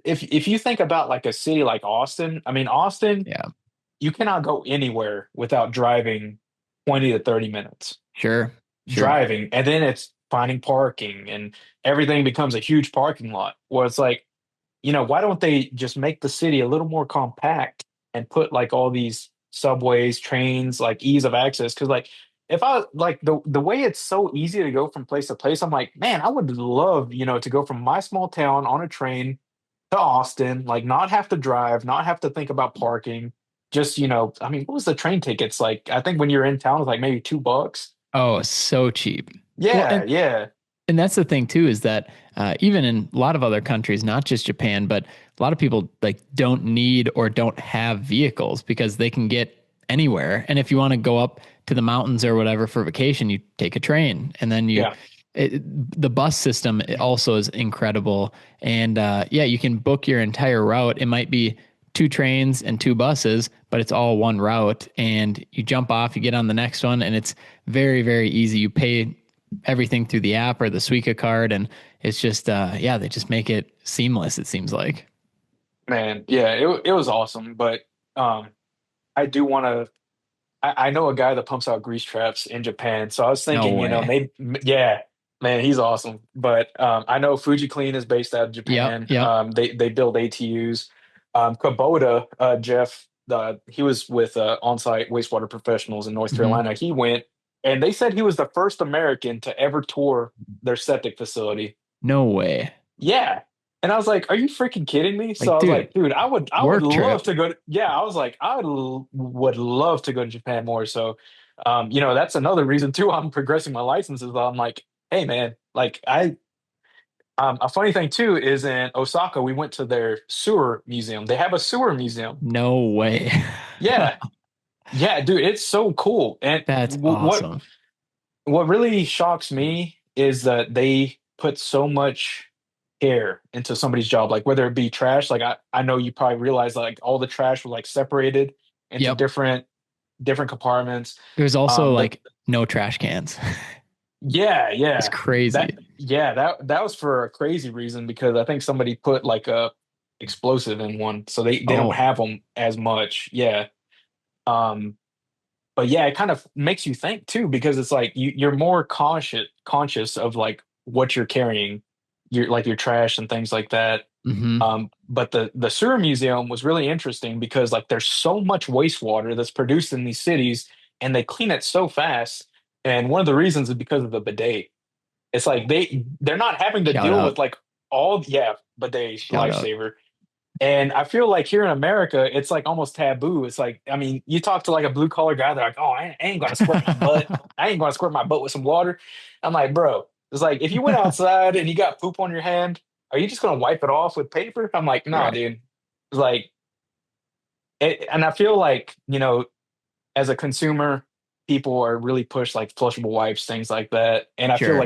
if you think about like a city like Austin, I mean, Austin, yeah, you cannot go anywhere without driving 20 to 30 minutes sure, sure. driving, and then it's finding parking, and everything becomes a huge parking lot where it's like, why don't they just make the city a little more compact and put like all these subways, trains, like ease of access? Because like if I like the way it's so easy to go from place to place, I'm like, man, I would love, to go from my small town on a train to Austin, like not have to drive, not have to think about parking. Just, I mean, what was the train tickets like? I think when you're in town, it's like maybe $2. Oh, so cheap. Well, Yeah, yeah, and that's the thing too, is that even in a lot of other countries, not just Japan, but a lot of people like don't need or don't have vehicles because they can get anywhere. And if you want to go up to the mountains or whatever for vacation, you take a train, and then yeah. the bus system also is incredible. And yeah, you can book your entire route. It might be two trains and two buses, but it's all one route. And you jump off, you get on the next one, and it's very, very easy. You pay everything through the app or the Suica card, and it's just yeah, they just make it seamless. It seems like. Man, yeah, it was awesome. But um, I do want to. I know a guy that pumps out grease traps in Japan, so I was No thinking, way. maybe, yeah, man, he's awesome. But I know Fuji Clean is based out of Yep, Japan. yep. They build ATUs. Kubota, Jeff, he was with On-Site Wastewater Professionals in North Hmm. Carolina. He went, and they said he was the first American to ever tour their septic facility. No way. Yeah. And I was like, "Are you freaking kidding me?" So Like, I was dude, like, "Dude, I would work love trip. to go to." Yeah, I was like, would love to go to Japan more. So, that's another reason too. I'm progressing my licenses. I'm like, "Hey, man, like a funny thing too is in Osaka, we went to their sewer museum. They have a sewer museum. No way. Yeah, yeah, dude, it's so cool. And That's awesome. what really shocks me is that they put so much care into somebody's job, like whether it be trash, like I know you probably realize like all the trash was like separated into Yep. different compartments. There's also The like no trash cans. Yeah, It's yeah. crazy. That was for a crazy reason because I think somebody put like a explosive in one, so they don't Oh, have them as much. Yeah. Um, but yeah, it kind of makes you think too, because it's like you're more conscious of like what you're carrying, your trash and things like that. hmm. But the sewer museum was really interesting because like there's so much wastewater that's produced in these cities, and they clean it so fast. And one of the reasons is because of the bidet. It's like they're not having to Shout deal with out. like all yeah, bidet Shout out. lifesaver. And I feel like here in America, it's like almost taboo. It's like, I mean, you talk to like a blue collar guy, they're like, oh, I ain't gonna squirt my butt. I ain't gonna squirt my butt with some water. I'm like, bro, it's like if you went outside and you got poop on your hand, are you just gonna wipe it off with paper? I'm like, nah, Right. dude. It's like, and I feel like, as a consumer, people are really pushed like flushable wipes, things like that. And Sure.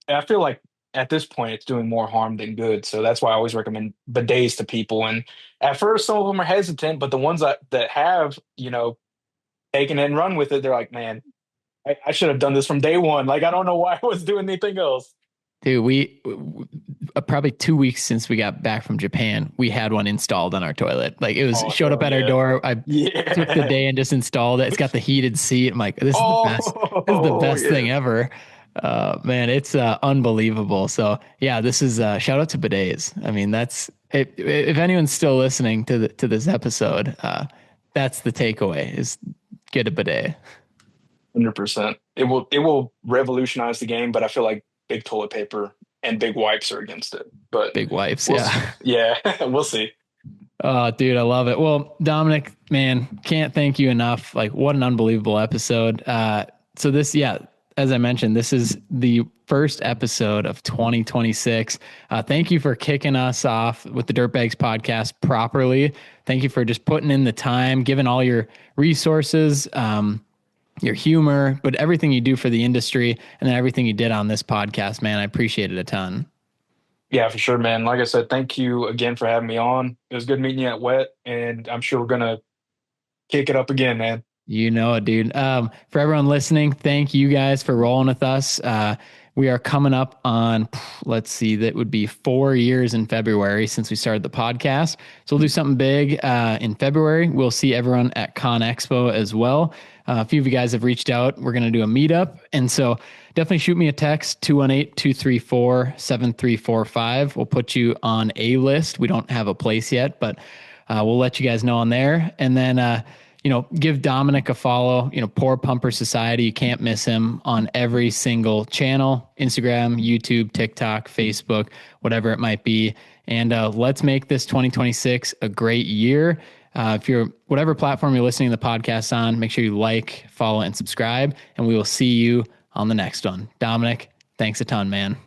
I feel like at this point it's doing more harm than good. So that's why I always recommend bidets to people. And at first, some of them are hesitant, but the ones that have, taken it and run with it, they're like, man, I should have done this from day one. Like, I don't know why I was doing anything else. Dude, probably 2 weeks since we got back from Japan, we had one installed on our toilet. Like it was Oh, showed up hell at our yeah. door. I took the Yeah. day and just installed it. It's got the heated seat. I'm like, this is the best. This is the Oh, best yeah. thing ever. Man, it's unbelievable. So yeah, this is shout out to bidets. I mean, that's it. If anyone's still listening to this episode, that's the takeaway: is get a bidet. 100%. It will revolutionize the game, but I feel like big toilet paper and big wipes are against it. But Big wipes. we'll Yeah. yeah, we'll see. Oh, dude, I love it. Well, Dominic, man, can't thank you enough. Like, what an unbelievable episode. So this, yeah, as I mentioned, this is the first episode of 2026. Thank you for kicking us off with the Dirtbags podcast properly. Thank you for just putting in the time, giving all your resources, your humor, but everything you do for the industry, and then everything you did on this podcast, man. I appreciate it a ton. Yeah, for sure, man. Like I said, thank you again for having me on. It was good meeting you at Wet, and I'm sure we're gonna kick it up again, man. You know it, dude. For everyone listening, thank you guys for rolling with us. We are coming up on, let's see, that would be 4 years in February since we started the podcast. So we'll do something big in February. We'll see everyone at Con Expo as well. A few of you guys have reached out. We're going to do a meetup. And so definitely shoot me a text, 218-234-7345. We'll put you on a list. We don't have a place yet, but we'll let you guys know on there. And then, give Dominic a follow, Poor Pumper Society. You can't miss him on every single channel, Instagram, YouTube, TikTok, Facebook, whatever it might be. And let's make this 2026 a great year. If you're whatever platform you're listening to the podcast on, make sure you like, follow, and subscribe. And we will see you on the next one. Dominic, thanks a ton, man.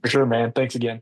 For sure, man. Thanks again.